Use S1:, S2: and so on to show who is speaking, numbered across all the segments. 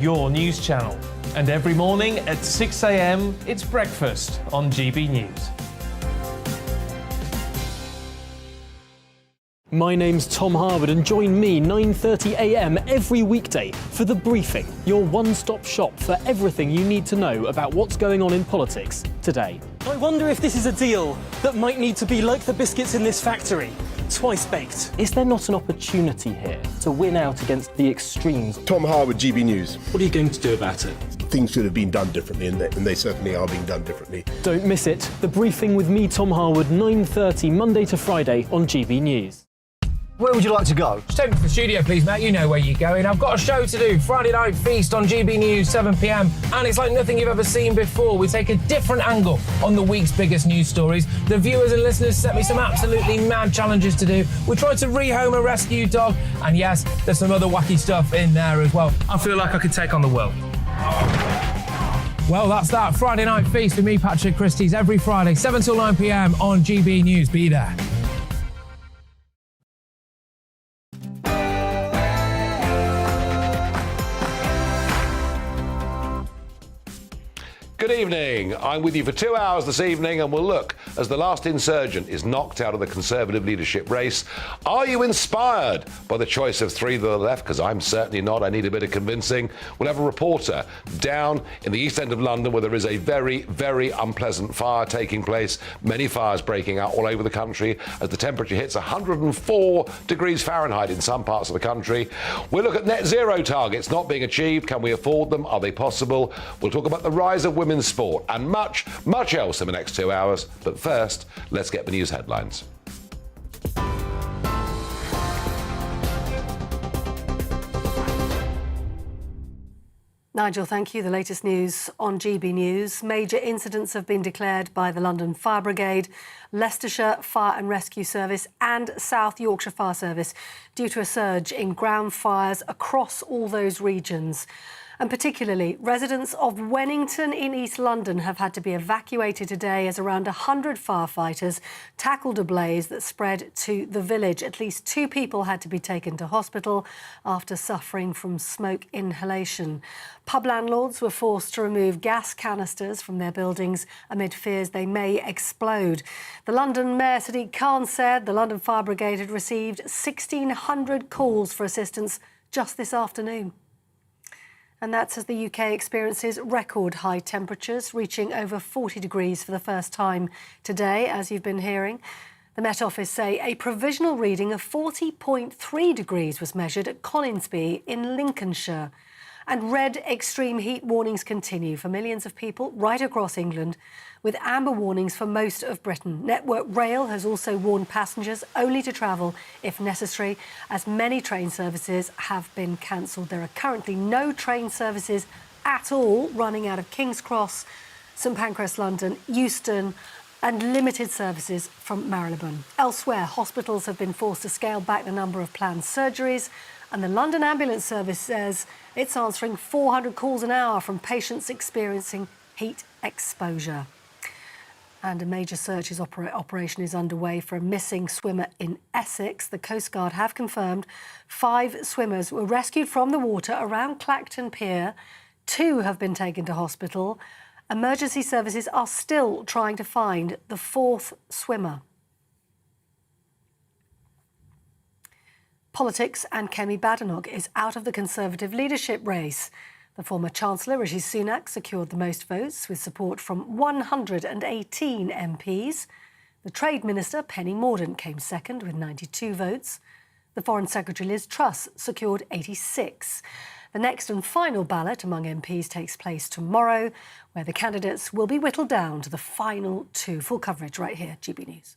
S1: your news channel. And every morning at 6 a.m, it's breakfast on GB News.
S2: My name's Tom Harwood and join me 9:30 a.m. every weekday for The Briefing, your one-stop shop for everything you need to know about what's going on in politics today. I wonder if this is a deal that might need to be like the biscuits in this factory, twice baked. Is there not an opportunity here to win out against the extremes?
S3: Tom Harwood, GB News.
S2: What are you going to do about it?
S3: Things should have been done differently, and they certainly are being done differently.
S2: Don't miss it. The Briefing with me, Tom Harwood, 9:30 Monday to Friday on GB News.
S4: Where would you like to go?
S5: Just take me to the studio, please, mate. You know where you're going. I've got a show to do. Friday Night Feast on GB News, 7 p.m. And it's like nothing you've ever seen before. We take a different angle on the week's biggest news stories. The viewers and listeners set me some absolutely mad challenges to do. We tried to rehome a rescue dog. And yes, there's some other wacky stuff in there as well. I feel like I could take on the world. Well, that's that. Friday Night Feast with me, Patrick Christie's, every Friday, 7 till 9 p.m. on GB News. Be there.
S6: Good evening. I'm with you for 2 hours this evening, and we'll look as the last insurgent is knocked out of the Conservative leadership race. Are you inspired by the choice of three to the left? Because I'm certainly not. I need a bit of convincing. We'll have a reporter down in the East End of London where there is a very, very unpleasant fire taking place. Many fires breaking out all over the country as the temperature hits 104 degrees Fahrenheit in some parts of the country. We'll look at net zero targets not being achieved. Can we afford them? Are they possible? We'll talk about the rise of women's sport and much, much else in the next 2 hours. But first, let's get the news headlines.
S7: Nigel, thank you. The latest news on GB News. Major incidents have been declared by the London Fire Brigade, Leicestershire Fire and Rescue Service and South Yorkshire Fire Service due to a surge in ground fires across all those regions. And particularly, residents of Wennington in East London have had to be evacuated today as around 100 firefighters tackled a blaze that spread to the village. At least 2 people had to be taken to hospital after suffering from smoke inhalation. Pub landlords were forced to remove gas canisters from their buildings amid fears they may explode. The London Mayor Sadiq Khan said the London Fire Brigade had received 1,600 calls for assistance just this afternoon. And that's as the UK experiences record high temperatures, reaching over 40 degrees for the first time today, as you've been hearing. The Met Office say a provisional reading of 40.3 degrees was measured at Coningsby in Lincolnshire. And red extreme heat warnings continue for millions of people right across England, with amber warnings for most of Britain. Network Rail has also warned passengers only to travel if necessary, as many train services have been cancelled. There are currently no train services at all running out of King's Cross, St Pancras London, Euston, and limited services from Marylebone. Elsewhere, hospitals have been forced to scale back the number of planned surgeries, and the London Ambulance Service says it's answering 400 calls an hour from patients experiencing heat exposure. And a major search operation is underway for a missing swimmer in Essex. The Coast Guard have confirmed 5 swimmers were rescued from the water around Clacton Pier. 2 have been taken to hospital. Emergency services are still trying to find the 4th swimmer. Politics, and Kemi Badenoch is out of the Conservative leadership race. The former Chancellor, Rishi Sunak, secured the most votes with support from 118 MPs. The Trade Minister, Penny Mordaunt, came second with 92 votes. The Foreign Secretary, Liz Truss, secured 86. The next and final ballot among MPs takes place tomorrow, where the candidates will be whittled down to the final 2. Full coverage right here, GB News.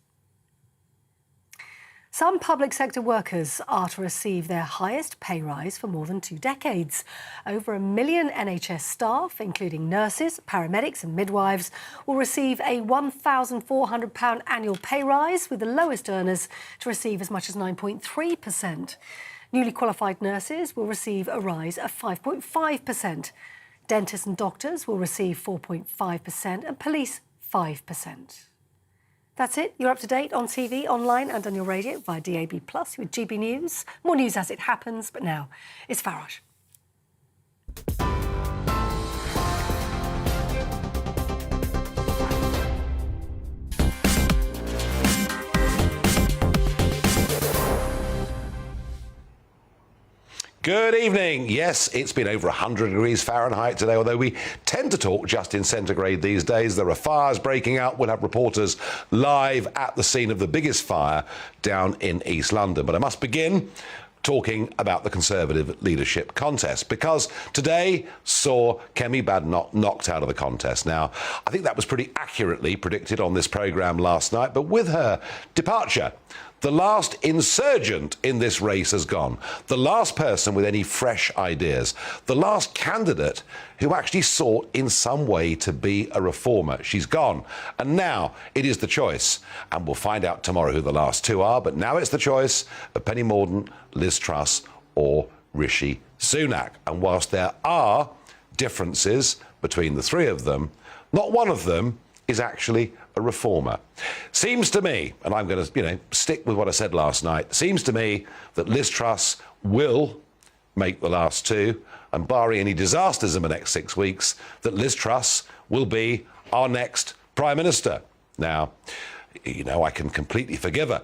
S7: Some public sector workers are to receive their highest pay rise for more than 2 decades. Over 1 million NHS staff, including nurses, paramedics and midwives, will receive a £1,400 annual pay rise, with the lowest earners to receive as much as 9.3%. Newly qualified nurses will receive a rise of 5.5%. Dentists and doctors will receive 4.5% and police 5%. That's it. You're up to date on TV, online and on your radio via DAB+ with GB News. More news as it happens, but now it's Farage.
S6: Good evening. Yes, it's been over 100 degrees Fahrenheit today, although we tend to talk just in centigrade these days. There are fires breaking out. We'll have reporters live at the scene of the biggest fire down in East London. But I must begin talking about the Conservative leadership contest, because today saw Kemi Badenoch knocked out of the contest. Now, I think that was pretty accurately predicted on this programme last night, but with her departure, the last insurgent in this race has gone. The last person with any fresh ideas. The last candidate who actually sought in some way to be a reformer. She's gone. And now it is the choice. And we'll find out tomorrow who the last two are. But now it's the choice of Penny Mordaunt, Liz Truss or Rishi Sunak. And whilst there are differences between the three of them, not one of them is actually a reformer. Seems to me, and I'm going to, stick with what I said last night, seems to me that Liz Truss will make the last two, and barring any disasters in the next 6 weeks, that Liz Truss will be our next Prime Minister. Now, I can completely forgive her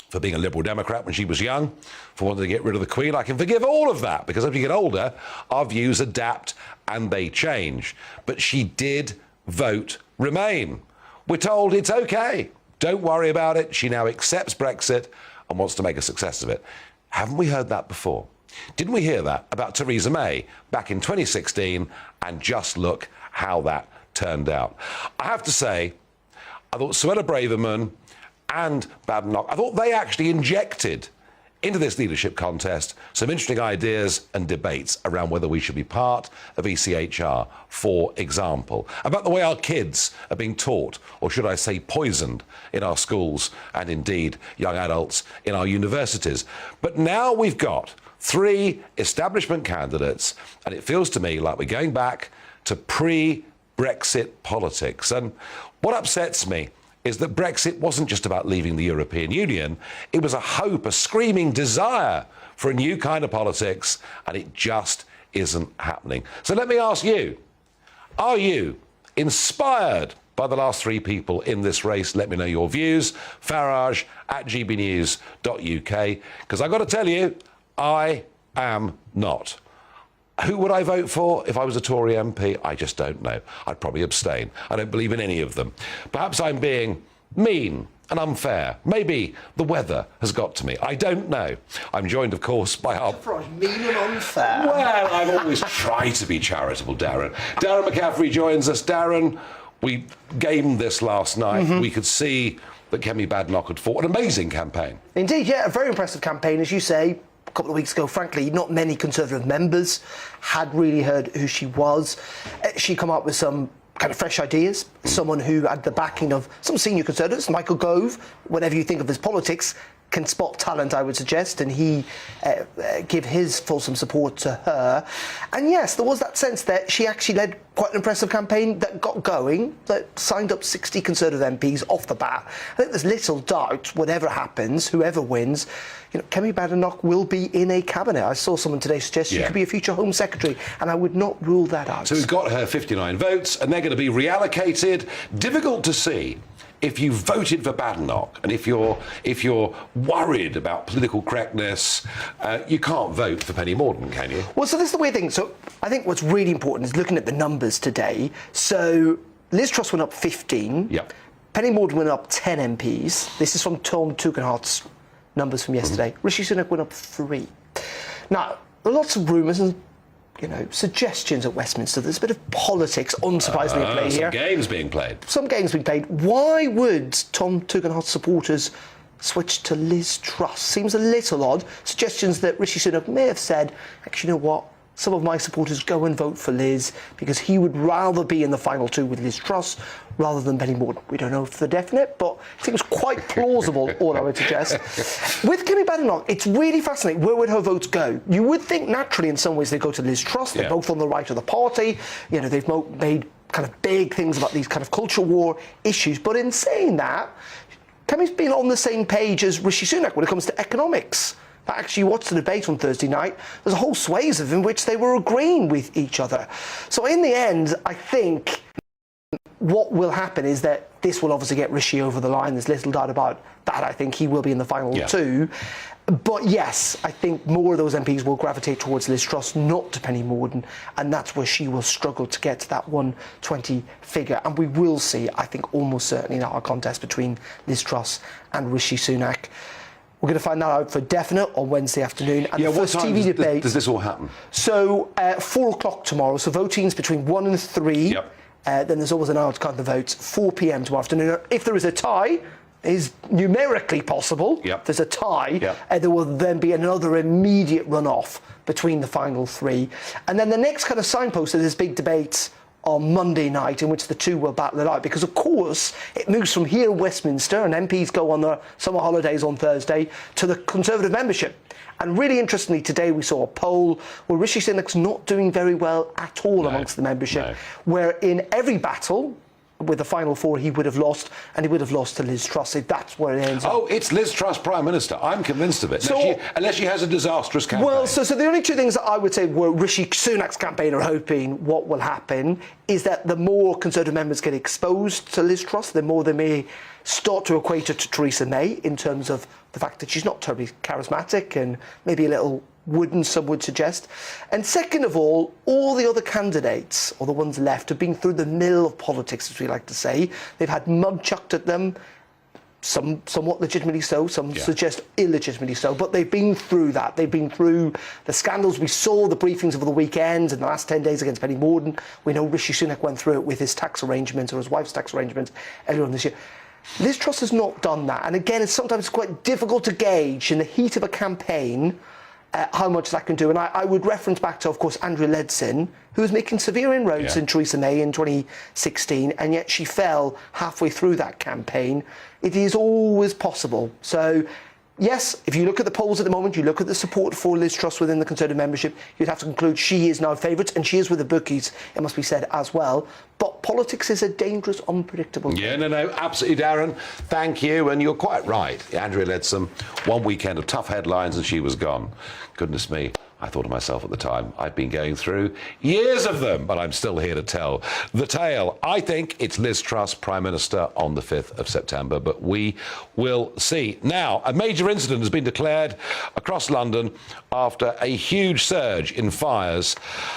S6: for being a Liberal Democrat when she was young, for wanting to get rid of the Queen. I can forgive all of that, because as we get older, our views adapt and they change. But she did vote Remain. We're told it's OK. Don't worry about it. She now accepts Brexit and wants to make a success of it. Haven't we heard that before? Didn't we hear that about Theresa May back in 2016? And just look how that turned out. I have to say, I thought Suella Braverman and Badenoch, I thought they actually injected into this leadership contest some interesting ideas and debates around whether we should be part of ECHR, for example, about the way our kids are being taught, or should I say poisoned, in our schools and indeed young adults in our universities. But now we've got three establishment candidates, and it feels to me like we're going back to pre-Brexit politics. And what upsets me is that Brexit wasn't just about leaving the European Union. It was a hope, a screaming desire for a new kind of politics, and it just isn't happening. So let me ask you, are you inspired by the last three people in this race? Let me know your views. Farage at gbnews.uk, because I've got to tell you, I am not. Who would I vote for if I was a Tory MP? I just don't know. I'd probably abstain. I don't believe in any of them. Perhaps I'm being mean and unfair. Maybe the weather has got to me. I don't know. I'm joined, of course, by our...
S4: Mean and unfair.
S6: Well, I've always tried to be charitable, Darren. Darren McCaffrey joins us. Darren, we gamed this last night. We could see that Kemi Badenoch had fought an amazing campaign.
S4: Indeed, yeah, a very impressive campaign, as you say. A couple of weeks ago, frankly, not many Conservative members had really heard who she was. She come up with some kind of fresh ideas, someone who had the backing of some senior Conservatives. Michael Gove, whenever you think of his politics, can spot talent, I would suggest, and he give his fulsome support to her. And yes, there was that sense that she actually led quite an impressive campaign that got going, that signed up 60 Conservative MPs off the bat. I think there's little doubt, whatever happens, whoever wins, Kemi Badenoch will be in a cabinet. I saw someone today suggest she could be a future Home Secretary, and I would not rule that out.
S6: So we've got her 59 votes, and they're going to be reallocated. Difficult to see if you voted for Badenoch, and if you're worried about political correctness, you can't vote for Penny Mordaunt, can you?
S4: Well, so this is the weird thing. So I think what's really important is looking at the numbers today. So Liz Truss went up 15.
S6: Yep.
S4: Penny Mordaunt went up 10 MPs. This is from Tom Tugendhat's numbers from yesterday. Rishi Sunak went up 3. Now, there are lots of rumours and suggestions at Westminster. There's a bit of politics, unsurprisingly, at play here.
S6: Some games being played.
S4: Some games being played. Why would Tom Tugendhat's supporters switch to Liz Truss? Seems a little odd. Suggestions that Rishi Sunak may have said, actually, you know what? Some of my supporters go and vote for Liz because he would rather be in the final two with Liz Truss rather than Penny Mordaunt. We don't know for definite, but it seems quite plausible, all I would suggest. With Kemi Badenoch, it's really fascinating. Where would her votes go? You would think naturally in some ways they go to Liz Truss. They're both on the right of the party. They've made kind of big things about these kind of culture war issues. But in saying that, Kemi's been on the same page as Rishi Sunak when it comes to economics. I actually watched the debate on Thursday night. There's a whole swathe of in which they were agreeing with each other. So in the end, I think what will happen is that This will obviously get Rishi over the line. There's little doubt about that. I think he will be in the final two. But yes, I think more of those MPs will gravitate towards Liz Truss, not to Penny Mordaunt, and that's where she will struggle to get to that 120 figure. And we will see, I think, almost certainly now a contest between Liz Truss and Rishi Sunak. We're going to find that out for definite on Wednesday afternoon. And the first TV debate.
S6: Does this all happen?
S4: So 4 o'clock tomorrow. So voting's between 1 and 3. Then there's always an hour to count the votes. 4 p.m. tomorrow afternoon. If there is a tie, is numerically possible. If there's a tie, there will then be another immediate runoff between the final three. And then the next kind of signpost of this big debate on Monday night, in which the two will battle it out, because of course it moves from here in Westminster, and MPs go on their summer holidays on Thursday, to the Conservative membership. And really interestingly, today we saw a poll where Rishi Sunak's not doing very well at all amongst the membership, where in every battle with the final four he would have lost, and he would have lost to Liz Truss. If that's where it ends up.
S6: Oh, it's Liz Truss Prime Minister. I'm convinced of it. So, unless she has a disastrous campaign.
S4: Well, so the only two things that I would say where Rishi Sunak's campaign are hoping what will happen is that the more Conservative members get exposed to Liz Truss, the more they may start to equate her to Theresa May in terms of the fact that she's not terribly charismatic and maybe a little wooden, some would suggest. And second of all the other candidates, or the ones left, have been through the mill of politics, as we like to say. They've had mud chucked at them, some somewhat legitimately so, some suggest illegitimately so, but they've been through that. They've been through the scandals. We saw the briefings over the weekend and the last 10 days against Penny Mordaunt. We know Rishi Sunak went through it with his tax arrangements, or his wife's tax arrangements, earlier on this year. Liz Truss has not done that. And again, it's sometimes quite difficult to gauge in the heat of a campaign how much that can do. And I would reference back to, of course, Andrea Leadsom, who was making severe inroads in Theresa May in 2016, and yet she fell halfway through that campaign. It is always possible. So, yes, if you look at the polls at the moment, you look at the support for Liz Truss within the Conservative membership, you'd have to conclude she is now favourite, and she is with the bookies, it must be said, as well. But politics is a dangerous, unpredictable game.
S6: No, absolutely, Darren. Thank you. And you're quite right. Andrea Leadsom, one weekend of tough headlines and she was gone. Goodness me. I thought to myself at the time, I'd been going through years of them, but I'm still here to tell the tale. I think it's Liz Truss, Prime Minister, on the 5th of September, but we will see. Now, a major incident has been declared across London after a huge surge in fires.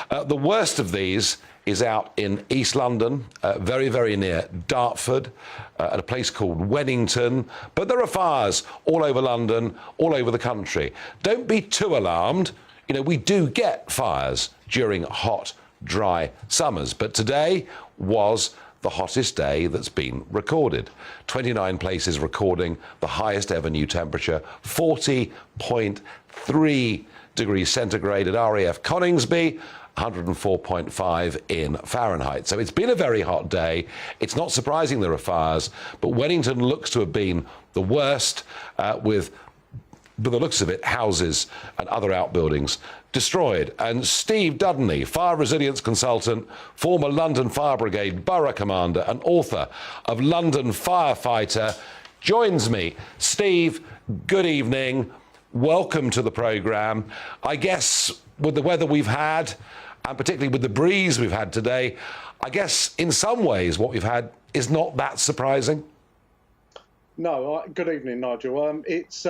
S6: The worst of these is out in East London, very, very near Dartford, at a place called Wennington. But there are fires all over London, all over the country. Don't be too alarmed. You know, we do get fires during hot, dry summers, but today was the hottest day that's been recorded. 29 places recording the highest ever new temperature, 40.3 degrees centigrade at RAF Coningsby, 104.5 in Fahrenheit. So it's been a very hot day. It's not surprising there are fires, but Wennington looks to have been the worst, with, by the looks of it, houses and other outbuildings destroyed. And Steve Dudney, fire resilience consultant, former London Fire Brigade borough commander and author of London Firefighter, joins me. Steve, good evening. Welcome to the programme. I guess with the weather we've had, and particularly with the breeze we've had today, I guess in some ways what we've had is not that surprising.
S8: No, good evening, Nigel. It's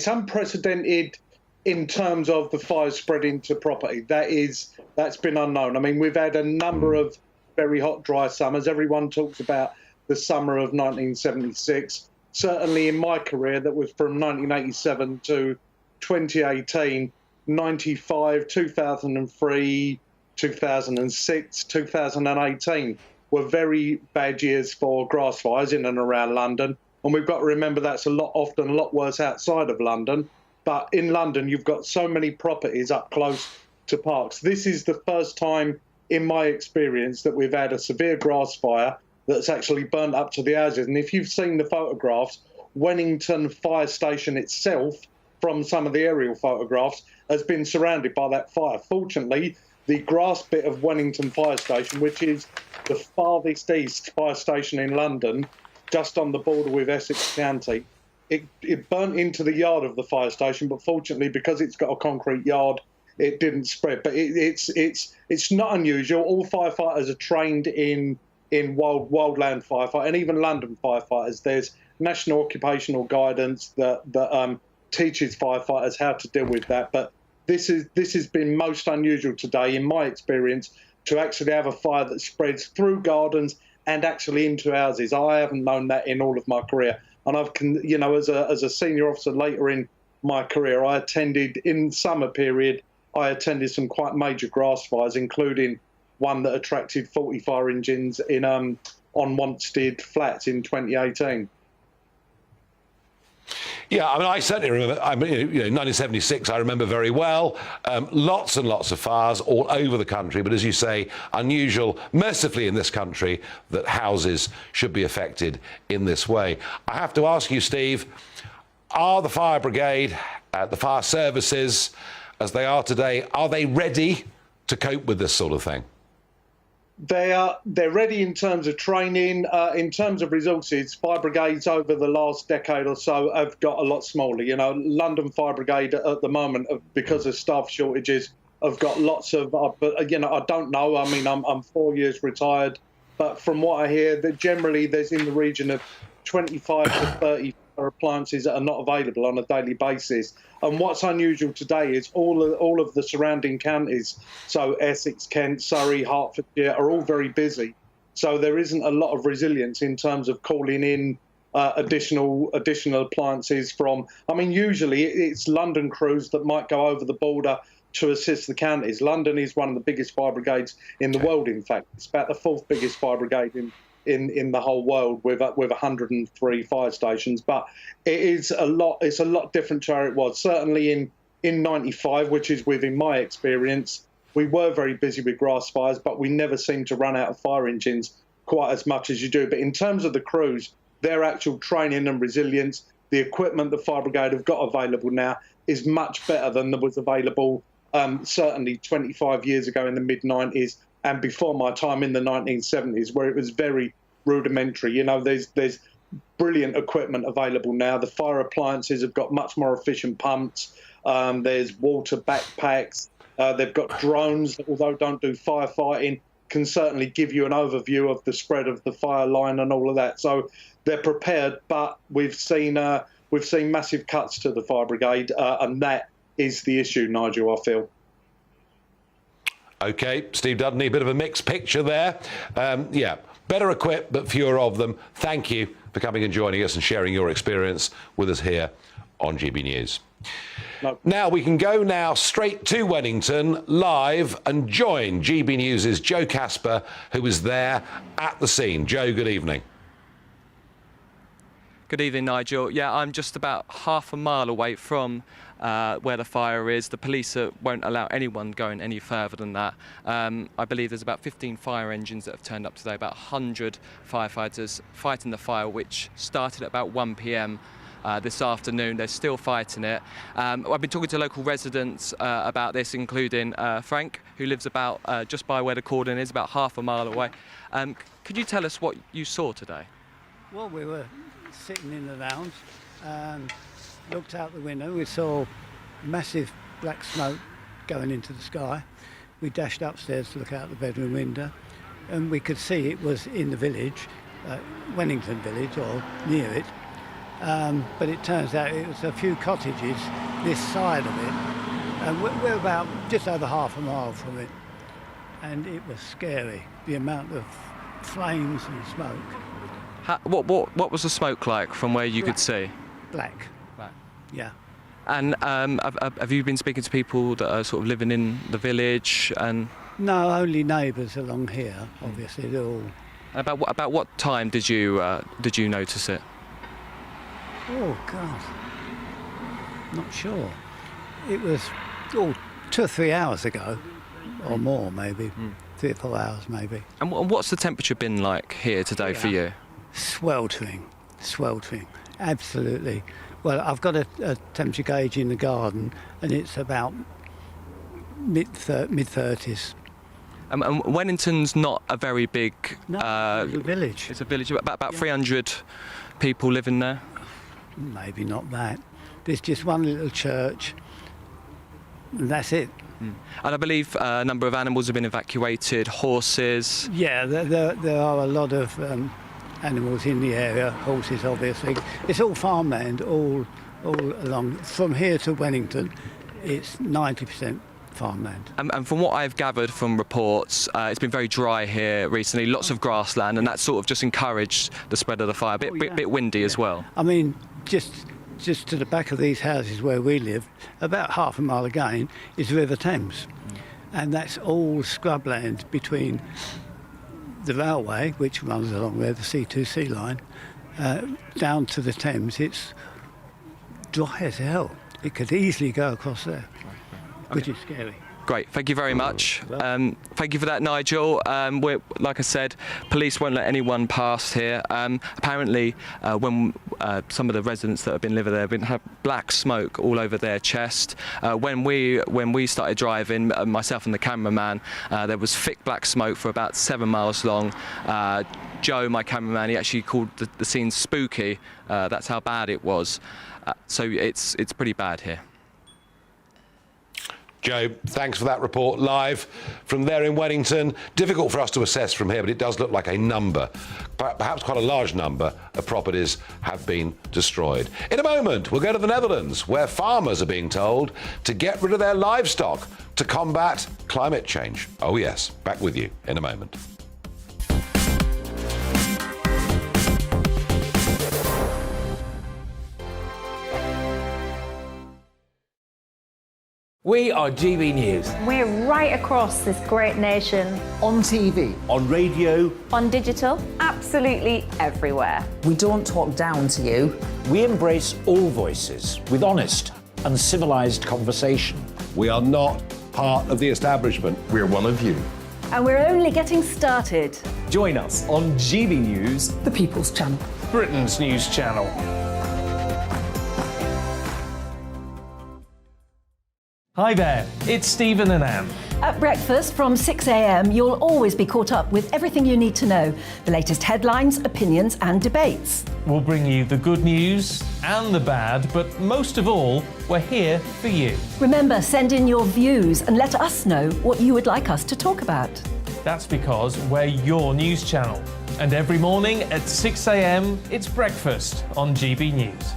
S8: unprecedented in terms of the fire spreading to property. That's been unknown. I mean, we've had a number of very hot, dry summers. Everyone talks about the summer of 1976. Certainly in my career, that was from 1987 to 2018, 95, 2003, 2006, 2018 were very bad years for grass fires in and around London. And we've got to remember that's often a lot worse outside of London. But in London, you've got so many properties up close to parks. This is the first time in my experience that we've had a severe grass fire that's actually burnt up to the houses. And if you've seen the photographs, Wennington Fire Station itself, from some of the aerial photographs, has been surrounded by that fire. Fortunately, the grass bit of Wennington Fire Station, which is the farthest east fire station in London, just on the border with Essex County, it burnt into the yard of the fire station, but fortunately, because it's got a concrete yard, it didn't spread. But it's not unusual. All firefighters are trained in wildland firefighting, and even London firefighters. There's national occupational guidance that teaches firefighters how to deal with that. But this has been most unusual today, in my experience, to actually have a fire that spreads through gardens and actually into houses. I haven't known that in all of my career. And as a senior officer later in my career, I attended, in summer period, I attended some quite major grass fires, including one that attracted 40 fire engines on Wanstead Flats in 2018.
S6: Yeah, I mean, I certainly remember. 1976. I remember very well. Lots and lots of fires all over the country. But as you say, unusual, mercifully in this country, that houses should be affected in this way. I have to ask you, Steve, are the fire brigade, the fire services, as they are today, are they ready to cope with this sort of thing?
S8: They're ready in terms of training. In terms of resources, fire brigades over the last decade or so have got a lot smaller. London Fire Brigade at the moment, because of staff shortages, have got lots of. But I don't know. I mean, I'm 4 years retired, but from what I hear, that generally there's in the region of 25 to 30 appliances that are not available on a daily basis. And what's unusual today is all of the surrounding counties, so Essex, Kent, Surrey, Hertfordshire, are all very busy. So there isn't a lot of resilience in terms of calling in additional appliances from. I mean, usually it's London crews that might go over the border to assist the counties. London is one of the biggest fire brigades in the world. In fact, it's about the fourth biggest fire brigade in the whole world, with 103 fire stations. But it's a lot different to how it was. Certainly in 95, which is within my experience, we were very busy with grass fires, but we never seemed to run out of fire engines quite as much as you do. But in terms of the crews, their actual training and resilience, the equipment the fire brigade have got available now is much better than there was available certainly 25 years ago in the mid-90s. And before my time in the 1970s, where it was very rudimentary. There's brilliant equipment available now. The fire appliances have got much more efficient pumps. There's water backpacks. They've got drones that, although don't do firefighting, can certainly give you an overview of the spread of the fire line and all of that. So they're prepared, but we've seen massive cuts to the fire brigade, and that is the issue, Nigel, I feel.
S6: OK, Steve Dudney, a bit of a mixed picture there. Yeah, better equipped, but fewer of them. Thank you for coming and joining us and sharing your experience with us here on GB News.
S8: No.
S6: Now, we can go now straight to Wennington live and join GB News' Joe Casper, who is there at the scene. Joe, good evening.
S9: Good evening, Nigel. Yeah, I'm just about half a mile away from where the fire is. The police won't allow anyone going any further than that. I believe there's about 15 fire engines that have turned up today, about 100 firefighters fighting the fire, which started at about 1 p.m. This afternoon. They're still fighting it. I've been talking to local residents about this, including Frank, who lives about just by where the cordon is, about half a mile away. Could you tell us what you saw today?
S10: Well, we were sitting in the lounge and looked out the window. We saw massive black smoke going into the sky. We dashed upstairs to look out the bedroom window, and we could see it was in the village, Wennington village, or near it. But it turns out it was a few cottages this side of it, and we're about just over half a mile from it, and it was scary, the amount of flames and smoke.
S9: What was the smoke like from where you could see?
S10: Black. Yeah.
S9: And have you been speaking to people that are sort of living in the village? And
S10: no, only neighbours along here. Obviously, they're all.
S9: About what time did you notice it?
S10: Oh God, not sure. It was 2 or 3 hours ago, or more maybe, 3 or 4 hours maybe.
S9: And what's the temperature been like here today for you?
S10: Sweltering, absolutely. Well, I've got a temperature gauge in the garden, and it's about mid-30s.
S9: And Wennington's not a very big...
S10: No, it's a village.
S9: It's a village, about 300 people living there?
S10: Maybe not that. There's just one little church, and that's it.
S9: And I believe a number of animals have been evacuated, horses.
S10: Yeah, there are a lot of animals in the area, horses obviously. It's all farmland, all along. From here to Wennington, it's 90% farmland.
S9: And from what I've gathered from reports, it's been very dry here recently, lots of grassland, and that sort of just encouraged the spread of the fire. Bit windy as well.
S10: I mean, just to the back of these houses where we live, about half a mile again, is the River Thames. And that's all scrubland between the railway, which runs along there, the C2C line, down to the Thames. It's dry as hell. It could easily go across there, which is scary.
S9: Great, thank you very much. Thank you for that, Nigel. Like I said, police won't let anyone pass here. Apparently, when some of the residents that have been living there have black smoke all over their chest. When we started driving, myself and the cameraman, there was thick black smoke for about 7 miles long. Joe, my cameraman, he actually called the scene spooky. That's how bad it was. So it's pretty bad here.
S6: Joe, thanks for that report live from there in Wennington. Difficult for us to assess from here, but it does look like a number, perhaps quite a large number, of properties have been destroyed. In a moment, we'll go to the Netherlands, where farmers are being told to get rid of their livestock to combat climate change. Oh yes, back with you in a moment.
S11: We are GB News.
S12: We're right across this great nation.
S11: On TV. On radio.
S12: On digital. Absolutely everywhere.
S11: We don't talk down to you. We embrace all voices with honest and civilised conversation.
S3: We are not part of the establishment.
S13: We're one of you.
S12: And we're only getting started.
S13: Join us on GB News,
S12: the People's Channel.
S1: Britain's news channel. Hi there, it's Stephen and Anne.
S14: At breakfast from 6 a.m, you'll always be caught up with everything you need to know, the latest headlines, opinions and debates.
S1: We'll bring you the good news and the bad, but most of all, we're here for you.
S14: Remember, send in your views and let us know what you would like us to talk about.
S1: That's because we're your news channel. And every morning at 6 a.m, it's breakfast on GB News.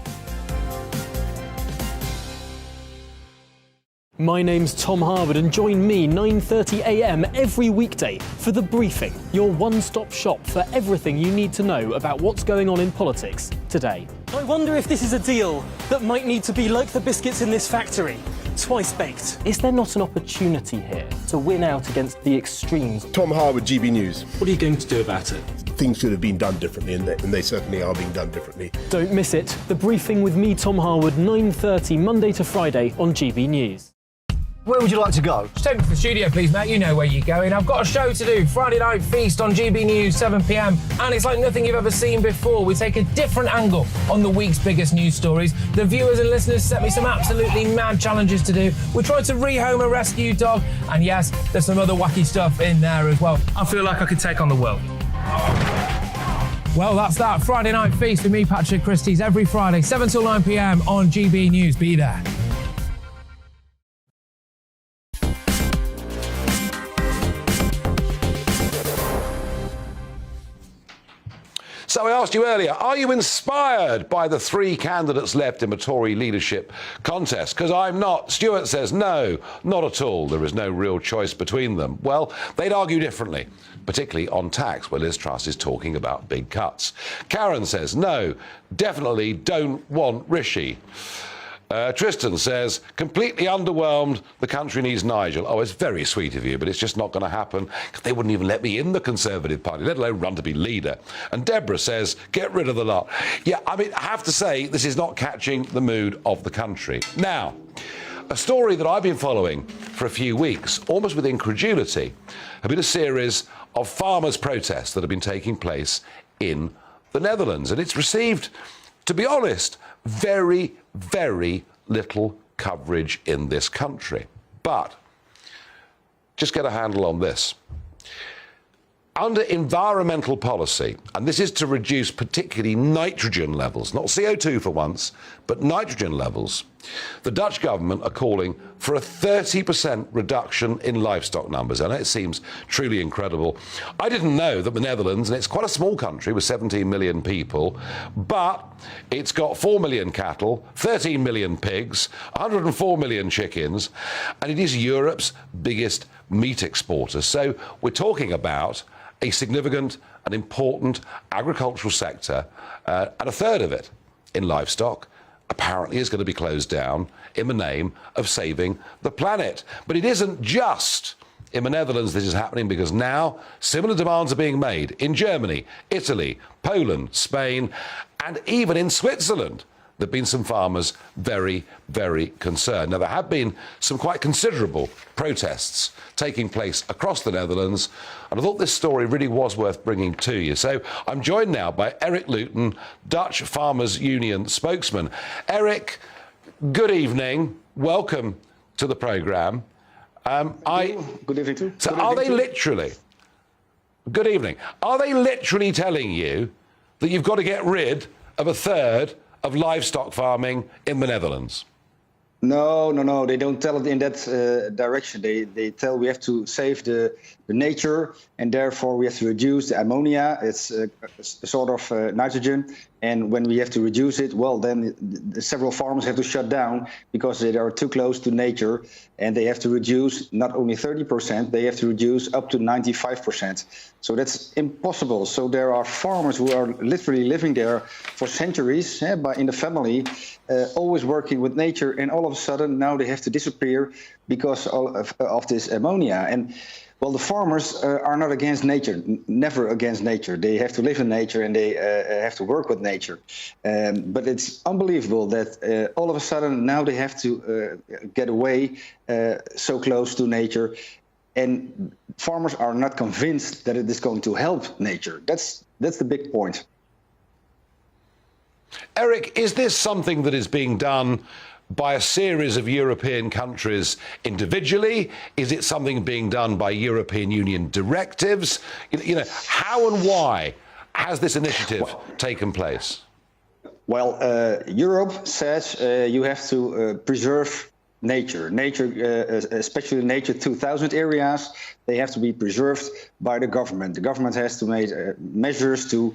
S2: My name's Tom Harwood and join me 9:30 a.m. every weekday for The Briefing, your one-stop shop for everything you need to know about what's going on in politics today. I wonder if this is a deal that might need to be like the biscuits in this factory, twice baked. Is there not an opportunity here to win out against the extremes?
S3: Tom Harwood, GB News.
S2: What are you going to do about it?
S3: Things should have been done differently, and they certainly are being done differently.
S2: Don't miss it. The Briefing with me, Tom Harwood, 9:30 Monday to Friday on GB News.
S11: Where would you like to go?
S5: Just take me to the studio, please, mate. You know where you're going. I've got a show to do. Friday Night Feast on GB News, 7 p.m. And it's like nothing you've ever seen before. We take a different angle on the week's biggest news stories. The viewers and listeners set me some absolutely mad challenges to do. We tried to rehome a rescue dog. And yes, there's some other wacky stuff in there as well. I feel like I could take on the world. Well, that's that. Friday Night Feast with me, Patrick Christie's, every Friday, 7 till 9 p.m. on GB News. Be there.
S6: So I asked you earlier, are you inspired by the three candidates left in the Tory leadership contest? Because I'm not. Stuart says no, not at all. There is no real choice between them. Well, they'd argue differently, particularly on tax, where Liz Truss is talking about big cuts. Karen says no, definitely don't want Rishi. Tristan says, completely underwhelmed, the country needs Nigel. Oh, it's very sweet of you, but it's just not going to happen. They wouldn't even let me in the Conservative Party, let alone run to be leader. And Deborah says, get rid of the lot. Yeah, I mean, I have to say, this is not catching the mood of the country. Now, a story that I've been following for a few weeks, almost with incredulity, have been a series of farmers' protests that have been taking place in the Netherlands. And it's received, to be honest, very, very little coverage in this country. But just get a handle on this. Under environmental policy, and this is to reduce particularly nitrogen levels, not CO2 for once, but nitrogen levels, The Dutch government are calling for a 30% reduction in livestock numbers. I know it seems truly incredible. I didn't know that the Netherlands, and it's quite a small country with 17 million people, but it's got 4 million cattle, 13 million pigs, 104 million chickens, and it is Europe's biggest meat exporter. So we're talking about a significant and important agricultural sector, and a third of it in livestock apparently is going to be closed down in the name of saving the planet. But it isn't just in the Netherlands this is happening, because now similar demands are being made in Germany, Italy, Poland, Spain, and even in Switzerland. There have been some farmers very, very concerned. Now, there have been some quite considerable protests taking place across the Netherlands, and I thought this story really was worth bringing to you. So I'm joined now by Eric Wootton, Dutch Farmers Union spokesman. Eric, good evening. Welcome to the programme.
S15: Good evening too.
S6: So are they literally... Good evening. Are they literally telling you that you've got to get rid of a third of livestock farming in the Netherlands?
S15: No. They don't tell it in that direction. They tell we have to save the nature, and therefore we have to reduce the ammonia. It's a sort of nitrogen. And when we have to reduce it, well, then several farmers have to shut down because they are too close to nature, and they have to reduce not only 30%, they have to reduce up to 95%. So that's impossible. So there are farmers who are literally living there for centuries, in the family, always working with nature, and all of a sudden now they have to disappear because of this ammonia. And well, the farmers are not against nature, never against nature. They have to live in nature, and they have to work with nature. But it's unbelievable that all of a sudden now they have to get away so close to nature. And farmers are not convinced that it is going to help nature. That's the big point.
S6: Eric, is this something that is being done by a series of European countries individually? Is it something being done by European Union directives? You know, how and why has this initiative taken place?
S15: Well, Europe says you have to preserve nature, especially Nature 2000 areas. They have to be preserved by the government. The government has to make measures to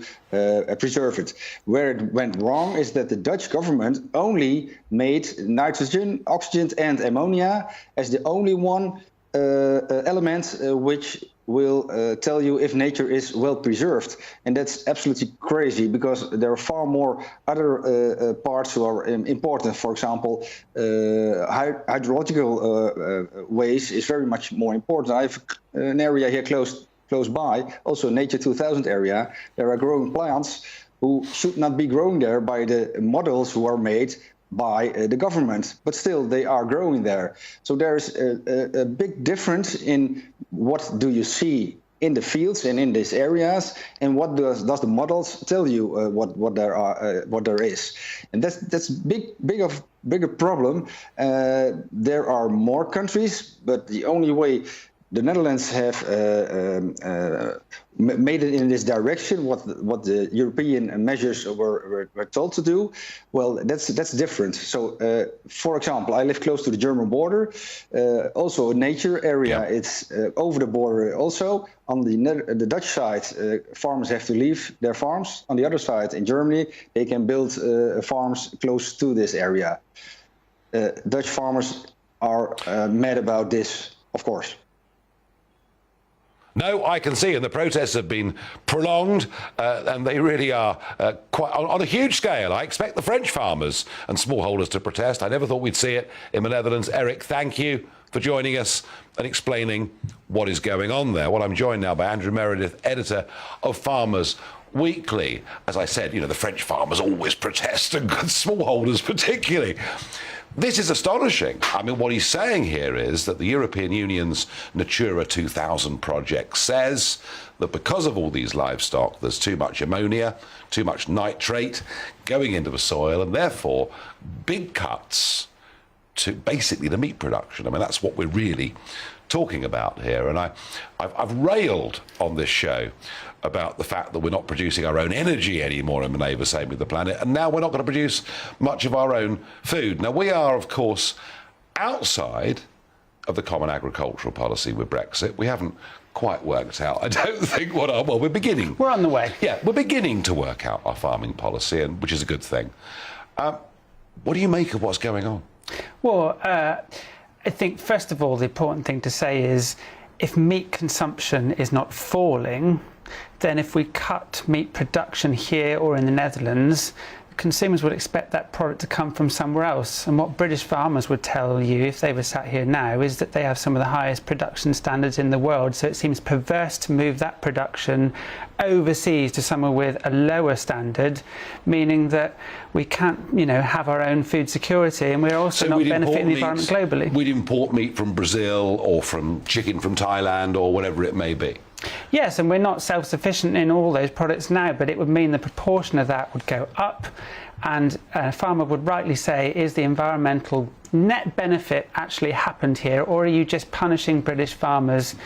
S15: preserve it. Where it went wrong is that the Dutch government only made nitrogen, oxygen, and ammonia as the only one element which will tell you if nature is well preserved. And that's absolutely crazy, because there are far more other parts who are important. For example, hydrological ways is very much more important. I have an area here close by, also Nature 2000 area. There are growing plants who should not be growing there by the models who are made by the government, but still they are growing there. So there's a big difference in what do you see in the fields and in these areas, and what does the models tell you what there is, and that's bigger problem. There are more countries, but the only way the Netherlands have made it in this direction, what the European measures were told to do, well, that's different. So, for example, I live close to the German border, also a nature area. Yeah. It's over the border also. On the Dutch side, farmers have to leave their farms. On the other side, in Germany, they can build farms close to this area. Dutch farmers are mad about this, of course.
S6: No, I can see, and the protests have been prolonged, and they really are quite on a huge scale. I expect the French farmers and smallholders to protest. I never thought we'd see it in the Netherlands. Eric, thank you for joining us and explaining what is going on there. Well, I'm joined now by Andrew Meredith, editor of Farmers Weekly. As I said, you know, the French farmers always protest, and smallholders particularly. This is astonishing. I mean, what he's saying here is that the European Union's Natura 2000 project says that because of all these livestock, there's too much ammonia, too much nitrate going into the soil, and therefore big cuts to basically the meat production. I mean, that's what we're really talking about here. And I've railed on this show about the fact that we're not producing our own energy anymore in the neighbour saving the planet, and now we're not going to produce much of our own food. Now, we are, of course, outside of the common agricultural policy with Brexit. We haven't quite worked out, I don't think, well, we're beginning.
S16: We're on the way.
S6: Yeah, we're beginning to work out our farming policy, and which is a good thing. What do you make of what's going on?
S16: Well, I think, first of all, the important thing to say is if meat consumption is not falling, then if we cut meat production here or in the Netherlands, consumers would expect that product to come from somewhere else. And what British farmers would tell you if they were sat here now is that they have some of the highest production standards in the world. So it seems perverse to move that production overseas to somewhere with a lower standard, meaning that we can't, have our own food security, and we're also not benefiting the environment globally.
S6: We'd import meat from Brazil or from chicken from Thailand or whatever it may be.
S16: Yes, and we're not self-sufficient in all those products now, but it would mean the proportion of that would go up, and a farmer would rightly say, is the environmental net benefit actually happened here, or are you just punishing British farmers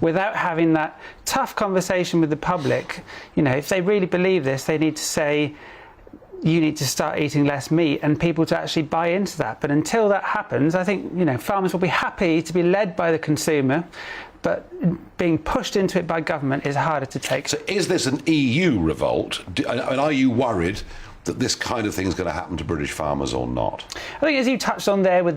S16: without having that tough conversation with the public? If they really believe this, they need to say, you need to start eating less meat, and people to actually buy into that. But until that happens, I think, farmers will be happy to be led by the consumer, but being pushed into it by government is harder to take.
S6: So is this an EU revolt? And are you worried that this kind of thing is going to happen to British farmers or not?
S16: I think, as you touched on there,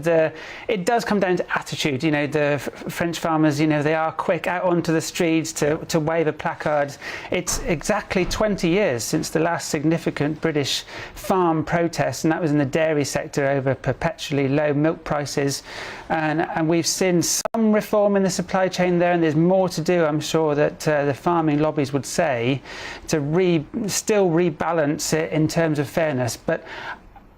S16: it does come down to attitude. The French farmers, they are quick out onto the streets to wave a placard. It's exactly 20 years since the last significant British farm protest, and that was in the dairy sector over perpetually low milk prices. And we've seen some reform in the supply chain there, and there's more to do, I'm sure, that the farming lobbies would say, to still rebalance it in terms of fairness. But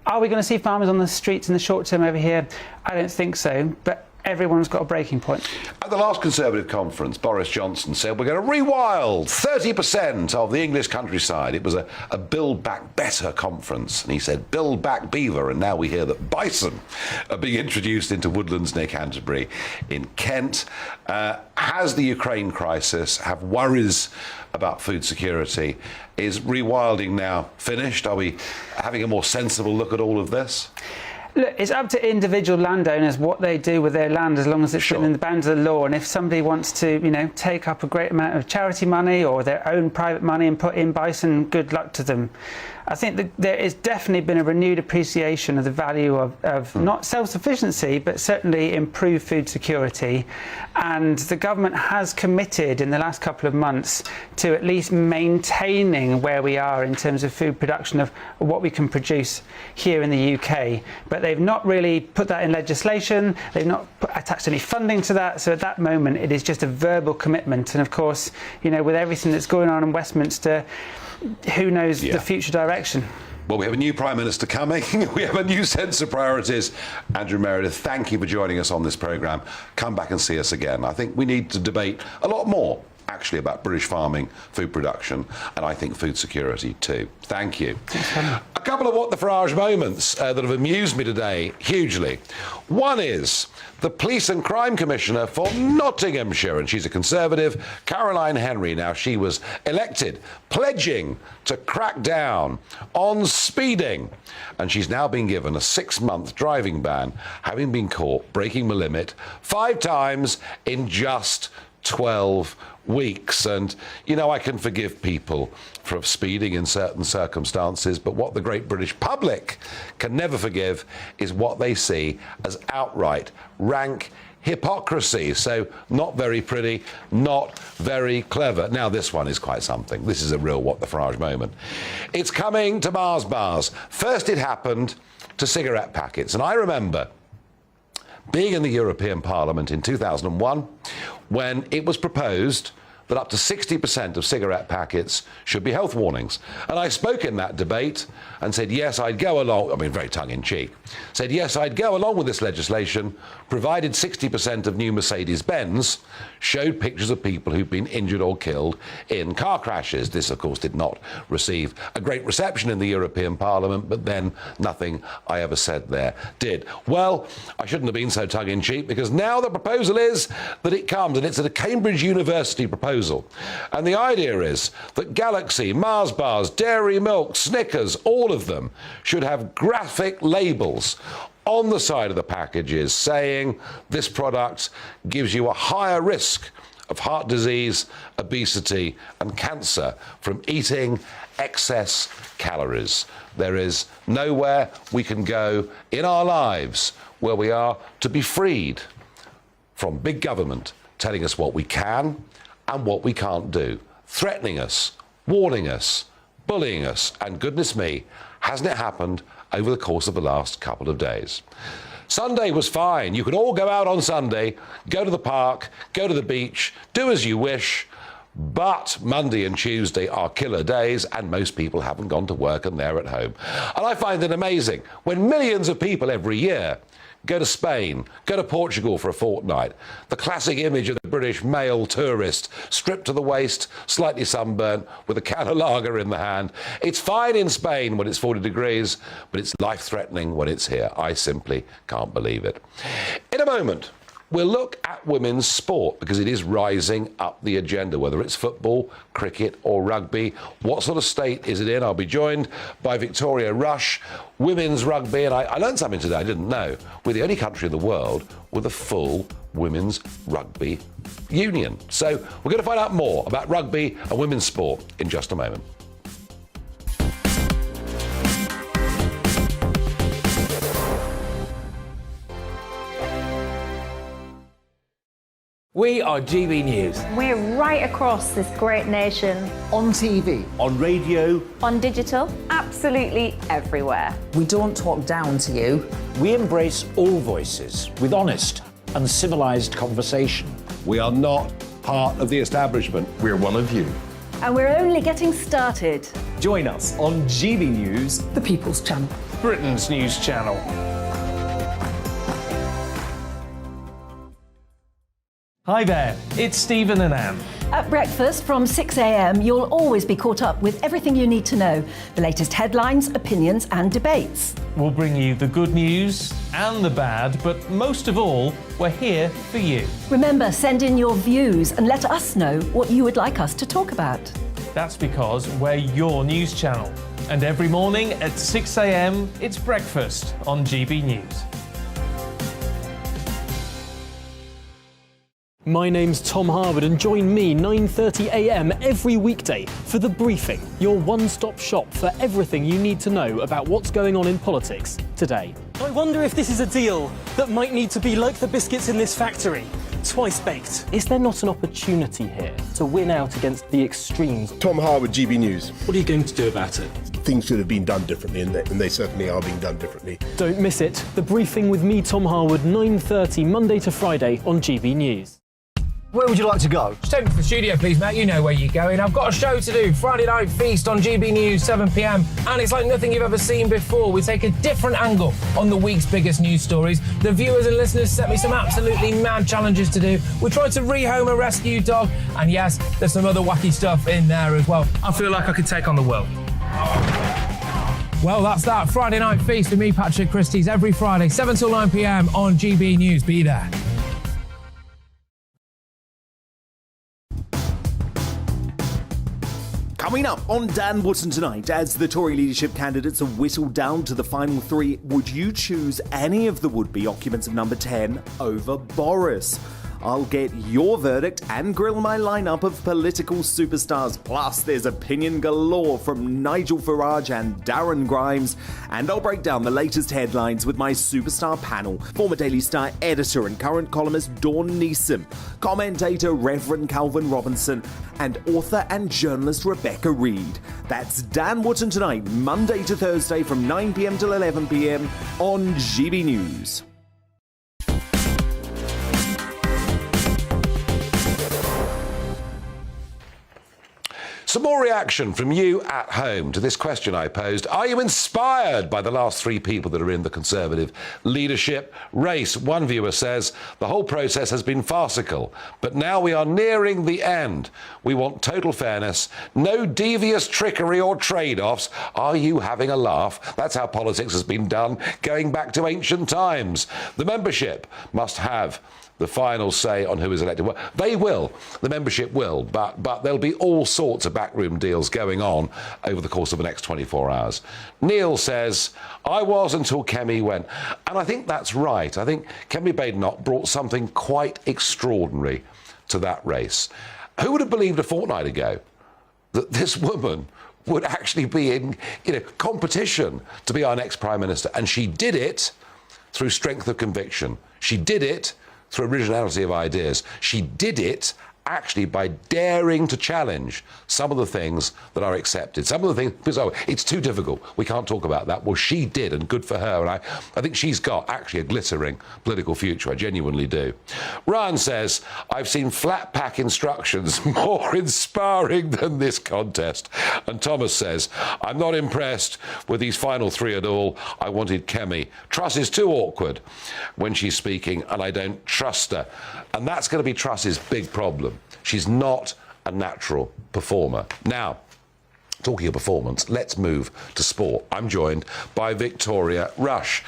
S16: are we going to see farmers on the streets in the short term over here? I don't think so, but everyone's got a breaking point.
S6: At the last Conservative conference, Boris Johnson said we're going to rewild 30% of the English countryside. It was a Build Back Better conference, and he said build back beaver, and now we hear that bison are being introduced into woodlands near Canterbury in Kent. Has the Ukraine crisis, have worries about food security? Is rewilding now finished? Are we having a more sensible look at all of this?
S16: Look, it's up to individual landowners what they do with their land, as long as it's within the bounds of the law. And if somebody wants to, take up a great amount of charity money or their own private money and put in bison, good luck to them. I think that there has definitely been a renewed appreciation of the value of not self-sufficiency, but certainly improved food security. And the government has committed in the last couple of months to at least maintaining where we are in terms of food production of what we can produce here in the UK. But they've not really put that in legislation. They've not attached any funding to that. So at that moment, it is just a verbal commitment. And of course, with everything that's going on in Westminster, who knows the future direction?
S6: Well, we have a new Prime Minister coming. We have a new sense of priorities. Andrew Meredith, thank you for joining us on this programme. Come back and see us again. I think we need to debate a lot more, actually, about British farming, food production, and I think food security too. Thank you. A couple of What the Farage moments that have amused me today hugely. One is the Police and Crime Commissioner for Nottinghamshire, and she's a Conservative, Caroline Henry. Now, she was elected, pledging to crack down on speeding, and she's now been given a 6-month driving ban, having been caught breaking the limit 5 times in just 12 weeks. And I can forgive people for speeding in certain circumstances, but what the great British public can never forgive is what they see as outright rank hypocrisy. So not very pretty, not very clever. Now, this one is quite something. This is a real What the Farage moment. It's coming to Mars bars. First it happened to cigarette packets, and I remember being in the European Parliament in 2001 when it was proposed that up to 60% of cigarette packets should be health warnings. And I spoke in that debate and said, yes, I'd go along, I mean, very tongue-in-cheek, said, yes, I'd go along with this legislation, provided 60% of new Mercedes-Benz showed pictures of people who've been injured or killed in car crashes. This, of course, did not receive a great reception in the European Parliament, but then nothing I ever said there did. Well, I shouldn't have been so tongue-in-cheek, because now the proposal is that it comes, and it's a Cambridge University proposal. And the idea is that Galaxy, Mars bars, dairy milk, Snickers, all of them should have graphic labels on the side of the packages saying this product gives you a higher risk of heart disease, obesity and cancer from eating excess calories. There is nowhere we can go in our lives where we are to be freed from big government telling us what we can and what we can't do, threatening us, warning us, bullying us, and goodness me, hasn't it happened over the course of the last couple of days? Sunday was fine. You could all go out on Sunday, go to the park, go to the beach, do as you wish, but Monday and Tuesday are killer days and most people haven't gone to work and they're at home. And I find it amazing when millions of people every year go to Spain, go to Portugal for a fortnight. The classic image of the British male tourist, stripped to the waist, slightly sunburnt, with a can of lager in the hand. It's fine in Spain when it's 40 degrees, but it's life-threatening when it's here. I simply can't believe it. In a moment, we'll look at women's sport because it is rising up the agenda, whether it's football, cricket or rugby. What sort of state is it in? I'll be joined by Victoria Rush, women's rugby, and I learned something today I didn't know. We're the only country in the world with a full women's rugby union. So we're going to find out more about rugby and women's sport in just a moment.
S17: We are GB News.
S12: We're right across this great nation.
S17: On TV. On radio.
S12: On digital. Absolutely everywhere.
S11: We don't talk down to you. We embrace all voices with honest and civilised conversation.
S3: We are not part of the establishment.
S13: We're one of you.
S14: And we're only getting started.
S13: Join us on GB News,
S12: The People's Channel.
S1: Britain's news channel. Hi there, it's Stephen and Anne.
S14: At breakfast from 6 a.m, you'll always be caught up with everything you need to know, the latest headlines, opinions and debates.
S1: We'll bring you the good news and the bad, but most of all, we're here for you.
S14: Remember, send in your views and let us know what you would like us to talk about.
S1: That's because we're your news channel. And every morning at 6 a.m, it's breakfast on GB News.
S2: My name's Tom Harwood and join me 9:30 a.m. every weekday for The Briefing, your one-stop shop for everything you need to know about what's going on in politics today. I wonder if this is a deal that might need to be like the biscuits in this factory, twice baked. Is there not an opportunity here to win out against the extremes?
S3: Tom Harwood, GB News.
S2: What are you going to do about it?
S3: Things should have been done differently, and they certainly are being done differently.
S2: Don't miss it. The Briefing with me, Tom Harwood, 9:30 Monday to Friday on GB News.
S17: Where would you like to go?
S5: Just take me to the studio, please, mate. You know where you're going. I've got a show to do. Friday Night Feast on GB News, 7 p.m. And it's like nothing you've ever seen before. We take a different angle on the week's biggest news stories. The viewers and listeners set me some absolutely mad challenges to do. We tried to rehome a rescue dog. And yes, there's some other wacky stuff in there as well. I feel like I could take on the world. Well, that's that. Friday Night Feast with me, Patrick Christie's, every Friday, 7 till 9 p.m. on GB News. Be there.
S18: Coming up on Dan Wootton tonight, as the Tory leadership candidates are whittled down to the final three, would you choose any of the would-be occupants of number 10 over Boris? I'll get your verdict and grill my lineup of political superstars. Plus, there's opinion galore from Nigel Farage and Darren Grimes. And I'll break down the latest headlines with my superstar panel. Former Daily Star editor and current columnist Dawn Neeson, commentator Reverend Calvin Robinson, and author and journalist Rebecca Reed. That's Dan Wootton tonight, Monday to Thursday from 9 p.m. till 11 p.m. on GB News.
S6: Some more reaction from you at home to this question I posed. Are you inspired by the last three people that are in the Conservative leadership race? One viewer says, the whole process has been farcical, but now we are nearing the end. We want total fairness, no devious trickery or trade-offs. Are you having a laugh? That's how politics has been done going back to ancient times. The membership must have the final say on who is elected. Well, they will. The membership will, but there'll be all sorts of backroom deals going on over the course of the next 24 hours. Neil says, I was until Kemi went. And I think that's right. I think Kemi Badenoch brought something quite extraordinary to that race. Who would have believed a fortnight ago that this woman would actually be in competition to be our next Prime Minister? And she did it through strength of conviction. She did it through originality of ideas. She did it actually by daring to challenge some of the things that are accepted. Some of the things, because it's too difficult, we can't talk about that. Well, she did, and good for her. And I think she's got actually a glittering political future. I genuinely do. Ryan says, I've seen flat pack instructions more inspiring than this contest. And Thomas says, I'm not impressed with these final three at all. I wanted Kemi. Truss is too awkward when she's speaking, and I don't trust her. And that's going to be Truss's big problem. She's not a natural performer. Now, talking of performance, let's move to sport. I'm joined by Victoria Rush.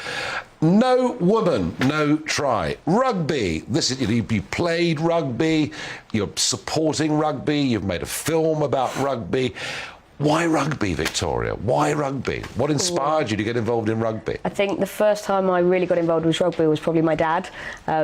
S6: No woman, no try. Rugby. This is, you played rugby, you're supporting rugby, you've made a film about rugby. Why rugby, Victoria? Why rugby? What inspired you to get involved in rugby?
S19: I think the first time I really got involved with rugby was probably my dad.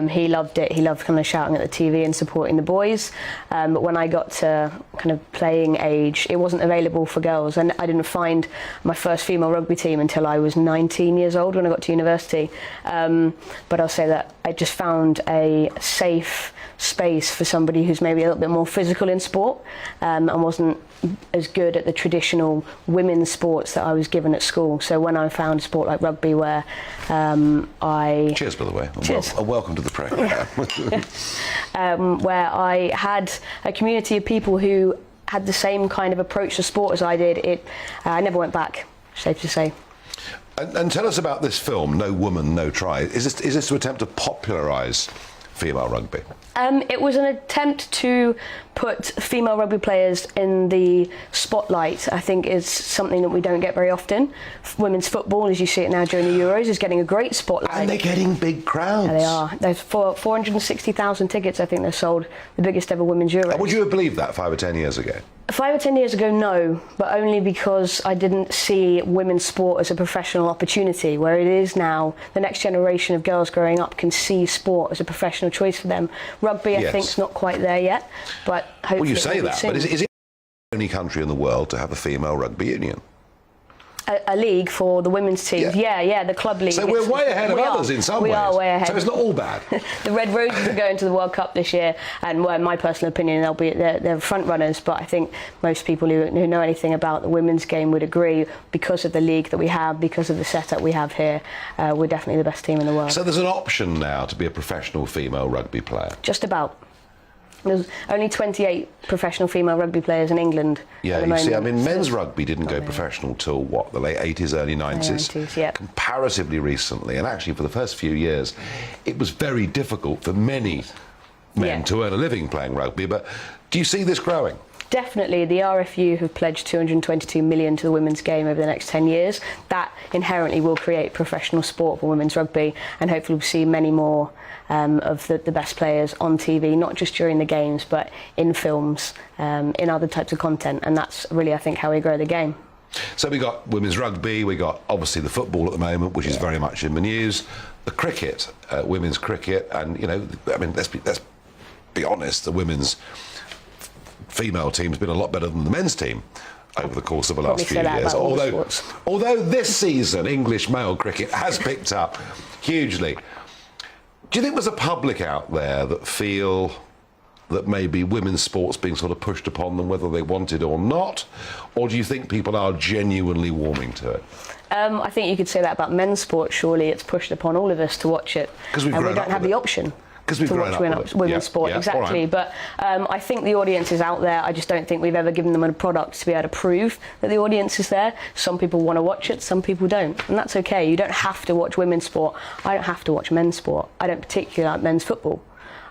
S19: He loved it. He loved kind of shouting at the TV and supporting the boys. But when I got to kind of playing age, it wasn't available for girls. And I didn't find my first female rugby team until I was 19 years old when I got to university. But I'll say that I just found a safe space for somebody who's maybe a little bit more physical in sport and wasn't as good at the traditional women's sports that I was given at school. So when I found a sport like rugby where I...
S6: Cheers, by the way.
S19: Cheers.
S6: Welcome to the programme.
S19: Where I had a community of people who had the same kind of approach to sport as I did. I never went back, safe to say.
S6: And tell us about this film, No Woman, No Try. Is this to attempt to popularise female rugby?
S19: It was an attempt to put female rugby players in the spotlight. I think is something that we don't get very often. Women's football, as you see it now during the Euros, is getting a great spotlight.
S6: And they're getting big crowds.
S19: Yeah, they are. There's 460,000 tickets, I think, they're sold. The biggest ever women's Euros.
S6: Would you have believed that 5 or 10 years ago?
S19: 5 or 10 years ago, no, but only because I didn't see women's sport as a professional opportunity, where it is now. The next generation of girls growing up can see sport as a professional choice for them. Rugby, I think, is not quite there yet, but hopefully.
S6: Well, you say that, but is it the only country in the world to have a female rugby union?
S19: A league for the women's teams, yeah, the club league.
S6: So we're way ahead of others in some ways.
S19: We are way ahead.
S6: So it's not all bad.
S19: The Red Roses are going to the World Cup this year, and in my personal opinion, they're front runners. But I think most people who know anything about the women's game would agree, because of the league that we have, because of the setup we have here, we're definitely the best team in the world.
S6: So there's an option now to be a professional female rugby player.
S19: Just about. There's only 28 professional female rugby players in England.
S6: Yeah,
S19: at the
S6: you
S19: moment.
S6: see, I mean, men's rugby didn't go professional till what, the late 80s, early 90s?
S19: Late 90s, yeah.
S6: Comparatively recently, and actually for the first few years, it was very difficult for many men to earn a living playing rugby. But do you see this growing?
S19: Definitely. The RFU have pledged $222 million to the women's game over the next 10 years. That inherently will create professional sport for women's rugby, and hopefully we'll see many more of the best players on TV, not just during the games, but in films, in other types of content. And that's really, I think, how we grow the game.
S6: So we got women's rugby, we got obviously the football at the moment, which is very much in the news. The cricket, women's cricket, and, you know, I mean, let's be honest, the women's female team's been a lot better than the men's team over the course of the last few years. Although this season English male cricket has picked up hugely. Do you think there's a public out there that feel that maybe women's sport's being sort of pushed upon them, whether they want it or not? Or do you think people are genuinely warming to it?
S19: I think you could say that about men's sport. Surely it's pushed upon all of us to watch it,
S6: and we don't
S19: have the option.
S6: we've
S19: to
S6: grown
S19: watch
S6: up with it.
S19: women's sport.
S6: Yeah,
S19: Exactly.
S6: all right.
S19: But I think the audience is out there. I just don't think we've ever given them a product to be able to prove that the audience is there. Some people want to watch it, some people don't. And that's okay. You don't have to watch women's sport. I don't have to watch men's sport. I don't particularly like men's football.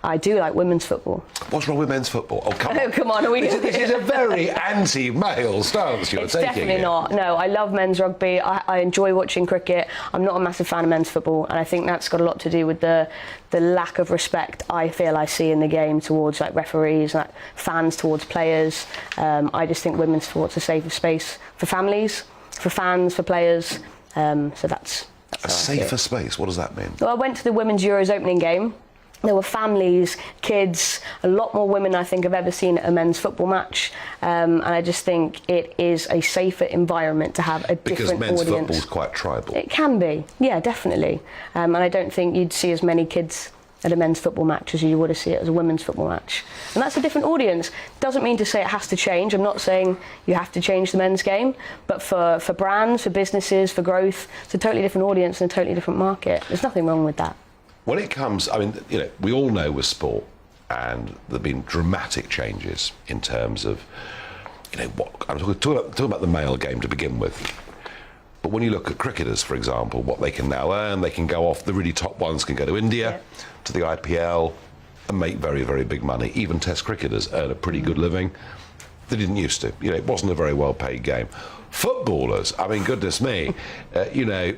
S19: I do like women's football.
S6: What's wrong with men's football? Oh, come on.
S19: Oh, come on. Are we
S6: This is a very anti-male stance you're
S19: It's
S6: taking
S19: definitely
S6: here.
S19: not. No, I love men's rugby. I enjoy watching cricket. I'm not a massive fan of men's football, and I think that's got a lot to do with the lack of respect I feel I see in the game towards like referees, like fans towards players. I just think women's sport's a safer space for families, for fans, for players. So that's
S6: A safer space? What does that mean?
S19: Well, I went to the Women's Euros opening game. There were families, kids, a lot more women I think I've ever seen at a men's football match. And I just think it is a safer environment to have a different audience.
S6: Because men's football's quite tribal.
S19: It can be, yeah, definitely. And I don't think you'd see as many kids at a men's football match as you would see it as a women's football match. And that's a different audience. Doesn't mean to say it has to change. I'm not saying you have to change the men's game, but for brands, for businesses, for growth, it's a totally different audience and a totally different market. There's nothing wrong with that.
S6: When it comes, I mean, you know, we all know with sport, and there have been dramatic changes in terms of, you know, what I'm talking about the male game to begin with. But when you look at cricketers, for example, what they can now earn, they can go off, the really top ones can go to India, to the IPL, and make very, very big money. Even Test cricketers earn a pretty good living. They didn't used to. You know, it wasn't a very well-paid game. Footballers, I mean, goodness me, you know,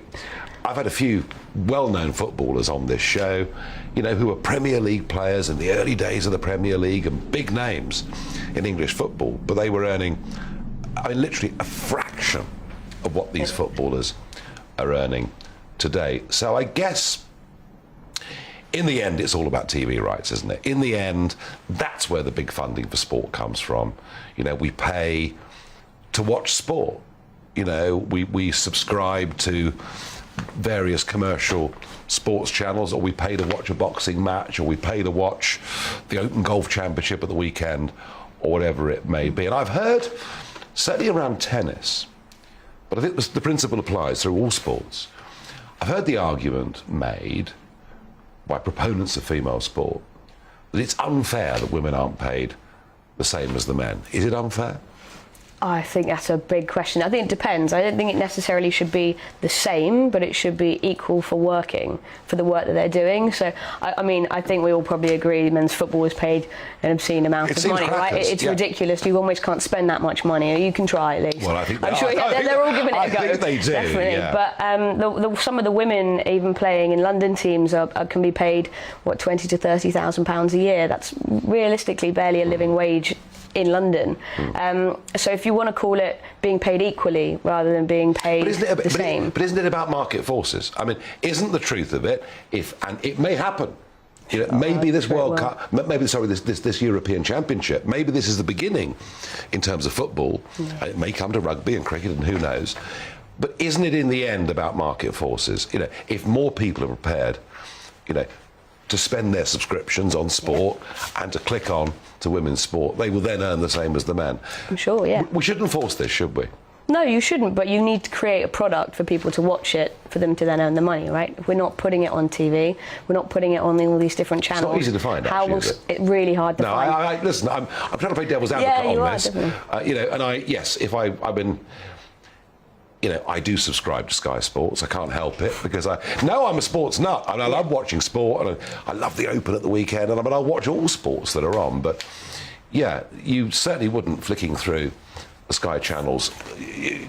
S6: I've had a few well-known footballers on this show, you know, who were Premier League players in the early days of the Premier League and big names in English football, but they were earning, I mean, literally a fraction of what these footballers are earning today. So I guess in the end, it's all about TV rights, isn't it? In the end, that's where the big funding for sport comes from. You know, we pay to watch sport. You know, we subscribe to various commercial sports channels, or we pay to watch a boxing match, or we pay to watch the Open Golf Championship at the weekend, or whatever it may be. And I've heard, certainly around tennis, but I think the principle applies through all sports. I've heard the argument made by proponents of female sport that it's unfair that women aren't paid the same as the men. Is it unfair?
S19: I think that's a big question. I think it depends. I don't think it necessarily should be the same, but it should be equal for working, for the work that they're doing. So, I mean, I think we all probably agree men's football is paid an obscene amount of money, right? It's ridiculous. You almost can't spend that much money. You can try at least.
S6: Well, I think
S19: I'm sure they're all giving it a go.
S6: I think they do,
S19: definitely.
S6: yeah.
S19: But some of the women even playing in London teams can be paid, what, £20,000 to £30,000 a year. That's realistically barely a living wage in London. So if you want to call it being paid equally rather than being paid the same.
S6: But isn't it about market forces? I mean, isn't the truth of it, and it may happen, you know, maybe this World Cup, maybe, sorry, this European Championship, maybe this is the beginning in terms of football. Yeah. It may come to rugby and cricket and who knows. But isn't it in the end about market forces? You know, if more people are prepared, you know, to spend their subscriptions on sport and to click on to women's sport, they will then earn the same as the men.
S19: I'm sure, yeah.
S6: We shouldn't force this, should we?
S19: No, you shouldn't, but you need to create a product for people to watch it, for them to then earn the money, right? If we're not putting it on TV, we're not putting it on all these different channels.
S6: It's not easy to find, actually, is it?
S19: It's really hard to find.
S6: No, listen, I'm trying to play devil's advocate on this. You know, and if I've been... You know, I do subscribe to Sky Sports. I can't help it because I'm a sports nut and I love watching sport and I love the Open at the weekend and I'll watch all sports that are on. But yeah, you certainly wouldn't flicking through the Sky channels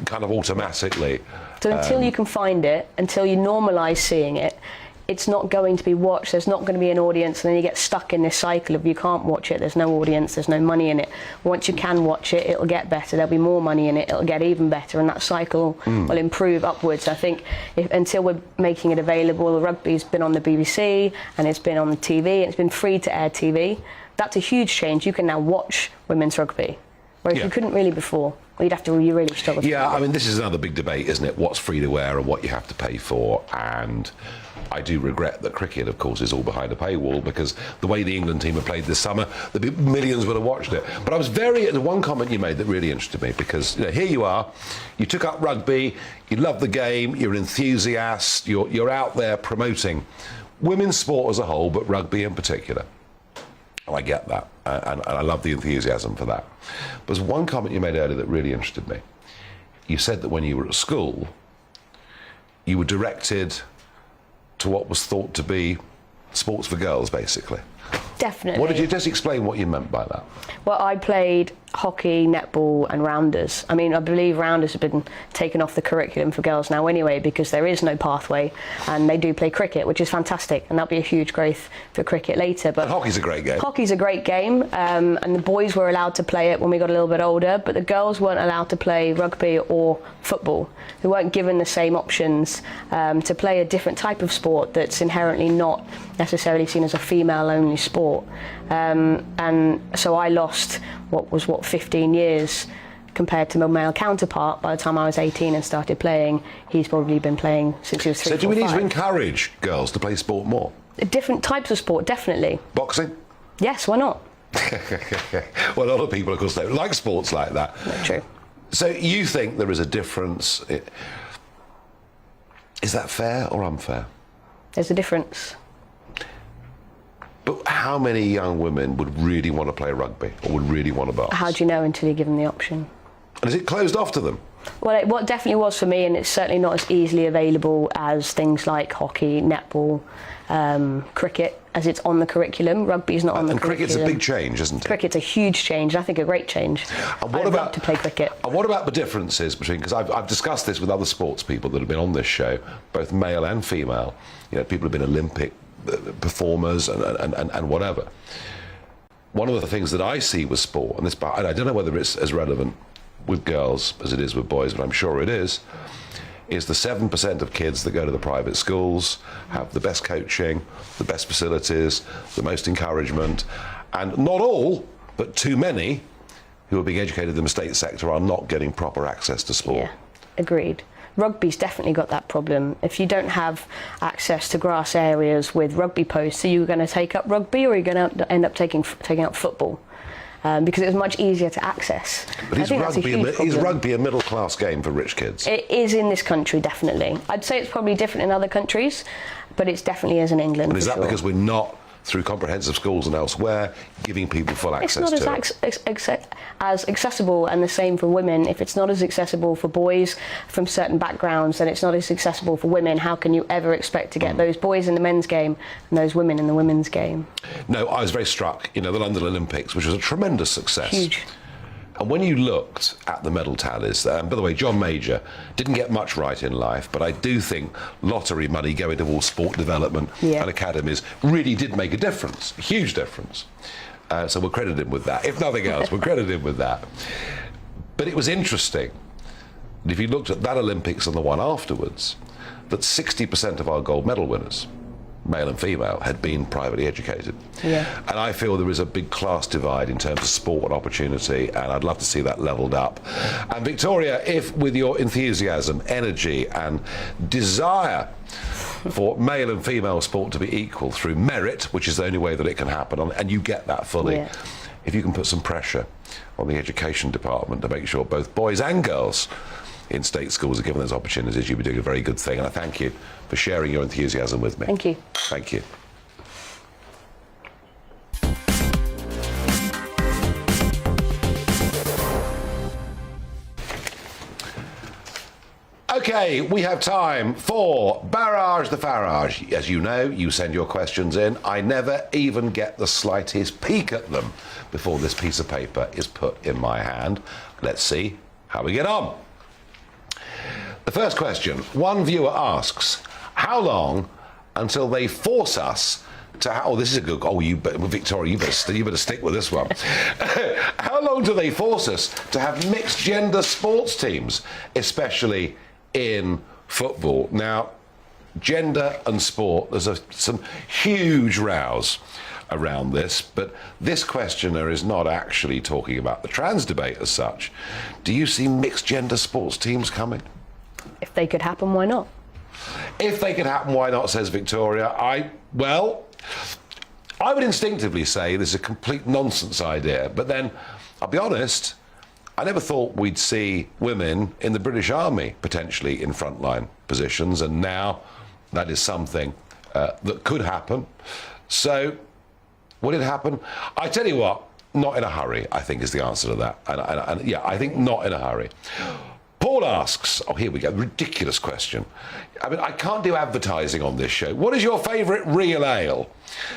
S6: kind of automatically.
S19: So until you can find it, until you normalise seeing it, it's not going to be watched, there's not going to be an audience, and then you get stuck in this cycle of you can't watch it, there's no audience, there's no money in it. Once you can watch it, it'll get better, there'll be more money in it, it'll get even better, and that cycle will improve upwards. I think until we're making it available, the rugby's been on the BBC, and it's been on the TV, and it's been free to air TV. That's a huge change. You can now watch women's rugby, whereas you couldn't really before. You'd have to really struggle.
S6: Yeah, I mean, this is another big debate, isn't it? What's free to air and what you have to pay for, and I do regret that cricket, of course, is all behind a paywall because the way the England team have played this summer, the millions would have watched it. But I was the one comment you made that really interested me because, you know, here you are, you took up rugby, you love the game, you're an enthusiast, you're out there promoting women's sport as a whole, but rugby in particular. And I get that, and I love the enthusiasm for that. But there's one comment you made earlier that really interested me. You said that when you were at school, you were directed to what was thought to be sports for girls, basically.
S19: Definitely.
S6: What did you just explain what you meant by that?
S19: Well, I played hockey, netball and rounders. I mean, I believe rounders have been taken off the curriculum for girls now anyway, because there is no pathway, and they do play cricket, which is fantastic, and that'll be a huge growth for cricket later. But
S6: and hockey's a great game.
S19: Hockey's a great game, and the boys were allowed to play it when we got a little bit older, but the girls weren't allowed to play rugby or football. They weren't given the same options to play a different type of sport that's inherently not necessarily seen as a female-only sport. And so I lost 15 years compared to my male counterpart. By the time I was 18 and started playing, he's probably been playing since he was 3
S6: So do we need
S19: 5.
S6: to encourage girls to play sport more?
S19: Different types of sport, definitely.
S6: Boxing?
S19: Yes, why not?
S6: Well, a lot of people, of course, don't like sports like that.
S19: Not true.
S6: So you think there is a difference? Is that fair or unfair?
S19: There's a difference.
S6: But how many young women would really want to play rugby or would really want to box?
S19: How do you know until you're given the option?
S6: And is it closed off to them?
S19: Well, what definitely was for me, and it's certainly not as easily available as things like hockey, netball, cricket, as it's on the curriculum. Rugby's not on the curriculum.
S6: And cricket's a big change, isn't it?
S19: Cricket's a huge change, and I think a great change.
S6: And what
S19: I'd love to play cricket.
S6: And what about the differences between, because I've discussed this with other sports people that have been on this show, both male and female. You know, people have been Olympic performers and whatever. One of the things that I see with sport, and I don't know whether it's as relevant with girls as it is with boys, but I'm sure it is the 7% of kids that go to the private schools have the best coaching, the best facilities, the most encouragement, and not all, but too many who are being educated in the state sector are not getting proper access to sport.
S19: Yeah, agreed. Rugby's definitely got that problem. If you don't have access to grass areas with rugby posts, are you going to take up rugby, or are you going to end up taking up football? Because it's much easier to access.
S6: But is rugby a middle-class game for rich kids?
S19: It is in this country, definitely. I'd say it's probably different in other countries, but it definitely is in England.
S6: And is that because we're not, through comprehensive schools and elsewhere, giving people full access to it?
S19: It's not as accessible, and the same for women. If it's not as accessible for boys from certain backgrounds, then it's not as accessible for women. How can you ever expect to get those boys in the men's game and those women in the women's game?
S6: No, I was very struck, the London Olympics, which was a tremendous success.
S19: Huge.
S6: And when you looked at the medal tallies, by the way, John Major didn't get much right in life, but I do think lottery money going towards sport development and academies really did make a difference, a huge difference. So we'll credit him with that. If nothing else, we'll credit him with that. But it was interesting that if you looked at that Olympics and the one afterwards, that 60% of our gold medal winners, male and female, had been privately educated.
S19: Yeah.
S6: And I feel there is a big class divide in terms of sport and opportunity, and I'd love to see that levelled up. And Victoria, if with your enthusiasm, energy and desire for male and female sport to be equal through merit, which is the only way that it can happen, and you get that fully, if you can put some pressure on the education department to make sure both boys and girls in state schools are given those opportunities, you'll be doing a very good thing. And I thank you for sharing your enthusiasm with me.
S19: Thank you.
S6: Thank you. Okay, we have time for Barrage the Farage. As you know, you send your questions in. I never even get the slightest peek at them before this piece of paper is put in my hand. Let's see how we get on. The first question, one viewer asks, how long until they force us to... Oh, this is a good... Oh, Victoria, you better stick with this one. How long do they force us to have mixed-gender sports teams, especially in football? Now, gender and sport, there's some huge rows around this, but this questioner is not actually talking about the trans debate as such. Do you see mixed-gender sports teams coming?
S19: If they could happen, why not?
S6: If they could happen, why not, says Victoria. I would instinctively say this is a complete nonsense idea, but then, I'll be honest, I never thought we'd see women in the British Army potentially in frontline positions, and now that is something that could happen. So, will it happen? I tell you what, not in a hurry, I think is the answer to that. And yeah, I think not in a hurry. Paul asks, oh, here we go, ridiculous question. I mean, I can't do advertising on this show. What is your favourite real ale?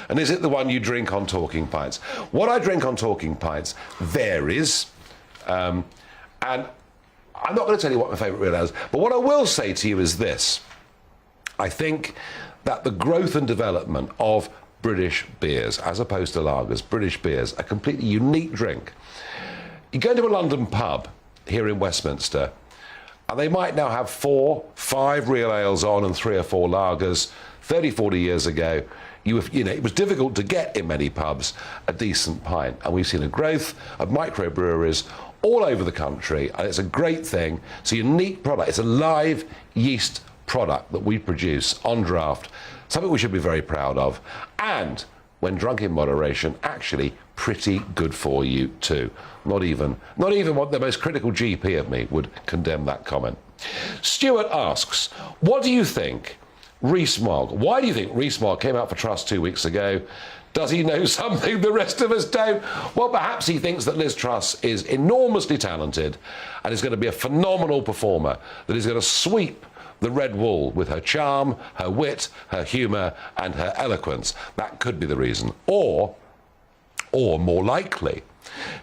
S6: And is it the one you drink on Talking Pints? What I drink on Talking Pints varies. And I'm not going to tell you what my favourite real ale is, but what I will say to you is this. I think that the growth and development of British beers, as opposed to lagers, British beers, a completely unique drink. You go to a London pub here in Westminster, and they might now have 4, 5 real ales on and 3 or 4 lagers. 30, 40 years ago, it was difficult to get in many pubs a decent pint. And we've seen a growth of microbreweries all over the country, and it's a great thing. It's a unique product. It's a live yeast product that we produce on draft, something we should be very proud of. And when drunk in moderation, actually pretty good for you too. Not even what the most critical GP of me would condemn that comment. Stuart asks, what do you think Rees-Mogg, why do you think Rees-Mogg came out for Truss 2 weeks ago? Does he know something the rest of us don't? Well, perhaps he thinks that Liz Truss is enormously talented and is going to be a phenomenal performer, that is going to sweep the red wall with her charm, her wit, her humour and her eloquence. That could be the reason. Or more likely,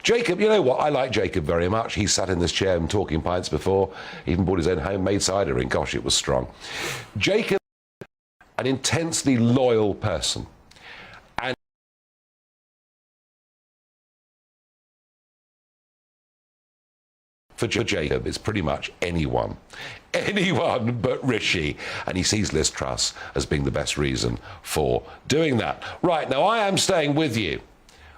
S6: Jacob, you know what? I like Jacob very much. He sat in this chair and Talking Pints before. He even bought his own homemade cider in. Gosh, it was strong. Jacob, an intensely loyal person. And for Jacob, it's pretty much anyone but Rishi, and he sees Liz Truss as being the best reason for doing that. Right, now I am staying with you.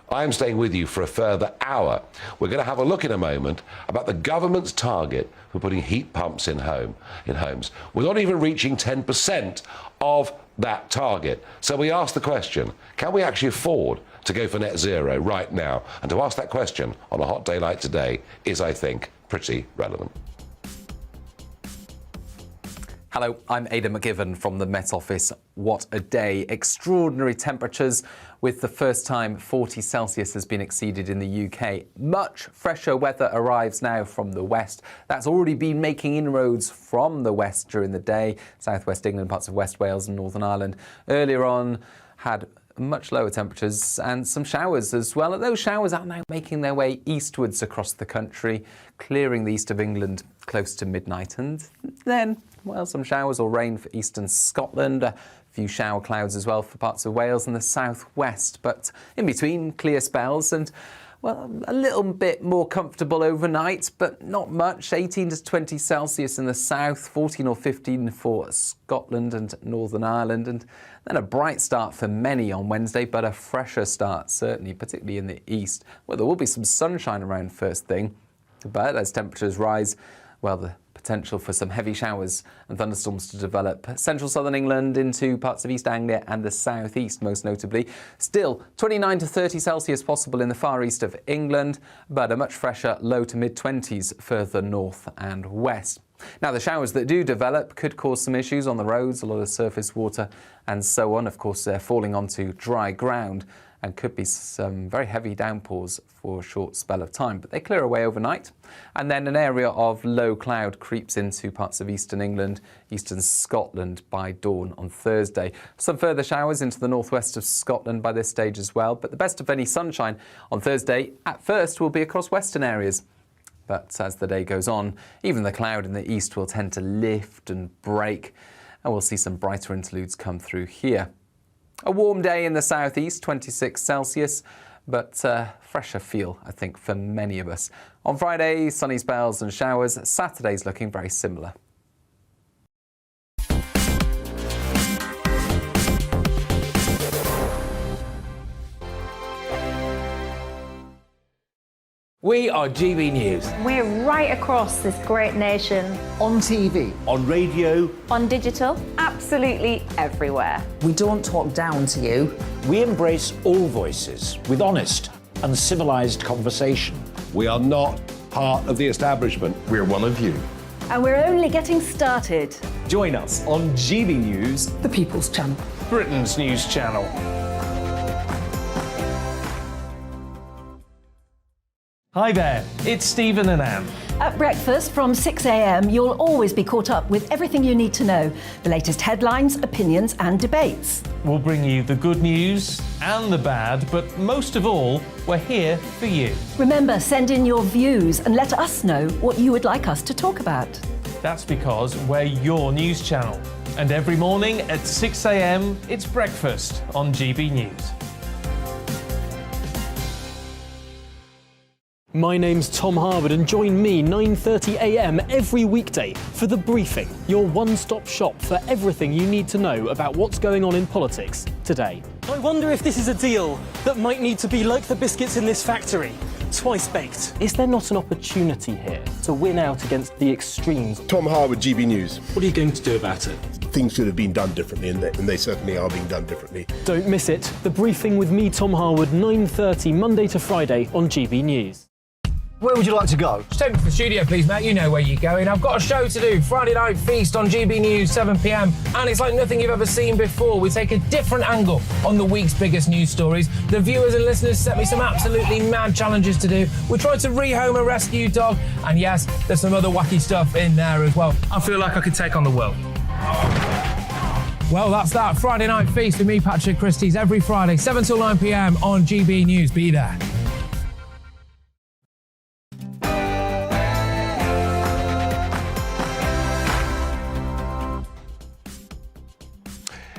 S6: I am staying with you for a further hour. We're going to have a look in a moment about the government's target for putting heat pumps in homes. We're not even reaching 10% of that target. So we ask the question, can we actually afford to go for net zero right now? And to ask that question on a hot day like today is, I think, pretty relevant.
S20: Hello, I'm Aidan McGivern from the Met Office. What a day. Extraordinary temperatures, with the first time 40 Celsius has been exceeded in the UK. Much fresher weather arrives now from the west. That's already been making inroads from the west during the day. Southwest England, parts of West Wales and Northern Ireland. Earlier on, had much lower temperatures and some showers as well. And those showers are now making their way eastwards across the country, clearing the east of England close to midnight. And then, well, some showers or rain for eastern Scotland, a few shower clouds as well for parts of Wales and the southwest. But in between, clear spells and, well, a little bit more comfortable overnight, but not much. 18 to 20 Celsius in the south, 14 or 15 for Scotland and Northern Ireland. And then a bright start for many on Wednesday, but a fresher start, certainly, particularly in the east. Well, there will be some sunshine around first thing, but as temperatures rise, well, the potential for some heavy showers and thunderstorms to develop. Central southern England into parts of East Anglia and the southeast, most notably. Still, 29 to 30 Celsius possible in the far east of England, but a much fresher low to mid-20s further north and west. Now, the showers that do develop could cause some issues on the roads, a lot of surface water and so on. Of course, they're falling onto dry ground and could be some very heavy downpours for a short spell of time, but they clear away overnight. And then an area of low cloud creeps into parts of eastern England, eastern Scotland by dawn on Thursday. Some further showers into the northwest of Scotland by this stage as well, but the best of any sunshine on Thursday at first will be across western areas. But as the day goes on, even the cloud in the east will tend to lift and break, and we'll see some brighter interludes come through here. A warm day in the southeast, 26 Celsius, but fresher feel, I think, for many of us. On Friday, sunny spells and showers. Saturday's looking very similar.
S17: We are GB News.
S12: We're right across this great nation.
S17: On TV. On radio.
S12: On digital. Absolutely everywhere.
S11: We don't talk down to you. We embrace all voices with honest and civilised conversation.
S6: We are not part of the establishment.
S13: We're one of you.
S14: And we're only getting started.
S13: Join us on GB News,
S12: The People's Channel.
S1: Britain's news channel. Hi there, it's Stephen and Anne.
S14: At breakfast from 6 a.m, you'll always be caught up with everything you need to know, the latest headlines, opinions and debates.
S1: We'll bring you the good news and the bad, but most of all, we're here for you.
S14: Remember, send in your views and let us know what you would like us to talk about.
S1: That's because we're your news channel. And every morning at 6 a.m, it's breakfast on GB News.
S2: My name's Tom Harwood and join me 9:30 a.m. every weekday for The Briefing, your one-stop shop for everything you need to know about what's going on in politics today. I wonder if this is a deal that might need to be like the biscuits in this factory, twice baked. Is there not an opportunity here to win out against the extremes?
S3: Tom Harwood, GB News.
S2: What are you going to do about it?
S3: Things should have been done differently, and they certainly are being done differently.
S2: Don't miss it. The Briefing with me, Tom Harwood, 9:30 Monday to Friday on GB News.
S13: Where would you like to go?
S5: Just take me to the studio, please, mate. You know where you're going. I've got a show to do. Friday Night Feast on GB News, 7 p.m. And it's like nothing you've ever seen before. We take a different angle on the week's biggest news stories. The viewers and listeners set me some absolutely mad challenges to do. We tried to rehome a rescue dog. And yes, there's some other wacky stuff in there as well. I feel like I could take on the world. Well, that's that. Friday Night Feast with me, Patrick Christie's, every Friday, 7 till 9 p.m. on GB News. Be there.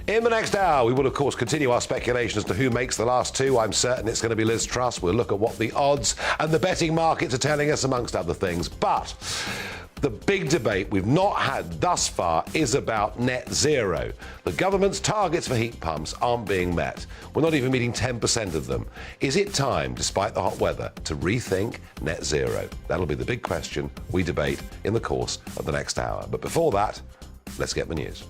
S6: In the next hour, we will, of course, continue our speculation as to who makes the last two. I'm certain it's going to be Liz Truss. We'll look at what the odds and the betting markets are telling us, amongst other things. But the big debate we've not had thus far is about net zero. The government's targets for heat pumps aren't being met. We're not even meeting 10% of them. Is it time, despite the hot weather, to rethink net zero? That'll be the big question we debate in the course of the next hour. But before that, let's get the news.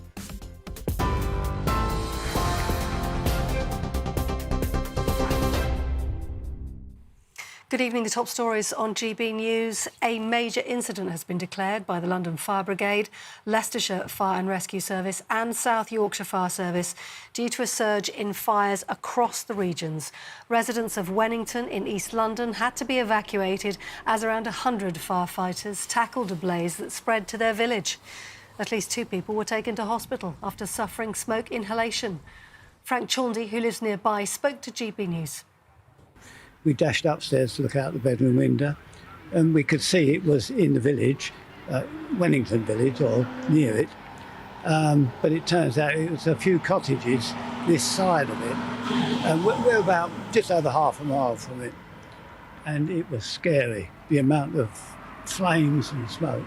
S7: Good evening. The top stories on GB News. A major incident has been declared by the London Fire Brigade, Leicestershire Fire and Rescue Service and South Yorkshire Fire Service due to a surge in fires across the regions. Residents of Wennington in East London had to be evacuated as around 100 firefighters tackled a blaze that spread to their village. At least 2 people were taken to hospital after suffering smoke inhalation. Frank Chaundy, who lives nearby, spoke to GB News.
S10: We dashed upstairs to look out the bedroom window and we could see it was in the village, Wennington village or near it. But it turns out it was a few cottages this side of it. And we're about just over half a mile from it. And it was scary, the amount of flames and smoke.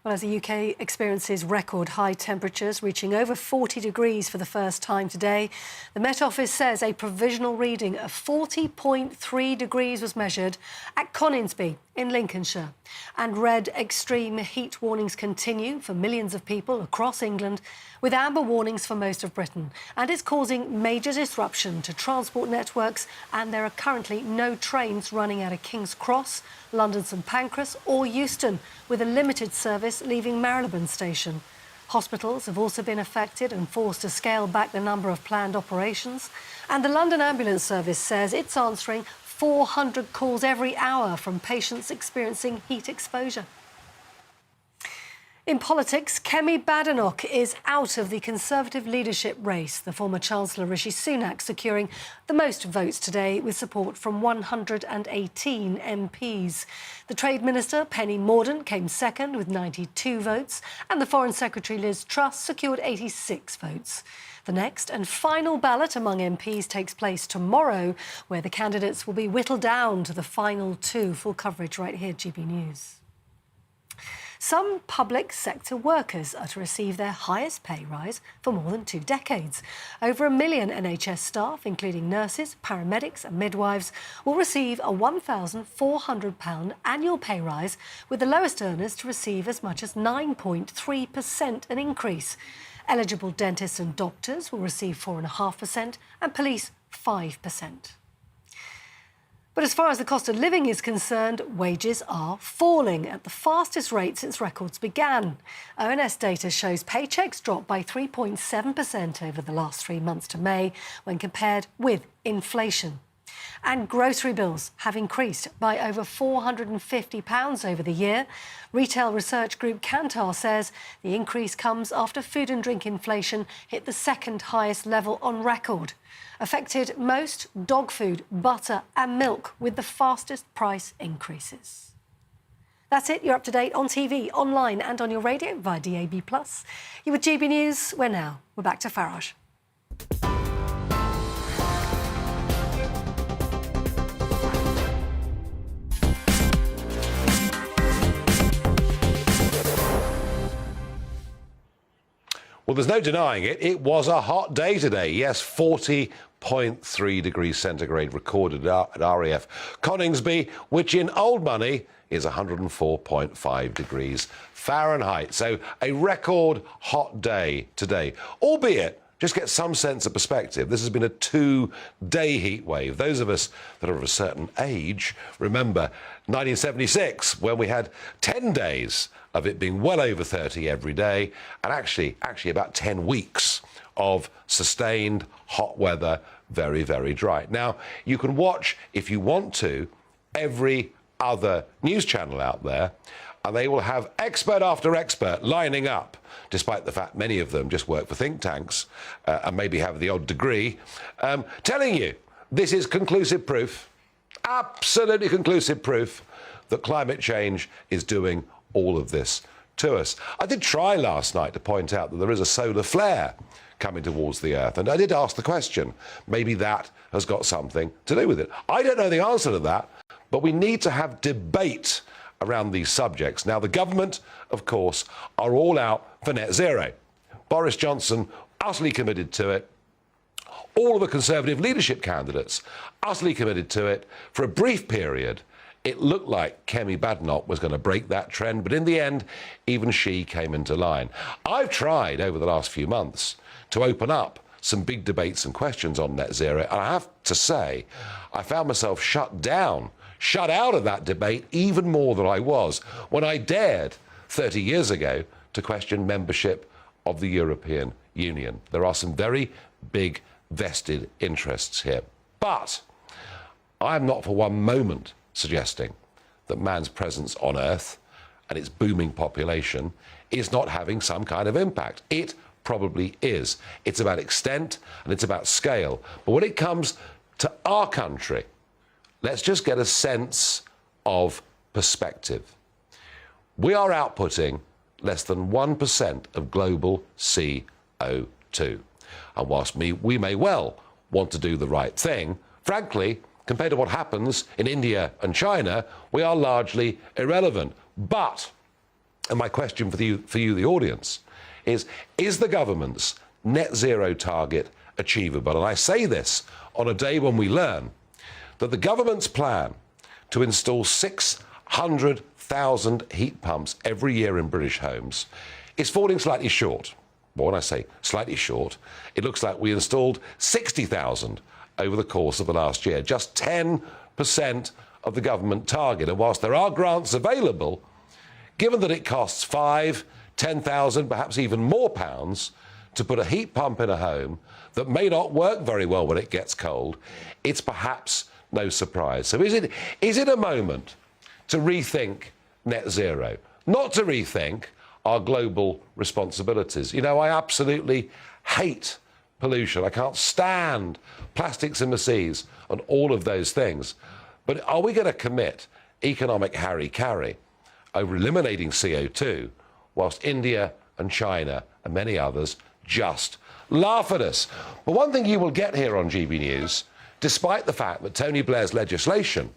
S7: Well, as the UK experiences record high temperatures reaching over 40 degrees for the first time today, the Met Office says a provisional reading of 40.3 degrees was measured at Coningsby in Lincolnshire. And red extreme heat warnings continue for millions of people across England, with amber warnings for most of Britain. And it's causing major disruption to transport networks, and there are currently no trains running out of King's Cross, London St Pancras or Euston, with a limited service leaving Marylebone Station. Hospitals have also been affected and forced to scale back the number of planned operations. And the London Ambulance Service says it's answering 400 calls every hour from patients experiencing heat exposure. In politics, Kemi Badenoch is out of the Conservative leadership race, the former Chancellor Rishi Sunak securing the most votes today with support from 118 MPs. The Trade Minister, Penny Mordaunt, came second with 92 votes, and the Foreign Secretary, Liz Truss, secured 86 votes. The next and final ballot among MPs takes place tomorrow, where the candidates will be whittled down to the final 2. Full coverage right here at GB News. Some public sector workers are to receive their highest pay rise for more than 2 decades. Over 1 million NHS staff, including nurses, paramedics and midwives, will receive a £1,400 annual pay rise, with the lowest earners to receive as much as 9.3% an increase. Eligible dentists and doctors will receive 4.5% and police 5%. But as far as the cost of living is concerned, wages are falling at the fastest rate since records began. ONS data shows paychecks dropped by 3.7% over the last 3 months to May when compared with inflation. And grocery bills have increased by over £450 over the year. Retail research group Kantar says the increase comes after food and drink inflation hit the second highest level on record. Affected most dog food, butter and milk with the fastest price increases. That's it. You're up to date on TV, online and on your radio via DAB+. You're with GB News. We're back to Farage.
S6: Well, there's no denying it. It was a hot day today. Yes, 40.3 degrees centigrade recorded at RAF Coningsby, which in old money is 104.5 degrees Fahrenheit. So a record hot day today, albeit, just get some sense of perspective, this has been a 2-day heat wave. Those of us that are of a certain age remember 1976, when we had 10 days of it being well over 30 every day, and actually about 10 weeks of sustained hot weather, very, very dry. Now, you can watch, if you want to, every other news channel out there, and they will have expert after expert lining up, despite the fact many of them just work for think tanks and maybe have the odd degree, telling you this is conclusive proof, absolutely conclusive proof, that climate change is doing all of this to us. I did try last night to point out that there is a solar flare coming towards the Earth, and I did ask the question, maybe that has got something to do with it. I don't know the answer to that, but we need to have debate around these subjects. Now, the government, of course, are all out for net zero. Boris Johnson, utterly committed to it. All of the Conservative leadership candidates, utterly committed to it. For a brief period, it looked like Kemi Badenoch was going to break that trend, but in the end, even she came into line. I've tried over the last few months to open up some big debates and questions on net zero, and I have to say, I found myself shut out of that debate even more than I was when I dared 30 years ago to question membership of the European Union. There are some very big vested interests here. But I am not for one moment suggesting that man's presence on Earth and its booming population is not having some kind of impact. It probably is. It's about extent and it's about scale. But when it comes to our country, let's just get a sense of perspective. We are outputting less than 1% of global CO2. And whilst we may well want to do the right thing, frankly, compared to what happens in India and China, we are largely irrelevant. But, and my question for you, the audience, is the government's net zero target achievable? And I say this on a day when we learn that the government's plan to install 600,000 heat pumps every year in British homes is falling slightly short. But when I say slightly short, it looks like we installed 60,000 over the course of the last year, just 10% of the government target. And whilst there are grants available, given that it costs 5,000, 10,000, perhaps even more pounds to put a heat pump in a home that may not work very well when it gets cold, it's perhaps no surprise. So is it a moment to rethink net zero, not to rethink our global responsibilities? You know, I absolutely hate pollution. I can't stand plastics in the seas and all of those things. But are we going to commit economic harry-carry over eliminating CO2 whilst India and China and many others just laugh at us? But one thing you will get here on GB News, despite the fact that Tony Blair's legislation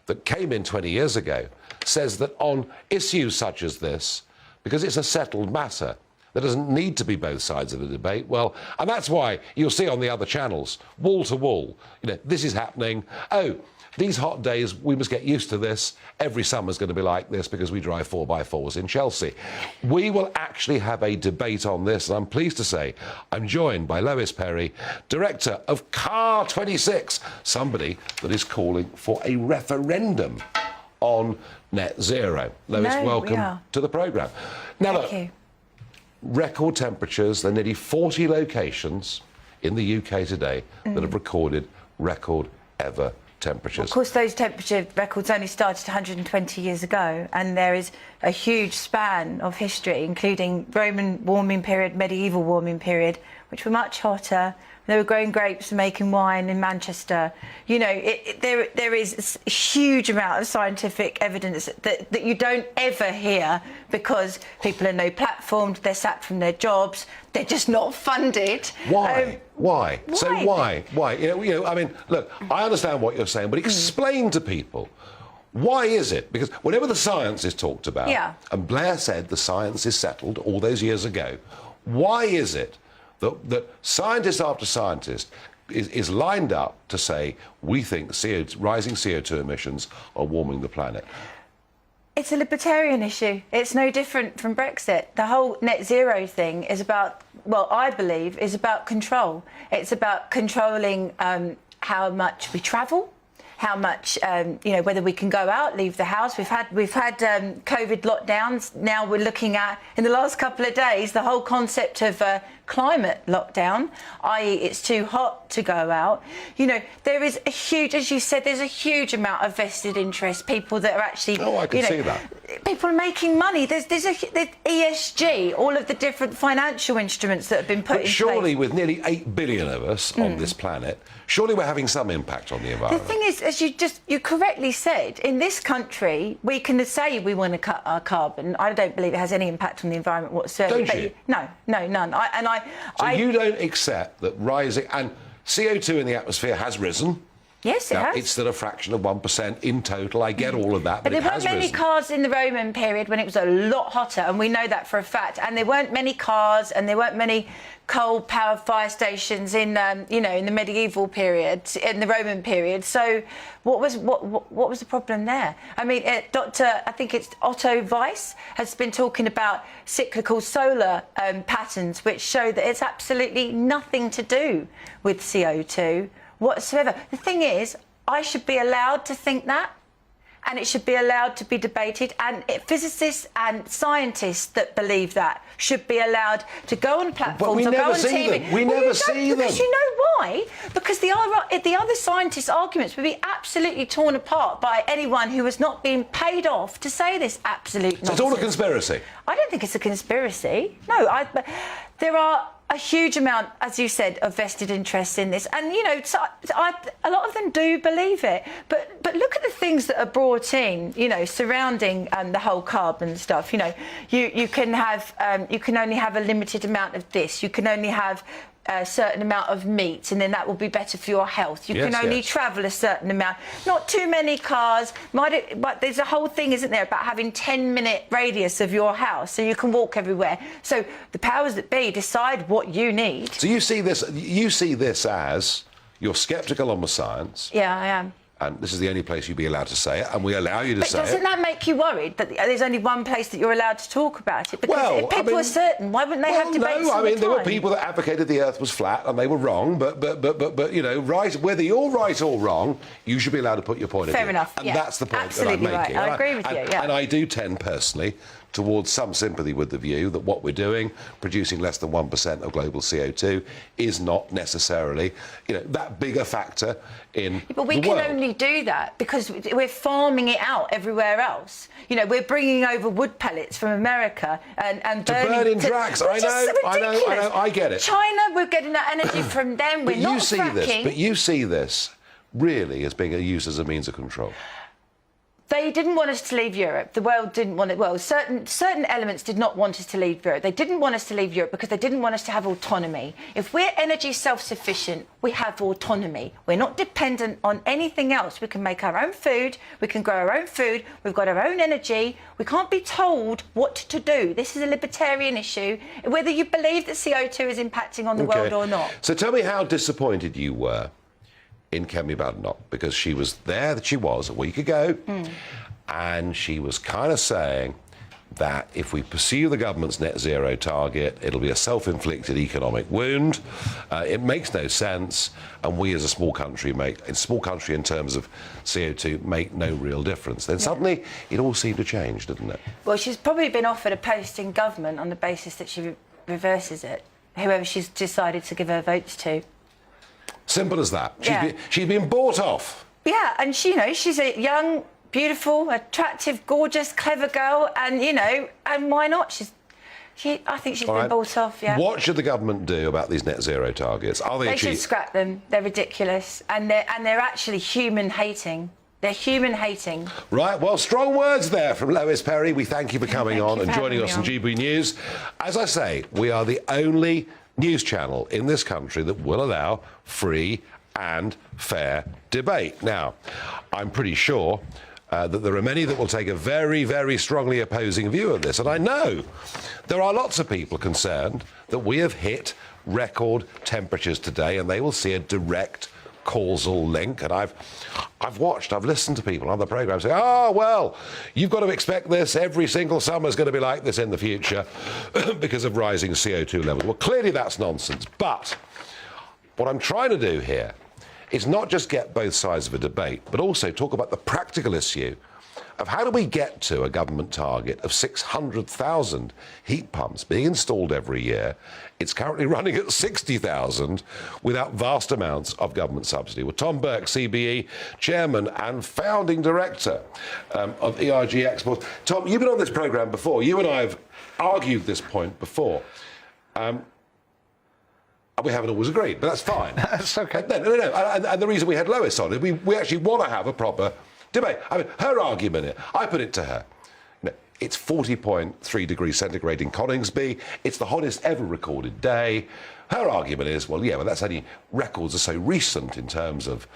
S6: that came in 20 years ago says that on issues such as this, because it's a settled matter, There doesn't need to be both sides of the debate. Well, and that's why you'll see on the other channels, wall to wall, this is happening. Oh, these hot days, we must get used to this. Every summer's going to be like this because we drive 4x4s in Chelsea. We will actually have a debate on this, and I'm pleased to say I'm joined by Lois Perry, director of Car 26, somebody that is calling for a referendum on net zero. Lois, welcome to the programme. Now, look, record temperatures. There are nearly 40 locations in the UK today that have recorded record ever temperatures.
S21: Of course, those temperature records only started 120 years ago, and there is a huge span of history, including Roman warming period, medieval warming period, which were much hotter. They were growing grapes and making wine in Manchester. There is a huge amount of scientific evidence that you don't ever hear because people are no platformed, they're sacked from their jobs, they're just not funded.
S6: Why? Why? So why? I mean, look, I understand what you're saying, but explain to people, why is it? Because whenever the science is talked about, and Blair said the science is settled all those years ago, why is it that scientist after scientist is lined up to say we think rising CO2 emissions are warming the planet?
S21: It's a libertarian issue. It's no different from Brexit. The whole net zero thing is about, well, I believe, is about control. It's about controlling how much we travel, how much, whether we can go out, leave the house. We've had COVID lockdowns. Now we're looking at, in the last couple of days, the whole concept of climate lockdown, i.e. it's too hot to go out. There is a huge, as you said, there's a huge amount of vested interest, people that are actually...
S6: Oh, I can see that.
S21: People are making money. There's ESG, all of the different financial instruments that have been put in place.
S6: But surely, with nearly 8 billion of us on this planet, surely we're having some impact on the environment.
S21: The thing is, as you correctly said, in this country, we can say we want to cut our carbon. I don't believe it has any impact on the environment whatsoever.
S6: Don't you?
S21: No, none.
S6: So you don't accept that rising... And CO2 in the atmosphere has risen.
S21: Yes, it has.
S6: It's still a fraction of 1% in total. I get all of that, but
S21: there weren't many cars in the Roman period when it was a lot hotter, and we know that for a fact. And there weren't many cars, and there weren't many coal-powered fire stations in, in the medieval period, in the Roman period. So, what was the problem there? I mean, I think it's Otto Weiss has been talking about cyclical solar patterns, which show that it's absolutely nothing to do with CO2 whatsoever. The thing is, I should be allowed to think that, and it should be allowed to be debated, and physicists and scientists that believe that should be allowed to go on platforms or go on TV.
S6: We never see them.
S21: Because you know why? Because the other scientists' arguments would be absolutely torn apart by anyone who has not been paid off to say this absolute nonsense.
S6: So it's all a conspiracy?
S21: I don't think it's a conspiracy. No, there are a huge amount, as you said, of vested interest in this, and a lot of them do believe it. But look at the things that are brought in, surrounding the whole carbon stuff. You can only have a limited amount of this. You can only have a certain amount of meat, and then that will be better for your health. You can only travel a certain amount. Not too many cars. But there's a whole thing, isn't there, about having 10-minute radius of your house so you can walk everywhere. So the powers that be decide what you need.
S6: So you see this as you're sceptical on the science.
S21: Yeah, I am.
S6: And this is the only place you'd be allowed to say it, and we allow you to say it.
S21: But doesn't that make you worried that there's only one place that you're allowed to talk about it? Because if people are certain, why wouldn't they have debates all the time?
S6: There were people that advocated the Earth was flat, and they were wrong. But right, whether you're right or wrong, you should be allowed to put your point of view.
S21: Fair enough.
S6: And that's the point
S21: Absolutely
S6: that I'm making.
S21: Right. I agree with you. Yeah.
S6: And I do tend personally towards some sympathy with the view that what we're doing, producing less than 1% of global CO2, is not necessarily, that big a factor in the world.
S21: But we can only do that because we're farming it out everywhere else. We're bringing over wood pellets from America and
S6: burn in drags. I know, I get it.
S21: China, we're getting that energy from them. We're not fracking.
S6: But you see this really as being used as a means of control.
S21: They didn't want us to leave Europe. The world didn't want it. Well, certain elements did not want us to leave Europe. They didn't want us to leave Europe because they didn't want us to have autonomy. If we're energy self-sufficient, we have autonomy. We're not dependent on anything else. We can make our own food. We can grow our own food. We've got our own energy. We can't be told what to do. This is a libertarian issue, whether you believe that CO2 is impacting on the world or not.
S6: So tell me how disappointed you were in Kemi Badenoch, because she was there, that she was a week ago, and she was kind of saying that if we pursue the government's net zero target, it'll be a self-inflicted economic wound. It makes no sense, and we as a small country in terms of CO2 make no real difference. Then suddenly it all seemed to change, didn't it?
S21: Well, she's probably been offered a post in government on the basis that she reverses it, whoever she's decided to give her votes to.
S6: Simple as that. She's been bought off.
S21: Yeah, and she's a young, beautiful, attractive, gorgeous, clever girl, and and why not? I think she's been bought off. Yeah.
S6: What should the government do about these net zero targets? Are they
S21: They
S6: achieved?
S21: should scrap them. They're ridiculous, and they're actually human hating. They're human hating.
S6: Right, well, strong words there from Lois Perry. We thank you for coming on and joining us on GB News. As I say, we are the only news channel in this country that will allow free and fair debate. Now, I'm pretty sure that there are many that will take a very, very strongly opposing view of this. And I know there are lots of people concerned that we have hit record temperatures today, and they will see a direct causal link. And I've listened to people on other programmes say, oh, well, you've got to expect this. Every single summer is going to be like this in the future because of rising CO2 levels. Well, clearly that's nonsense. But what I'm trying to do here is not just get both sides of a debate, but also talk about the practical issue of how do we get to a government target of 600,000 heat pumps being installed every year. It's currently running at 60,000 without vast amounts of government subsidy. Well, Tom Burke, CBE, Chairman and Founding Director of ERG Exports. Tom, you've been on this programme before. You and I have argued this point before. We haven't always agreed, but that's fine.
S4: That's OK.
S6: No. And the reason we had Lois on is we actually want to have a proper debate. I mean, her argument, I put it to her. It's 40.3 degrees centigrade in Coningsby. It's the hottest ever recorded day. Her argument is, well, that's only records are so recent in terms of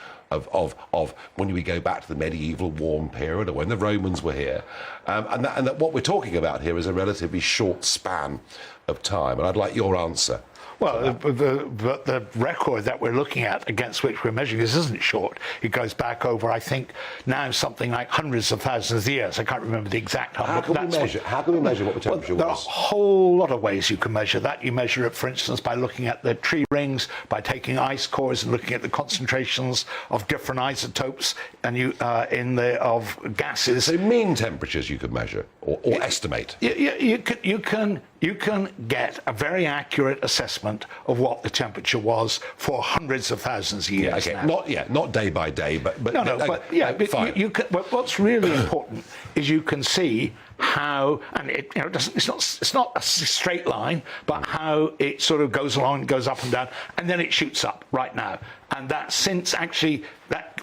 S6: when we go back to the medieval warm period or when the Romans were here. And that what we're talking about here is a relatively short span of time. And I'd like your answer.
S4: Well, the record that we're looking at against which we're measuring this isn't short. It goes back over, I think, now something like hundreds of thousands of years. I can't remember the exact number.
S6: How can we measure what the temperature was?
S4: There are a whole lot of ways you can measure that. You measure it, for instance, by looking at the tree rings, by taking ice cores and looking at the concentrations of different isotopes and of gases.
S6: So mean temperatures you could measure or estimate.
S4: You can get a very accurate assessment of what the temperature was for hundreds of thousands of years.
S6: Yeah, okay.
S4: Now.
S6: Not day by day, but fine.
S4: But what's really important is you can see how, and it's not a straight line, but how it sort of goes along, goes up and down, and then it shoots up right now. And that's since actually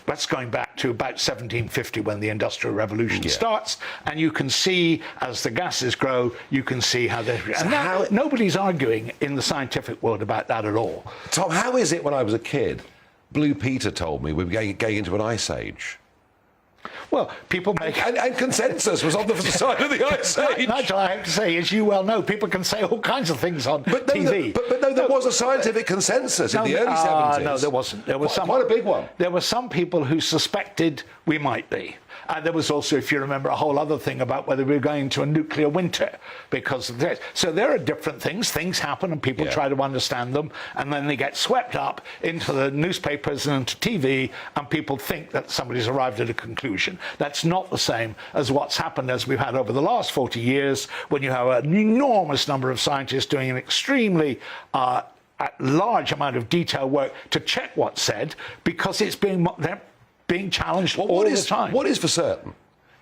S4: that's going back to about 1750 when the Industrial Revolution starts, and you can see as the gases grow, you can see how they're. And nobody's arguing in the scientific world about that at all.
S6: Tom, how is it when I was a kid, Blue Peter told me we were going into an ice age?
S4: Well, people make...
S6: And consensus was on the side of the ice age.
S4: Nigel, I have to say, as you well know, people can say all kinds of things on TV.
S6: But there was a scientific consensus in the early 70s.
S4: No, there wasn't. There was
S6: quite a big one.
S4: There were some people who suspected we might be. And there was also, if you remember, a whole other thing about whether we were going to a nuclear winter because of this. So there are different things. Things happen and people try to understand them. And then they get swept up into the newspapers and into TV and people think that somebody's arrived at a conclusion. That's not the same as what's happened as we've had over the last 40 years when you have an enormous number of scientists doing an extremely large amount of detailed work to check what's said because it's being challenged all the time.
S6: What is for certain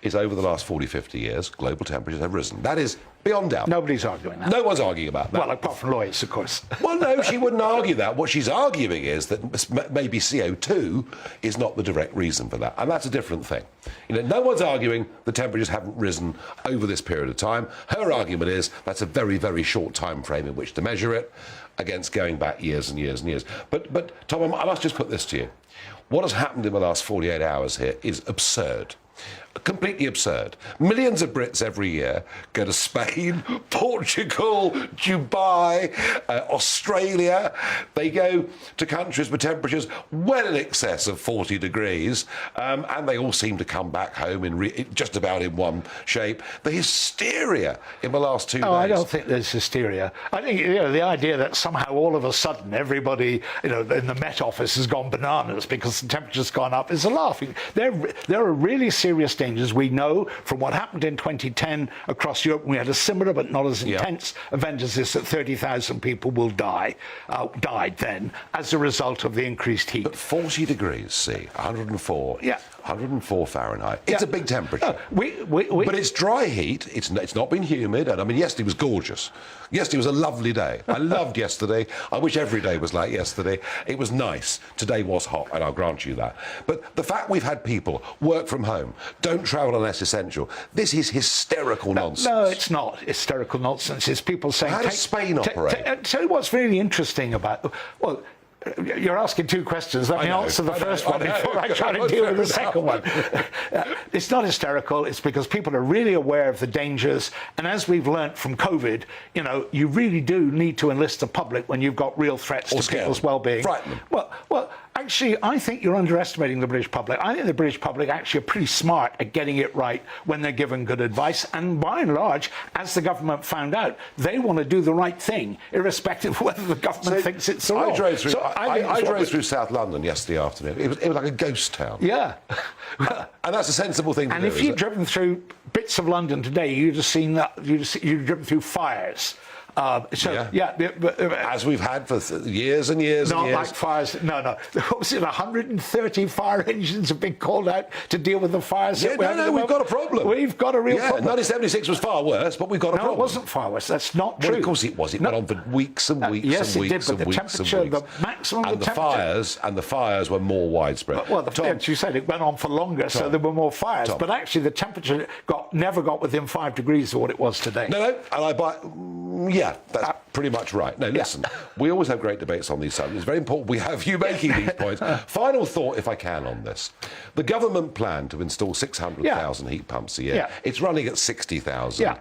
S6: is over the last 40, 50 years, global temperatures have risen. That is beyond doubt.
S4: Nobody's arguing that.
S6: No one's arguing about that.
S4: Well, apart from lawyers, of course.
S6: Well, no, she wouldn't argue that. What she's arguing is that maybe CO2 is not the direct reason for that, and that's a different thing. No one's arguing the temperatures haven't risen over this period of time. Her argument is that's a very, very short time frame in which to measure it against going back years and years and years. But Tom, I must just put this to you. What has happened in the last 48 hours here is absurd. Completely absurd. Millions of Brits every year go to Spain, Portugal, Dubai, Australia. They go to countries with temperatures well in excess of 40 degrees, and they all seem to come back home in just about in one shape. The hysteria in the last 2 days.
S4: Oh, I don't think there's hysteria. I think the idea that somehow all of a sudden everybody in the Met Office has gone bananas because the temperature's gone up is a laugh. There are really serious dangers. We know from what happened in 2010 across Europe, we had a similar but not as intense event as this, that 30,000 people will died then as a result of the increased heat.
S6: But 40 degrees C, 104. Yeah. 104 Fahrenheit. It's a big temperature. But it's dry heat. It's not been humid. And I mean, yesterday was gorgeous. Yesterday was a lovely day. I loved yesterday. I wish every day was like yesterday. It was nice. Today was hot, and I'll grant you that. But the fact we've had people work from home, don't travel unless essential, this is hysterical nonsense.
S4: No, it's not hysterical nonsense. It's people saying...
S6: How does Spain operate?
S4: Tell you what's really interesting about... Well, you're asking two questions. Let me answer the first one before I try to deal with the second one. It's not hysterical. It's because people are really aware of the dangers. And as we've learnt from COVID, you really do need to enlist the public when you've got real threats to people's well-being.
S6: Frighten them.
S4: Well, actually, I think you're underestimating the British public. I think the British public actually are pretty smart at getting it right when they're given good advice. And by and large, as the government found out, they want to do the right thing, irrespective of whether the government thinks it's the wrong.
S6: I drove through South London yesterday afternoon. It was like a ghost town.
S4: Yeah.
S6: And that's a sensible thing to do.
S4: And if you'd driven through bits of London today, you'd have seen that you'd driven through fires.
S6: As we've had for years and years and years.
S4: Not like fires. No. What was it? 130 fire engines have been called out to deal with the fires.
S6: We've got a problem.
S4: We've got a real problem.
S6: 1976 was far worse, but we've got a problem.
S4: No, it wasn't far worse. That's not true.
S6: Well, of course it was. It went on for weeks and weeks
S4: yes,
S6: and weeks
S4: it did, but
S6: and
S4: the
S6: weeks
S4: temperature,
S6: and weeks.
S4: the maximum
S6: and
S4: of the temperature.
S6: And the fires were more widespread.
S4: Well, as you said, it went on for longer, so there were more fires. But actually, the temperature never got within 5 degrees of what it was today.
S6: No, and that's pretty much right. No, listen, we always have great debates on these subjects. It's very important we have you making these points. Final thought, if I can, on this. The government plan to install 600,000 heat pumps a year. Yeah. It's running at 60,000. Yeah.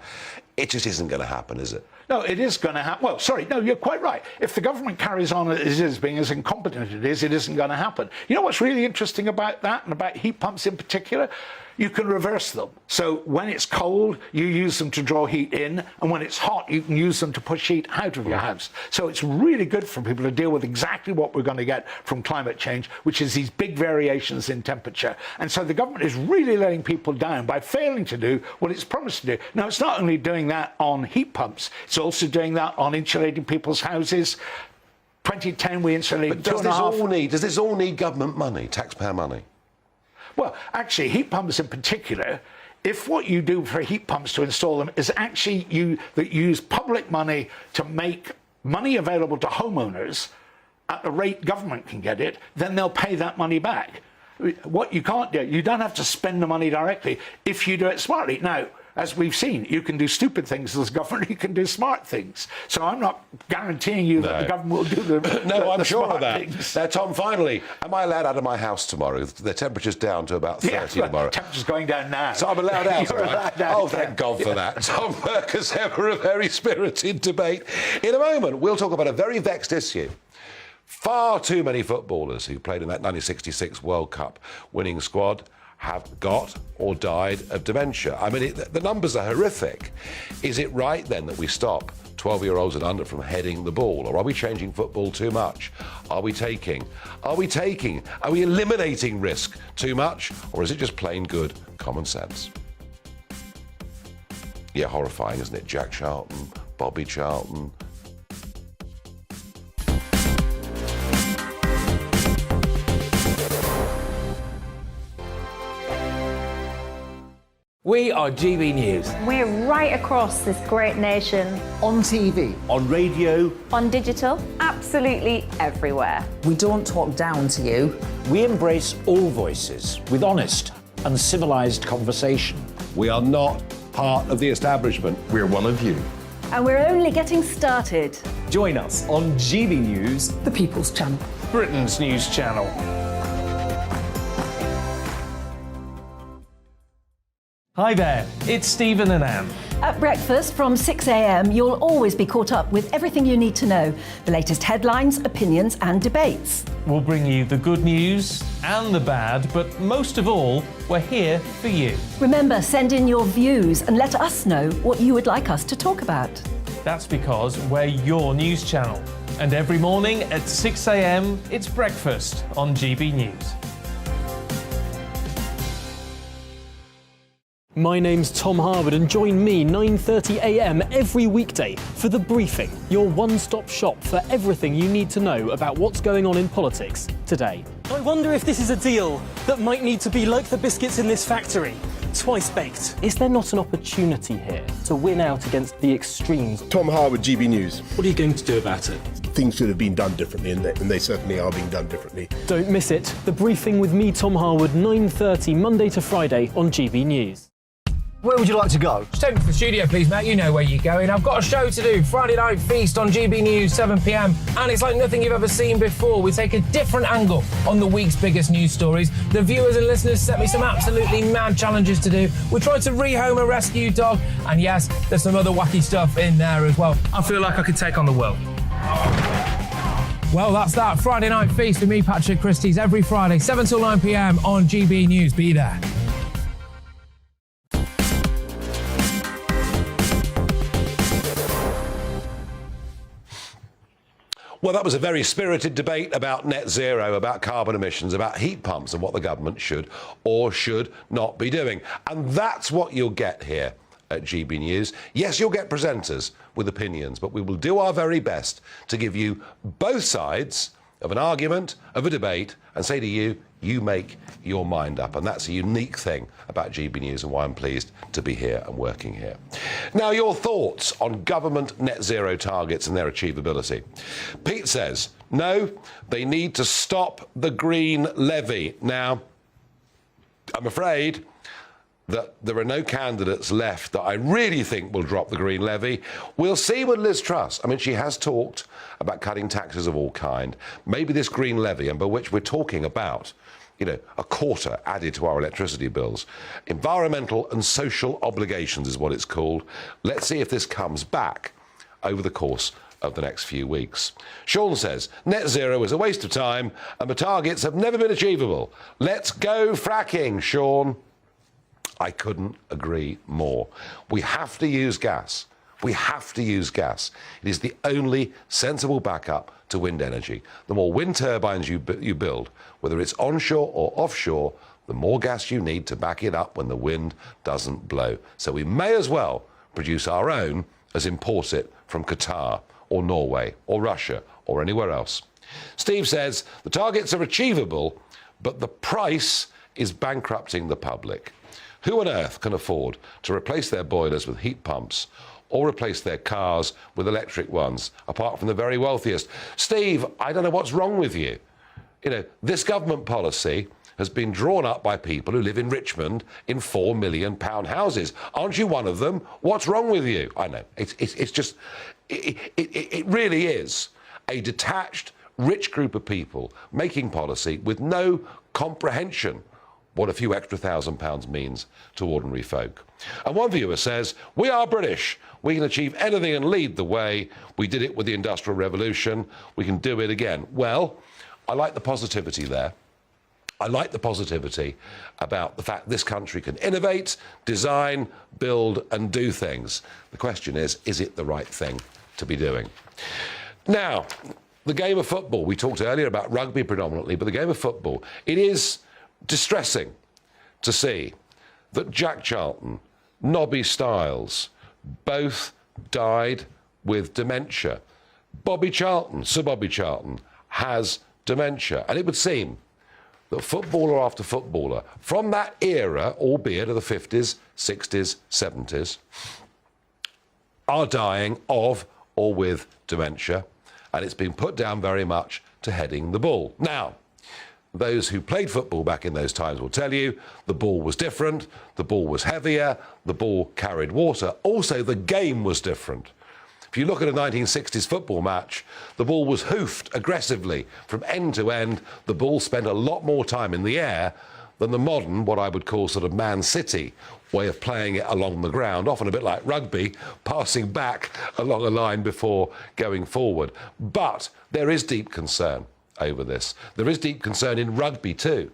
S6: It just isn't going to happen, is it?
S4: No, it is going to happen. Well, sorry, no, you're quite right. If the government carries on as it is, being as incompetent as it isn't going to happen. You know what's really interesting about that, and about heat pumps in particular? You can reverse them. So when it's cold, you use them to draw heat in, and when it's hot, you can use them to push heat out of your house. So it's really good for people to deal with exactly what we're going to get from climate change, which is these big variations in temperature. And so the government is really letting people down by failing to do what it's promised to do. Now, it's not only doing that on heat pumps, it's also doing that on insulating people's houses. 2010, we insulated
S6: But does this all need government money, taxpayer money?
S4: Well, actually, heat pumps in particular, if what you do for heat pumps to install them is actually use public money to make money available to homeowners at the rate government can get it, then they'll pay that money back. What you can't do, you don't have to spend the money directly if you do it smartly. Now, as we've seen, you can do stupid things as government, you can do smart things. So I'm not guaranteeing you that the government will do
S6: I'm sure of that.
S4: Things.
S6: Now, Tom, finally, am I allowed out of my house tomorrow? The temperature's down to about 30 tomorrow.
S4: The temperature's going down now.
S6: So I'm allowed out,
S4: You're allowed out.
S6: Oh, thank God for that. Tom Burke has ever a very spirited debate. In a moment, we'll talk about a very vexed issue. Far too many footballers who played in that 1966 World Cup winning squad have got or died of dementia. I mean, the numbers are horrific. Is it right, then, that we stop 12-year-olds and under from heading the ball? Or are we changing football too much? Are we eliminating risk too much? Or is it just plain good common sense? Yeah, horrifying, isn't it? Jack Charlton, Bobby Charlton,
S17: We are GB News.
S12: We're right across this great nation.
S13: On TV, on radio,
S12: On digital, absolutely everywhere.
S11: We don't talk down to you. We embrace all voices with honest and civilised conversation.
S6: We are not part of the establishment.
S17: We're one of you.
S14: And we're only getting started.
S13: join us on GB News,
S14: The People's Channel.
S1: Britain's news channel. Hi there, it's Stephen and Anne.
S14: At breakfast from 6 a.m, you'll always be caught up with everything you need to know, the latest headlines, opinions and debates.
S1: We'll bring you the good news and the bad, but most of all, we're here for you.
S14: Remember, send in your views and let us know what you would like us to talk about.
S1: That's because we're your news channel. And every morning at 6 a.m, it's breakfast on GB News.
S2: My name's Tom Harwood and join me 9:30 a.m. every weekday for The Briefing, your one-stop shop for everything you need to know about what's going on in politics today. I wonder if this is a deal that might need to be like the biscuits in this factory, twice baked. Is there not an opportunity here to win out against the extremes?
S3: Tom Harwood, GB News.
S2: What are you going to do about it?
S3: Things should have been done differently, and they certainly are being done differently.
S2: Don't miss it. The Briefing with me, Tom Harwood, 9:30 Monday to Friday on GB News.
S13: Where would you like to go?
S5: Just take me to the studio, please, Matt. You know where you're going. I've got a show to do. Friday Night Feast on GB News, 7 p.m. And it's like nothing you've ever seen before. We take a different angle on the week's biggest news stories. The viewers and listeners set me some absolutely mad challenges to do. We tried to rehome a rescue dog. And yes, there's some other wacky stuff in there as well. I feel like I could take on the world. Well, that's that. Friday Night Feast with me, Patrick Christie's, every Friday, 7 till 9 p.m. on GB News. Be there.
S6: Well, that was a very spirited debate about net zero, about carbon emissions, about heat pumps and what the government should or should not be doing. And that's what you'll get here at GB News. Yes, you'll get presenters with opinions, but we will do our very best to give you both sides of an argument, of a debate, and say to you, you make your mind up. And that's a unique thing about GB News and why I'm pleased to be here and working here. Now, your thoughts on government net zero targets and their achievability. Pete says, no, they need to stop the green levy. Now, I'm afraid that there are no candidates left that I really think will drop the green levy. We'll see with Liz Truss. I mean, she has talked about cutting taxes of all kind. Maybe this green levy, and by which we're talking about, you know, a quarter added to our electricity bills. Environmental and social obligations is what it's called. Let's see if this comes back over the course of the next few weeks. Sean says, net zero is a waste of time and the targets have never been achievable. Let's go fracking, Sean. I couldn't agree more. We have to use gas. We have to use gas. It is the only sensible backup to wind energy. The more wind turbines you build, whether it's onshore or offshore, the more gas you need to back it up when the wind doesn't blow. So we may as well produce our own as import it from Qatar or Norway or Russia or anywhere else. Steve says the targets are achievable, but the price is bankrupting the public. Who on earth can afford to replace their boilers with heat pumps or replace their cars with electric ones, apart from the very wealthiest? Steve, I don't know what's wrong with you. You know, this government policy has been drawn up by people who live in Richmond in £4 million houses. Aren't you one of them? What's wrong with you? I know, it's just, it really is a detached, rich group of people making policy with no comprehension what a few extra £1,000 means to ordinary folk. And one viewer says, we are British. We can achieve anything and lead the way. We did it with the Industrial Revolution. We can do it again. Well, I like the positivity there. I like the positivity about the fact this country can innovate, design, build and do things. The question is it the right thing to be doing? Now, the game of football. We talked earlier about rugby predominantly, but the game of football, it is distressing to see that Jack Charlton, Nobby Stiles, both died with dementia. Bobby Charlton, Sir Bobby Charlton, has dementia. And it would seem that footballer after footballer from that era, albeit of the 50s, 60s, 70s, are dying of or with dementia, and it's been put down very much to heading the ball. Now, those who played football back in those times will tell you the ball was different, the ball was heavier, the ball carried water. Also, the game was different. If you look at a 1960s football match, the ball was hoofed aggressively from end to end. The ball spent a lot more time in the air than the modern, what I would call sort of Man City way of playing it along the ground, often a bit like rugby, passing back along a line before going forward. But there is deep concern over this. There is deep concern in rugby too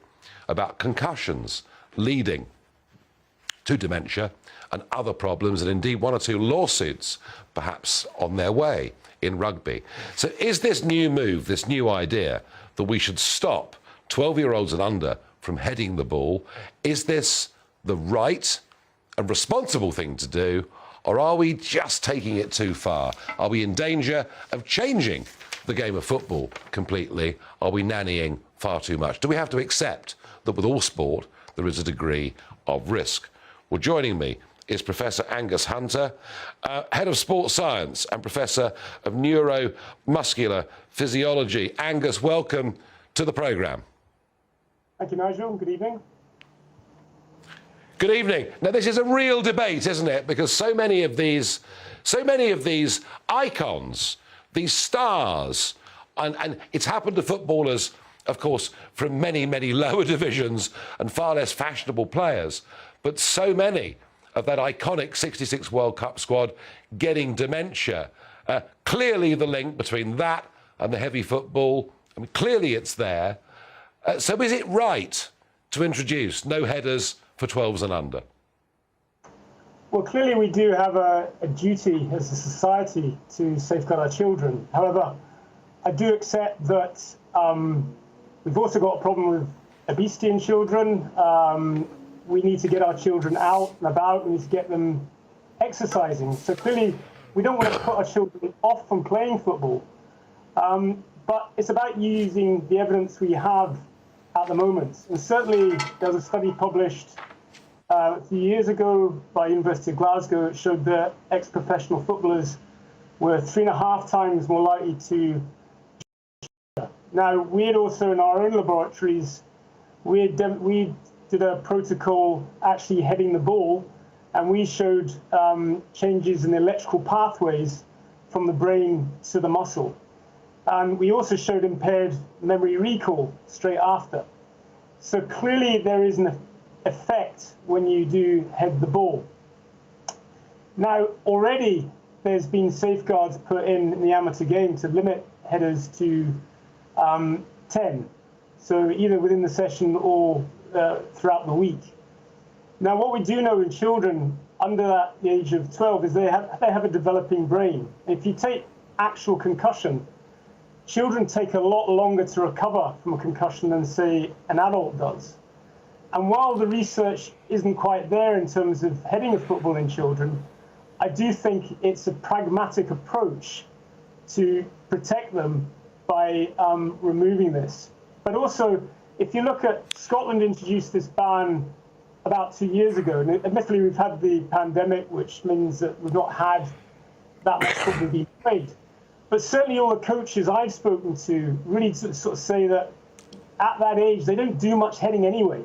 S6: about concussions leading to dementia and other problems, and indeed one or two lawsuits perhaps on their way in rugby. So is this new move, this new idea that we should stop 12-year-olds and under from heading the ball, is this the right and responsible thing to do, or are we just taking it too far? Are we in danger of changing the game of football completely? Are we nannying far too much? Do we have to accept that with all sport there is a degree of risk? Well, joining me is Professor Angus Hunter, Head of Sports Science and Professor of Neuromuscular Physiology. Angus, welcome to the programme.
S8: Thank you, Nigel. Good evening.
S6: Good evening. Now, this is a real debate, isn't it? Because so many of these icons, these stars, and it's happened to footballers, of course, from many, many lower divisions and far less fashionable players, but so many of that iconic 66 World Cup squad getting dementia. Clearly the link between that and the heavy football, I mean, clearly it's there. So is it right to introduce no headers for 12s and under?
S8: Well, clearly we do have a duty as a society to safeguard our children. However, I do accept that we've also got a problem with obesity in children. We need to get our children out and about. We need to get them exercising. So clearly we don't want to put our children off from playing football. But it's about using the evidence we have at the moment. And certainly there was a study published a few years ago by University of Glasgow that showed that ex-professional footballers were 3.5 times more likely to. Now, we had also in our own laboratories, we did a protocol actually heading the ball, and we showed changes in the electrical pathways from the brain to the muscle. And we also showed impaired memory recall straight after. So clearly there is an effect when you do head the ball. Now, already there's been safeguards put in the amateur game to limit headers to 10. So either within the session or throughout the week. Now, what we do know in children under the age of 12 is they have a developing brain. If you take actual concussion, children take a lot longer to recover from a concussion than, say, an adult does. And while the research isn't quite there in terms of heading a football in children, I do think it's a pragmatic approach to protect them by removing this. But also, if you look at Scotland introduced this ban about 2 years ago, and admittedly we've had the pandemic, which means that we've not had that much football being played. But certainly all the coaches I've spoken to really sort of say that at that age, they don't do much heading anyway.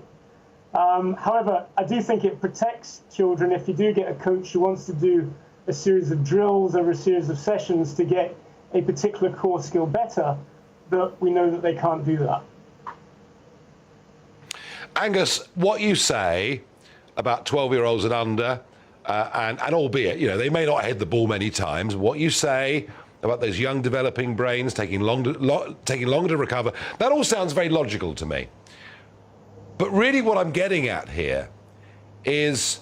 S8: However, I do think it protects children if you do get a coach who wants to do a series of drills over a series of sessions to get a particular core skill better, that we know that they can't do that.
S6: Angus, what you say about 12-year-olds and under, and albeit, you know, they may not head the ball many times, what you say about those young developing brains taking longer to recover, that all sounds very logical to me. But really what I'm getting at here is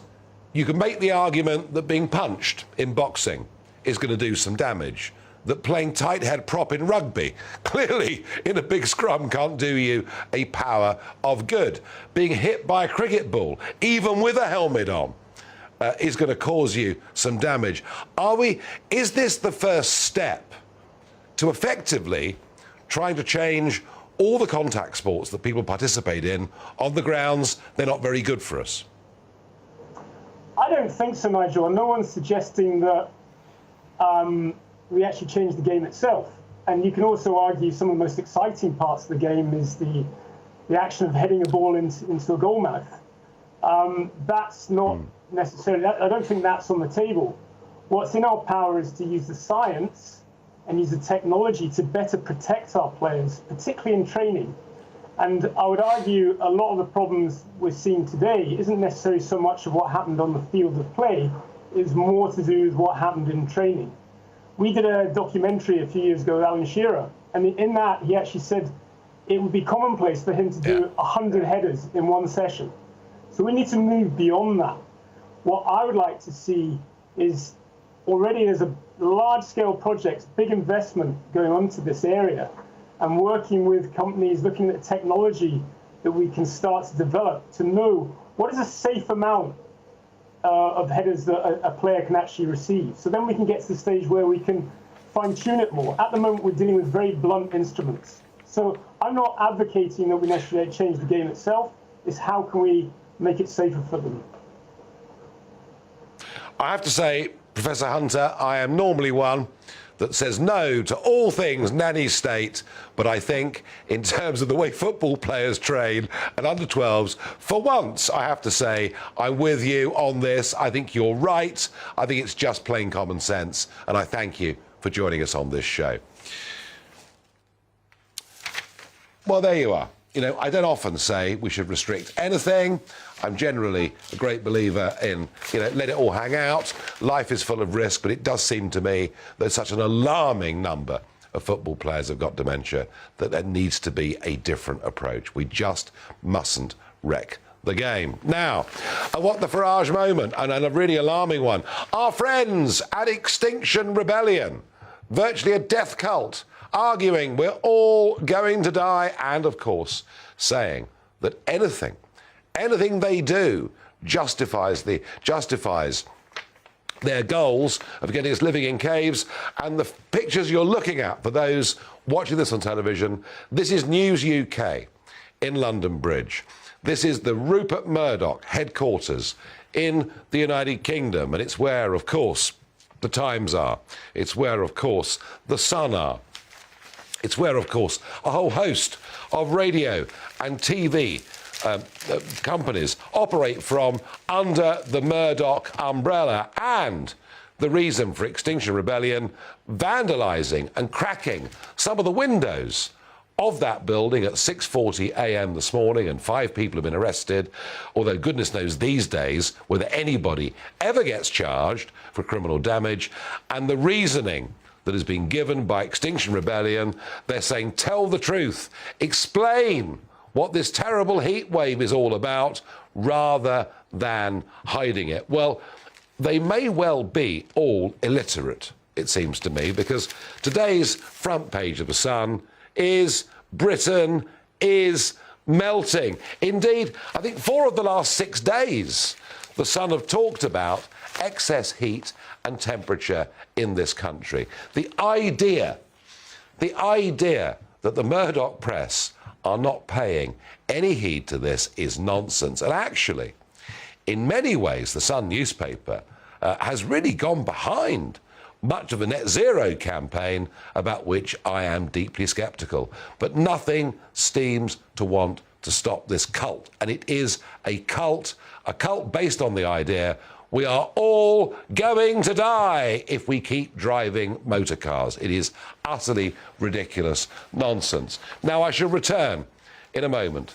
S6: you can make the argument that being punched in boxing is going to do some damage, that playing tight head prop in rugby, clearly in a big scrum, can't do you a power of good. Being hit by a cricket ball, even with a helmet on, is going to cause you some damage. Is this the first step to effectively trying to change all the contact sports that people participate in on the grounds, they're not very good for us?
S8: I don't think so, Nigel. And no one's suggesting that we actually change the game itself. And you can also argue some of the most exciting parts of the game is the action of heading a ball into a goal mouth. That's not necessarily, I don't think that's on the table. What's in our power is to use the science and use the technology to better protect our players, particularly in training. And I would argue a lot of the problems we're seeing today isn't necessarily so much of what happened on the field of play, it's more to do with what happened in training. We did a documentary a few years ago with Alan Shearer, and in that he actually said it would be commonplace for him to do 100 headers in one session. So we need to move beyond that. What I would like to see is already there's a large-scale projects, big investment going on to this area, and working with companies looking at technology that we can start to develop to know what is a safe amount of headers that a player can actually receive. So then we can get to the stage where we can fine-tune it more. At the moment, we're dealing with very blunt instruments. So I'm not advocating that we necessarily change the game itself. It's how can we make it safer for them.
S6: I have to say, Professor Hunter, I am normally one that says no to all things nanny state, but I think in terms of the way football players train and under-12s, for once, I have to say, I'm with you on this. I think you're right. I think it's just plain common sense, and I thank you for joining us on this show. Well, there you are. You know, I don't often say we should restrict anything. I'm generally a great believer in, let it all hang out. Life is full of risk, but it does seem to me there's such an alarming number of football players have got dementia that there needs to be a different approach. We just mustn't wreck the game. Now, I want the Farage moment, and a really alarming one. Our friends at Extinction Rebellion, virtually a death cult, arguing we're all going to die, and of course saying that anything they do justifies their goals of getting us living in caves. And the pictures you're looking at, for those watching this on television, this is News UK in London Bridge. This is the Rupert Murdoch headquarters in the United Kingdom, and it's where, of course, the Times are. It's where, of course, the Sun are. It's where, of course, a whole host of radio and TV companies operate from under the Murdoch umbrella. And the reason for Extinction Rebellion vandalising and cracking some of the windows of that building at 6:40 a.m. this morning, and 5 people have been arrested, although goodness knows these days whether anybody ever gets charged for criminal damage. And the reasoning that has been given by Extinction Rebellion, they're saying, tell the truth, explain what this terrible heat wave is all about, rather than hiding it. Well, they may well be all illiterate, it seems to me, because today's front page of The Sun is Britain is melting. Indeed, I think 4 of the last 6 days, The Sun have talked about excess heat and temperature in this country. The idea that the Murdoch press are not paying any heed to this is nonsense. And actually, in many ways, the Sun newspaper has really gone behind much of the net zero campaign, about which I am deeply sceptical. But nothing seems to want to stop this cult. And it is a cult based on the idea we are all going to die if we keep driving motor cars. It is utterly ridiculous nonsense. Now, I shall return in a moment.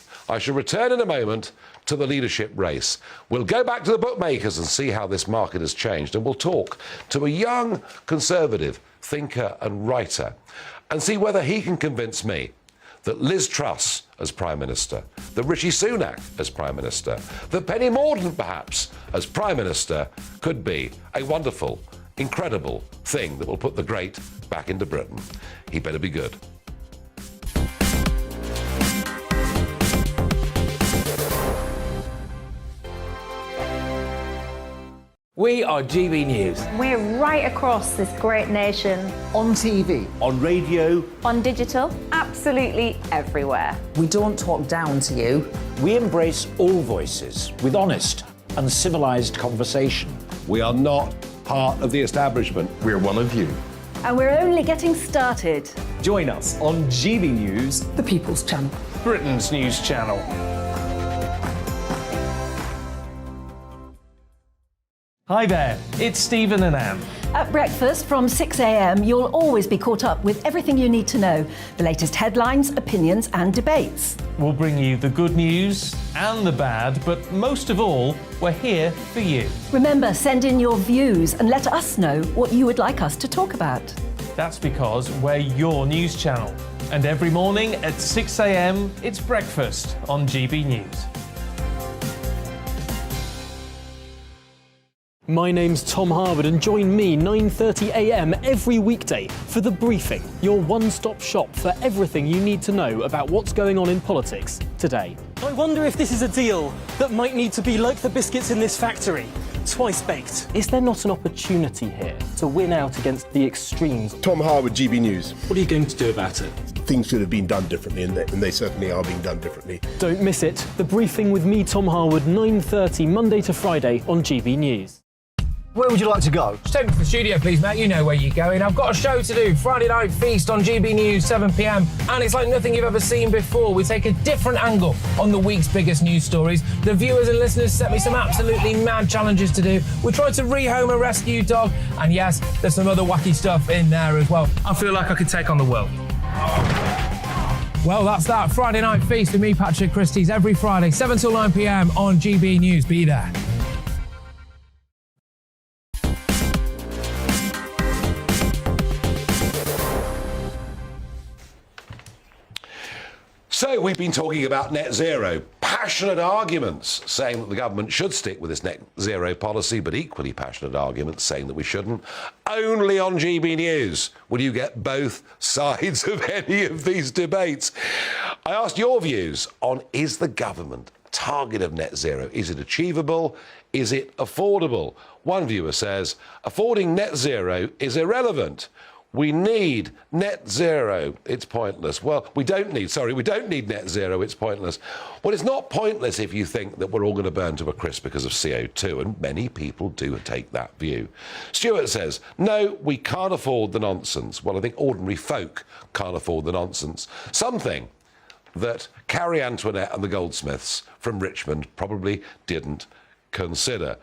S6: To the leadership race. We'll go back to the bookmakers and see how this market has changed, and we'll talk to a young Conservative thinker and writer and see whether he can convince me that Liz Truss as Prime Minister, that Rishi Sunak as Prime Minister, that Penny Mordaunt perhaps as Prime Minister could be a wonderful, incredible thing that will put the great back into Britain. He better be good.
S17: We are GB News.
S12: We're right across this great nation.
S13: On TV, on radio,
S12: On digital, absolutely everywhere.
S11: We don't talk down to you. We embrace all voices with honest and civilised conversation.
S6: We are not part of the establishment.
S17: We're one of you.
S14: And we're only getting started.
S13: join us on GB News,
S14: The People's Channel.
S1: Britain's news channel. Hi there, it's Stephen and Anne.
S14: At breakfast from 6 a.m, you'll always be caught up with everything you need to know, the latest headlines, opinions and debates.
S1: We'll bring you the good news and the bad, but most of all, we're here for you.
S14: Remember, send in your views and let us know what you would like us to talk about.
S1: That's because we're your news channel. And every morning at 6 a.m, it's breakfast on GB News.
S2: My name's Tom Harwood and join me 9:30 a.m. every weekday for The Briefing, your one-stop shop for everything you need to know about what's going on in politics today. I wonder if this is a deal that might need to be like the biscuits in this factory, twice baked. Is there not an opportunity here to win out against the extremes?
S3: Tom Harwood, GB News.
S2: What are you going to do about it?
S3: Things should have been done differently, and they certainly are being done differently.
S2: Don't miss it. The Briefing with me, Tom Harwood, 9:30 Monday to Friday on GB News.
S13: Where would you like to go?
S5: Just take me to the studio, please, mate. You know where you're going. I've got a show to do. Friday Night Feast on GB News, 7 p.m. And it's like nothing you've ever seen before. We take a different angle on the week's biggest news stories. The viewers and listeners set me some absolutely mad challenges to do. We tried to rehome a rescue dog. And yes, there's some other wacky stuff in there as well. I feel like I could take on the world. Well, that's that. Friday Night Feast with me, Patrick Christie's, every Friday, 7 till 9 p.m. on GB News. Be there.
S6: So we've been talking about net zero, passionate arguments saying that the government should stick with this net zero policy, but equally passionate arguments saying that we shouldn't. Only on GB News will you get both sides of any of these debates. I asked your views on, is the government target of net zero, is it achievable? Is it affordable? One viewer says, affording net zero is irrelevant. We need net zero, it's pointless. Well, we don't need net zero, it's pointless. Well, it's not pointless if you think that we're all going to burn to a crisp because of CO2, and many people do take that view. Stuart says, no, we can't afford the nonsense. Well, I think ordinary folk can't afford the nonsense. Something that Carrie Antoinette and the Goldsmiths from Richmond probably didn't consider.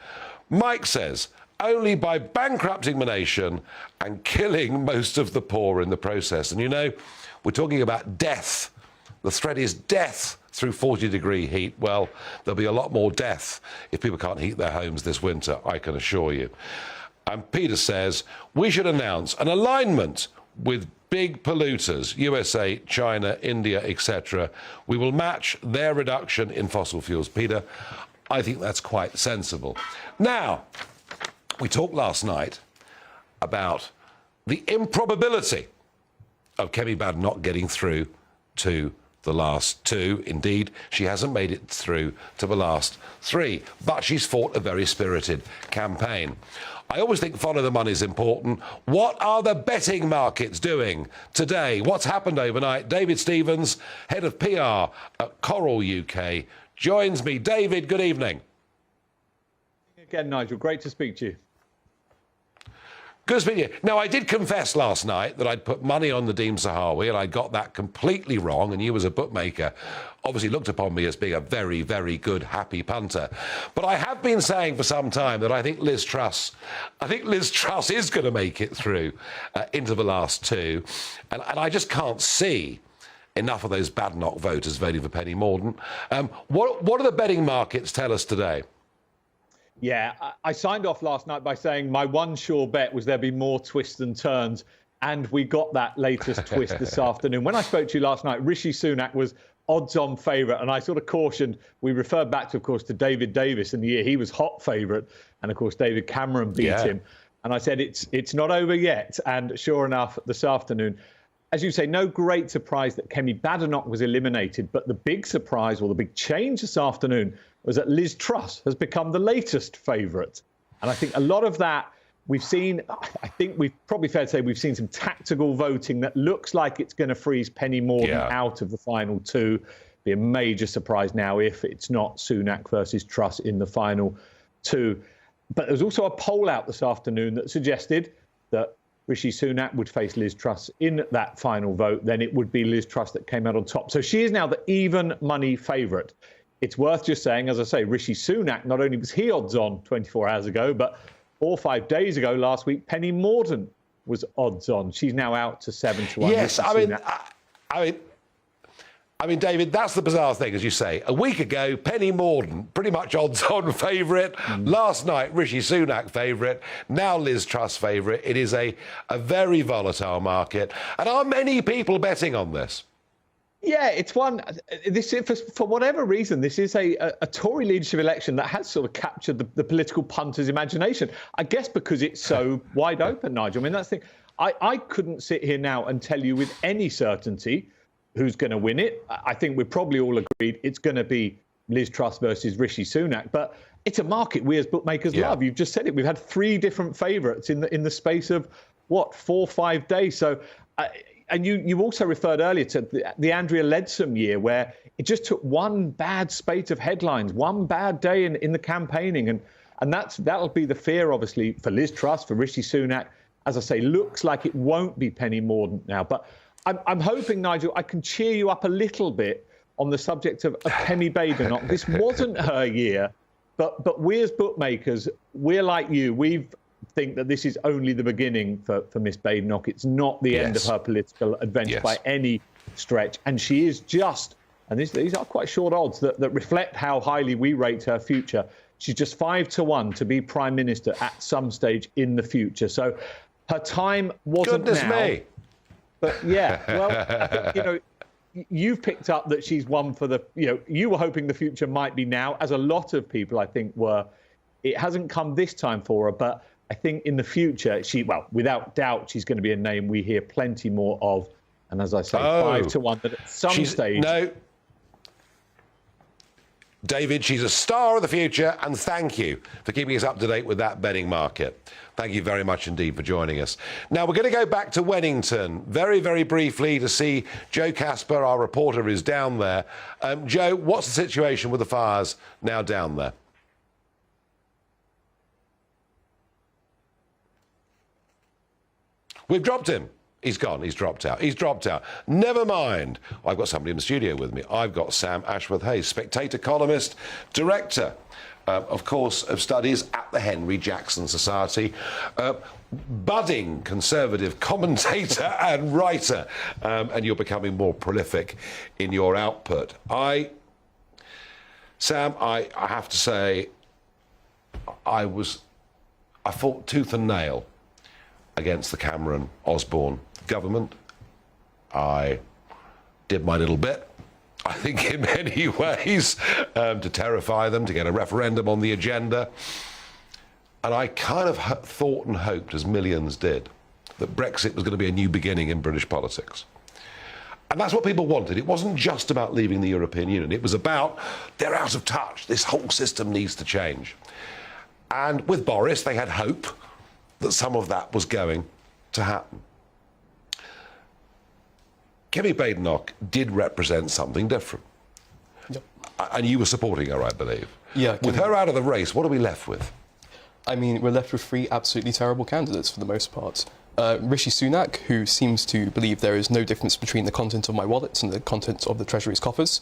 S6: Mike says, only by bankrupting the nation and killing most of the poor in the process. And you know, we're talking about death. The threat is death through 40-degree heat. Well, there'll be a lot more death if people can't heat their homes this winter, I can assure you. And Peter says, we should announce an alignment with big polluters, USA, China, India, etc. We will match their reduction in fossil fuels. Peter, I think that's quite sensible. Now, we talked last night about the improbability of Kemi Badenoch getting through to the last two. Indeed, she hasn't made it through to the last three, but she's fought a very spirited campaign. I always think follow the money is important. What are the betting markets doing today? What's happened overnight? David Stevens, head of PR at Coral UK, joins me. David, good evening.
S9: Again, Nigel, great to speak to you.
S6: Good to speak to you. Now, I did confess last night that I'd put money on Nadeem Zahawi, and I got that completely wrong, and you as a bookmaker obviously looked upon me as being a very, very good, happy punter. But I have been saying for some time that I think Liz Truss is going to make it through into the last two, and I just can't see enough of those Badenoch voters voting for Penny Mordaunt. What do the betting markets tell us today?
S9: Yeah, I signed off last night by saying my one sure bet was there'd be more twists and turns, and we got that latest twist this afternoon. When I spoke to you last night, Rishi Sunak was odds-on favourite, and I sort of cautioned, we referred back to, of course, to David Davis in the year he was hot favourite, and of course David Cameron beat him. And I said it's not over yet, and sure enough, this afternoon, as you say, no great surprise that Kemi Badenoch was eliminated, but the big surprise, or the big change this afternoon, was that Liz Truss has become the latest favourite. And I think a lot of that we've seen, I think we've probably fair to say we've seen some tactical voting that looks like it's going to freeze Penny Mordaunt out of the final two. Be a major surprise now if it's not Sunak versus Truss in the final two. But there was also a poll out this afternoon that suggested that Rishi Sunak would face Liz Truss in that final vote. Then it would be Liz Truss that came out on top. So she is now the even money favourite. It's worth just saying, as I say, Rishi Sunak, not only was he odds on 24 hours ago, but 4 or 5 days ago last week, Penny Mordaunt was odds on. She's now out to 7-1.
S6: Yes, I mean, David, that's the bizarre thing, as you say. A week ago, Penny Mordaunt, pretty much odds-on favourite. Last night, Rishi Sunak favourite. Now Liz Truss favourite. It is a very volatile market. And are many people betting on this?
S9: Yeah, it's one. This, for whatever reason, this is a Tory leadership election that has sort of captured the political punter's imagination. I guess because it's so wide open, Nigel. I mean, that's the thing. I couldn't sit here now and tell you with any certainty who's going to win it. I think we're probably all agreed it's going to be Liz Truss versus Rishi Sunak. But it's a market we as bookmakers love. You've just said it. We've had 3 different favourites in the space of, 4 or 5 days. So, and you also referred earlier to the Andrea Leadsom year, where it just took one bad spate of headlines, one bad day in the campaigning. And that'll be the fear, obviously, for Liz Truss, for Rishi Sunak. As I say, looks like it won't be Penny Mordaunt now. But I'm hoping, Nigel, I can cheer you up a little bit on the subject of Penny Badenoch. This wasn't her year, but we as bookmakers, we're like you. We think that this is only the beginning for Miss Badenoch. It's not the end of her political adventure by any stretch. And she is just, and these are quite short odds that reflect how highly we rate her future. She's just 5-1 to be Prime Minister at some stage in the future. So her time wasn't
S6: Goodness
S9: now.
S6: Me.
S9: But yeah, well, I think, you've picked up that she's one for the, you were hoping the future might be now, as a lot of people, I think, were. It hasn't come this time for her, but I think in the future, without doubt, she's going to be a name we hear plenty more of. And as I say, 5-1, that at some stage.
S6: No. David, she's a star of the future, and thank you for keeping us up to date with that betting market. Thank you very much indeed for joining us. Now, we're going to go back to Wennington very, very briefly to see Joe Casper, our reporter, is down there. Joe, what's the situation with the fires now down there? We've dropped him. He's gone. He's dropped out. He's dropped out. Never mind. I've got somebody in the studio with me. I've got Sam Ashworth-Hayes, Spectator columnist, director, of course, of studies at the Henry Jackson Society, budding Conservative commentator and writer, and you're becoming more prolific in your output. Sam, I have to say, I fought tooth and nail against the Cameron-Osborne government. I did my little bit, I think, in many ways, to terrify them, to get a referendum on the agenda. And I kind of thought and hoped, as millions did, that Brexit was going to be a new beginning in British politics. And that's what people wanted. It wasn't just about leaving the European Union. It was about, they're out of touch. This whole system needs to change. And with Boris, they had hope that some of that was going to happen. Kemi Badenoch did represent something different.
S15: Yep.
S6: And you were supporting her, I believe.
S15: Yeah.
S6: With her out of the race, what are we left with?
S15: I mean, we're left with 3 absolutely terrible candidates for the most part. Rishi Sunak, who seems to believe there is no difference between the content of my wallet and the content of the Treasury's coffers.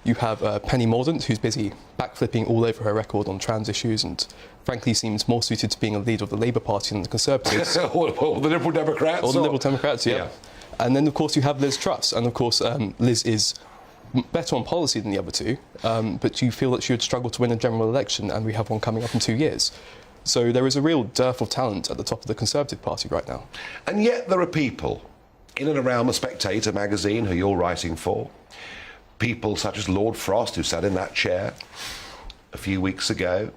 S15: You have Penny Mordaunt, who's busy backflipping all over her record on trans issues and frankly seems more suited to being a leader of the Labour Party than the Conservatives.
S6: or the Liberal Democrats.
S15: Or the Liberal Democrats, yeah. And then, of course, you have Liz Truss. And, of course, Liz is better on policy than the other two, but you feel that she would struggle to win a general election, and we have one coming up in 2 years. So there is a real dearth of talent at the top of the Conservative Party right now.
S6: And yet there are people in and around the Spectator magazine who you're writing for, people such as Lord Frost, who sat in that chair a few weeks ago,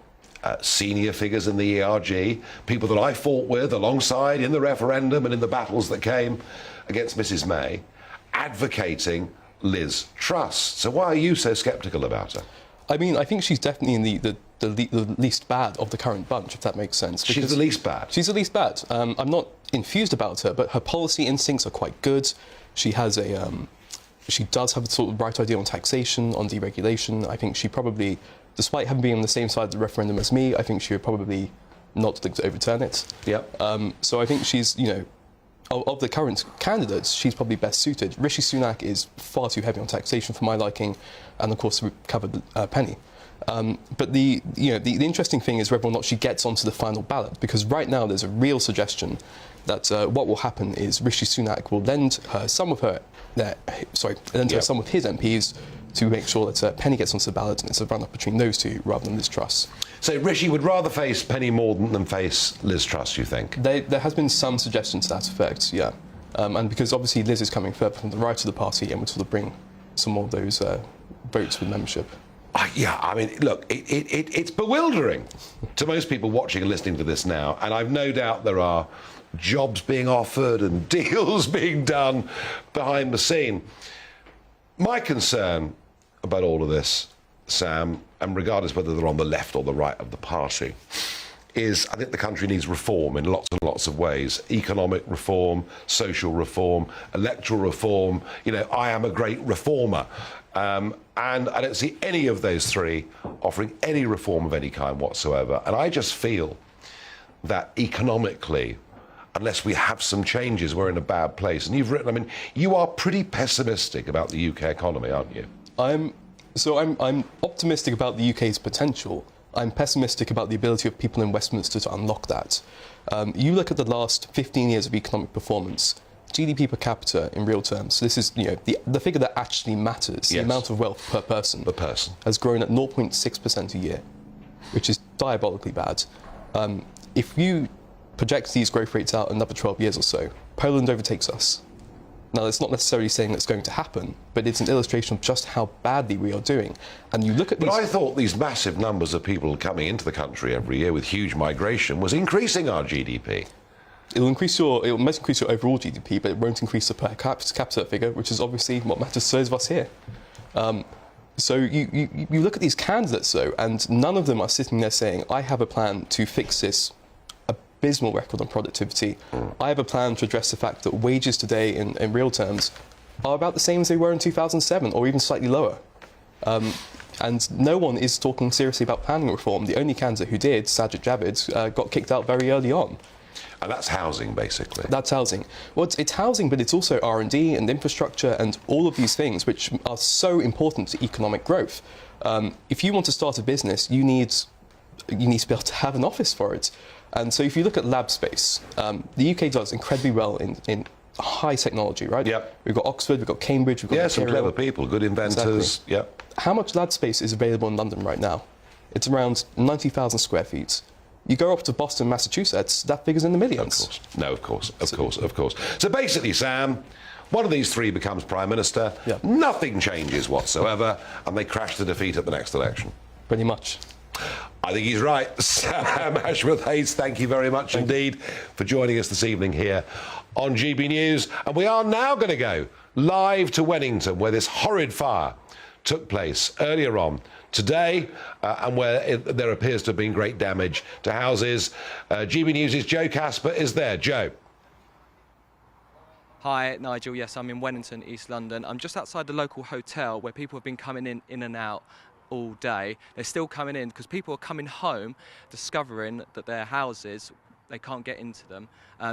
S6: senior figures in the ERG, people that I fought with alongside in the referendum and in the battles that came against Mrs May, advocating Liz Truss. So why are you so sceptical about her?
S15: I mean, I think she's definitely in the least bad of the current bunch, if that makes sense.
S6: She's the least bad?
S15: She's the least bad. I'm not infused about her, but her policy instincts are quite good. She has she does have the sort of right idea on taxation, on deregulation. I think she probably, despite having been on the same side of the referendum as me, I think she would probably not look to overturn it.
S6: Yep.
S15: So I think she's, you know, of the current candidates, she's probably best suited. Rishi Sunak is far too heavy on taxation for my liking, and of course we covered Penny. But the interesting thing is whether or not she gets onto the final ballot, because right now there's a real suggestion that what will happen is Rishi Sunak will lend her some of her some of his MPs to make sure that Penny gets onto the ballot, and it's a run-up between those two rather than Liz Truss.
S6: So Rishi would rather face Penny Mordaunt than face Liz Truss, you think?
S15: There has been some suggestion to that effect, yeah. And because obviously Liz is coming further from the right of the party and would sort of bring some more of those votes with membership.
S6: Yeah, I mean, look, it's bewildering to most people watching and listening to this now, and I've no doubt there are jobs being offered and deals being done behind the scene. My concern about all of this, Sam, and regardless whether they're on the left or the right of the party, is I think the country needs reform in lots and lots of ways. Economic reform, social reform, electoral reform. You know, I am a great reformer. And I don't see any of those three offering any reform of any kind whatsoever. And I just feel that economically, unless we have some changes, we're in a bad place. And you've written, I mean, you are pretty pessimistic about the UK economy, aren't you?
S15: I'm optimistic about the UK's potential. I'm pessimistic about the ability of people in Westminster to unlock that. You look at the last 15 years of economic performance, GDP per capita in real terms, this is, you know, the figure that actually matters, the amount of wealth per person, has grown at 0.6% a year, which is diabolically bad. If you project these growth rates out another 12 years or so, Poland overtakes us. Now, that's not necessarily saying that's going to happen, but it's an illustration of just how badly we are doing. And you look at
S6: But I thought these massive numbers of people coming into the country every year with huge migration was increasing our GDP.
S15: It might increase your overall GDP, but it won't increase the per capita figure, which is obviously what matters to those of us here. So you look at these candidates, though, and none of them are sitting there saying, I have a plan to fix this abysmal record on productivity. I have a plan to address the fact that wages today, in real terms, are about the same as they were in 2007, or even slightly lower. And no one is talking seriously about planning reform. The only candidate who did, Sajid Javid, got kicked out very early on.
S6: And that's housing, basically.
S15: That's housing. Well, it's housing, but it's also R&D and infrastructure and all of these things which are so important to economic growth. If you want to start a business, you need to be able to have an office for it. And so if you look at lab space, the UK does incredibly well in high technology, right?
S6: Yep.
S15: We've got Oxford, we've got Cambridge, we've got
S6: some clever people, good inventors.
S15: Exactly.
S6: Yep.
S15: How much lab space is available in London right now? It's around 90,000 square feet. You go up to Boston, Massachusetts, that figure's in the millions.
S6: Of course. No, of course. So basically, Sam, one of these three becomes Prime Minister, nothing changes whatsoever, and they crash to defeat at the next election.
S15: Pretty much.
S6: I think he's right. Sam Ashworth-Hayes, thank you very much indeed for joining us this evening here on GB News. And we are now going to go live to Wennington, where this horrid fire took place earlier on today, and where there appears to have been great damage to houses. GB News' Joe Casper is there. Joe.
S16: Hi, Nigel. Yes, I'm in Wennington, East London. I'm just outside the local hotel where people have been coming in and out all day. They're still coming in because people are coming home discovering that their houses, they can't get into them,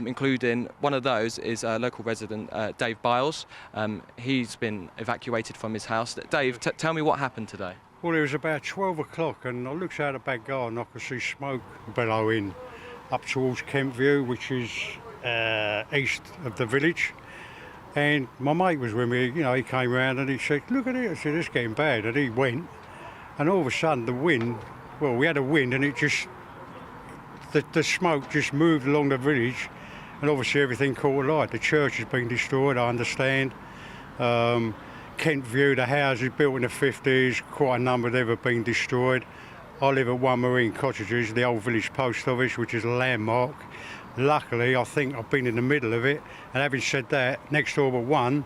S16: including one of those is a local resident, Dave Biles. He's been evacuated from his house. Dave, tell me what happened today.
S22: Well, it was about 12 o'clock and I looked out the back garden. I could see smoke billowing up towards Kentview, which is east of the village. And my mate was with me, you know, he came round and he said, look at it. I said, it's getting bad. And he went. And all of a sudden the wind, well, we had a wind and it just, the smoke just moved along the village, and obviously everything caught alight. The church has been destroyed, I understand. Kentview, the houses built in the 50s, quite a number of them have been destroyed. I live at 1 Marine Cottages, the old village post office, which is a landmark. Luckily, I think I've been in the middle of it, and having said that, next door but one,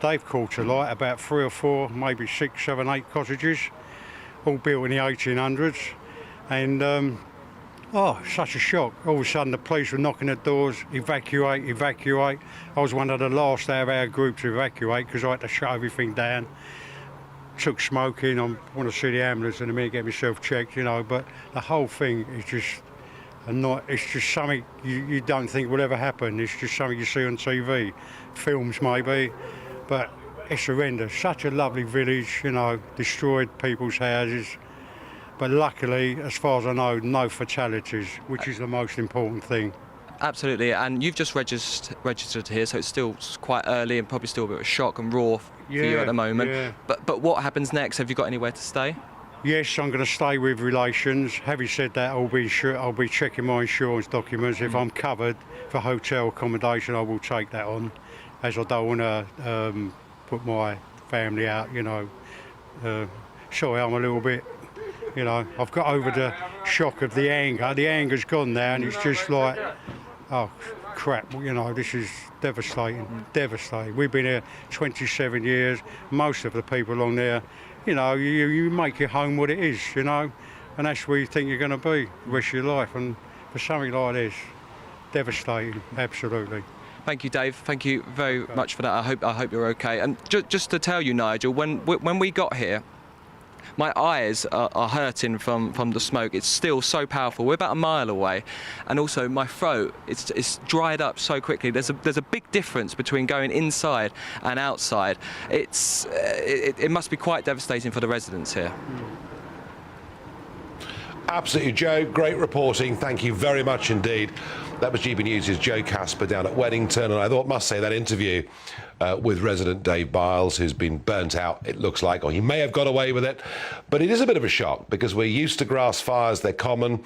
S22: they've caught alight, about 3 or 4, maybe 6, 7, 8 cottages. all built in the 1800s. And, such a shock. All of a sudden the police were knocking at doors, evacuate, evacuate. I was one of the last out of our group to evacuate because I had to shut everything down. Took smoking, I want to see the ambulance in a minute, get myself checked, but the whole thing is just it's just something you don't think will ever happen. It's just something you see on TV, films maybe, but it's horrendous. Such a lovely village, destroyed people's houses. But luckily, as far as I know, no fatalities, which is the most important thing.
S16: Absolutely, and you've just registered here, so it's still quite early and probably still a bit of a shock and raw for you at the moment.
S22: Yeah.
S16: But what happens next? Have you got anywhere to stay?
S22: Yes, I'm going to stay with relations. Having said that, I'll be checking my insurance documents. If I'm covered for hotel accommodation, I will take that on, as I don't want to put my family out, sorry, I'm a little bit, I've got over the shock of the anger. The anger's gone now, and it's just like, oh, crap, this is devastating, devastating. We've been here 27 years. Most of the people along there, you make your home what it is, and that's where you think you're going to be the rest of your life. And for something like this, devastating, absolutely.
S16: Thank you, Dave. Thank you very much for that. I hope you're okay. And just to tell you, Nigel, when we got here, my eyes are hurting from the smoke. It's still so powerful. We're about a mile away, and also my throat it's dried up so quickly. There's a big difference between going inside and outside. It must be quite devastating for the residents here.
S6: Absolutely, Joe. Great reporting. Thank you very much indeed. That was GB News' Joe Casper down at Wennington, and I must say that interview with resident Dave Biles, who's been burnt out, it looks like, or he may have got away with it, but it is a bit of a shock because we're used to grass fires, they're common.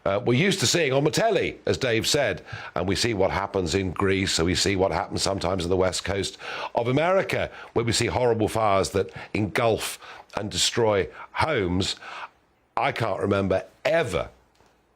S6: We're used to seeing on the telly, as Dave said, and we see what happens in Greece, so we see what happens sometimes on the west coast of America, where we see horrible fires that engulf and destroy homes. I can't remember ever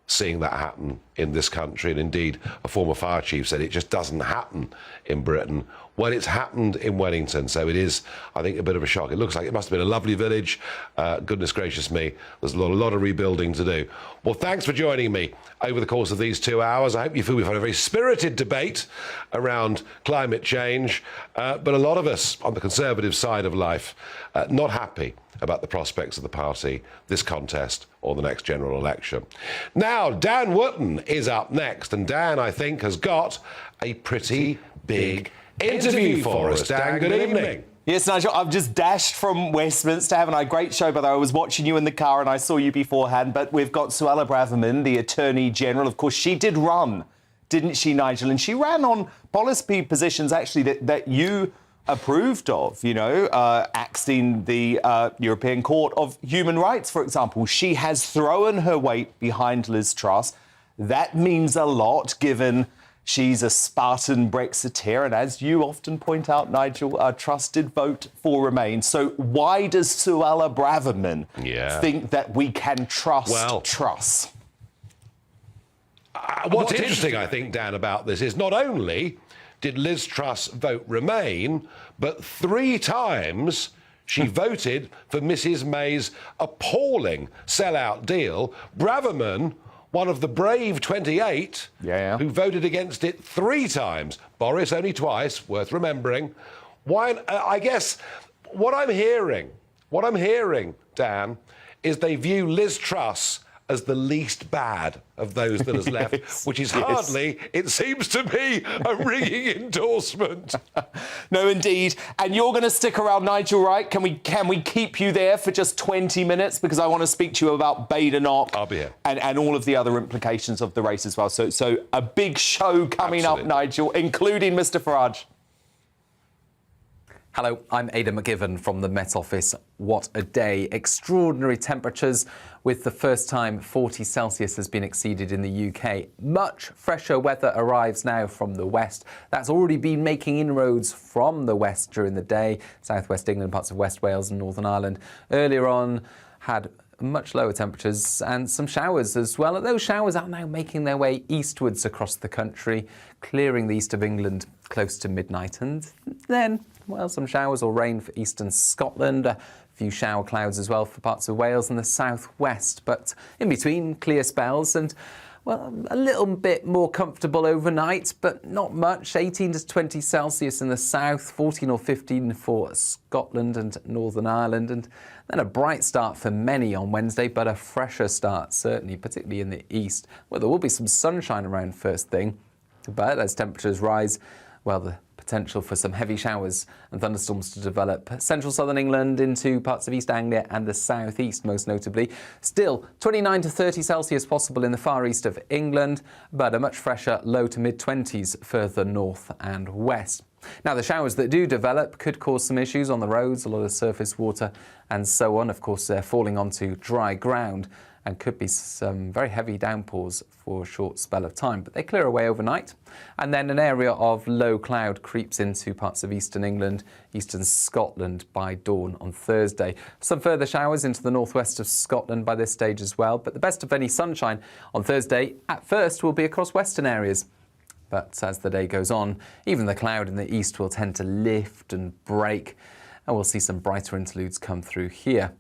S6: seeing that happen in this country, and indeed a former fire chief said it just doesn't happen in Britain. Well, it's happened in Wennington, so it is, I think, a bit of a shock. It looks like it must have been a lovely village. Goodness gracious me, there's a lot of rebuilding to do. Well, thanks for joining me over the course of these 2 hours. I hope you feel we've had a very spirited debate around climate change, but a lot of us on the Conservative side of life not happy about the prospects of the party, this contest, or the next general election. Now, Dan Wootton is up next, and Dan, I think, has got a pretty big interview for us. Dan, good evening.
S18: Yes, Nigel, I've just dashed from Westminster, having a great show, by the way. I was watching you in the car and I saw you beforehand, but we've got Suella Braverman, the Attorney General. Of course, she did run, didn't she, Nigel? And she ran on policy positions, actually, that you approved of, axing the European Court of Human Rights, for example. She has thrown her weight behind Liz Truss. That means a lot, given she's a Spartan Brexiteer, and as you often point out, Nigel, Truss did vote for Remain. So why does Suella Braverman think that we can trust Truss?
S6: What's interesting, I think, Dan, about this is not only did Liz Truss vote Remain, but 3 times she voted for Mrs May's appalling sellout deal. Braverman, one of the brave 28 who voted against it 3 times. Boris only twice, worth remembering. Why? I guess what I'm hearing, Dan, is they view Liz Truss as the least bad of those that has left, which is hardly, it seems to me, a ringing endorsement.
S18: No, indeed. And you're going to stick around, Nigel, right? Can we keep you there for just 20 minutes? Because I want to speak to you about Badenoch.
S6: I'll be here.
S18: And all of the other implications of the race as well. So a big show coming up, Nigel, including Mr Farage.
S20: Hello, I'm Aidan McGivern from the Met Office. What a day. Extraordinary temperatures, with the first time 40 Celsius has been exceeded in the UK. Much fresher weather arrives now from the west. That's already been making inroads from the west during the day. Southwest England, parts of West Wales and Northern Ireland. Earlier on, had much lower temperatures and some showers as well. Those showers are now making their way eastwards across the country, clearing the east of England close to midnight. And then, well, some showers or rain for eastern Scotland. few shower clouds as well for parts of Wales and the southwest, but in between clear spells and, well, a little bit more comfortable overnight, but not much. 18 to 20 Celsius in the south, 14 or 15 for Scotland and Northern Ireland, and then a bright start for many on Wednesday, but a fresher start, certainly, particularly in the east, where there will be some sunshine around first thing. But as temperatures rise, well, the potential for some heavy showers and thunderstorms to develop. Central southern England into parts of East Anglia and the southeast, most notably. Still, 29 to 30 Celsius possible in the far east of England, but a much fresher low to mid-20s further north and west. Now, the showers that do develop could cause some issues on the roads, a lot of surface water and so on. Of course, they're falling onto dry ground and could be some very heavy downpours for a short spell of time, but they clear away overnight. And then an area of low cloud creeps into parts of eastern England, eastern Scotland by dawn on Thursday. Some further showers into the northwest of Scotland by this stage as well, but the best of any sunshine on Thursday at first will be across western areas. But as the day goes on, even the cloud in the east will tend to lift and break, and we'll see some brighter interludes come through here.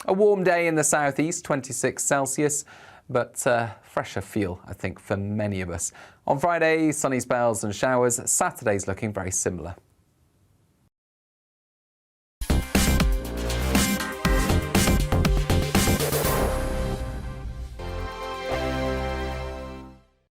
S20: A warm day in the southeast, 26 Celsius, but fresher feel, I think, for many of us. On Friday, sunny spells and showers. Saturday's looking very similar.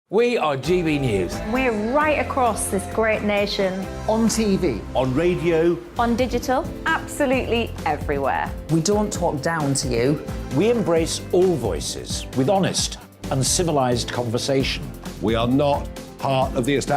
S17: We are GB News.
S12: We're right across this great nation.
S13: On TV, on radio,
S12: On digital, absolutely everywhere.
S11: We don't talk down to you. We embrace all voices with honest and civilised conversation.
S6: We are not part of the establishment.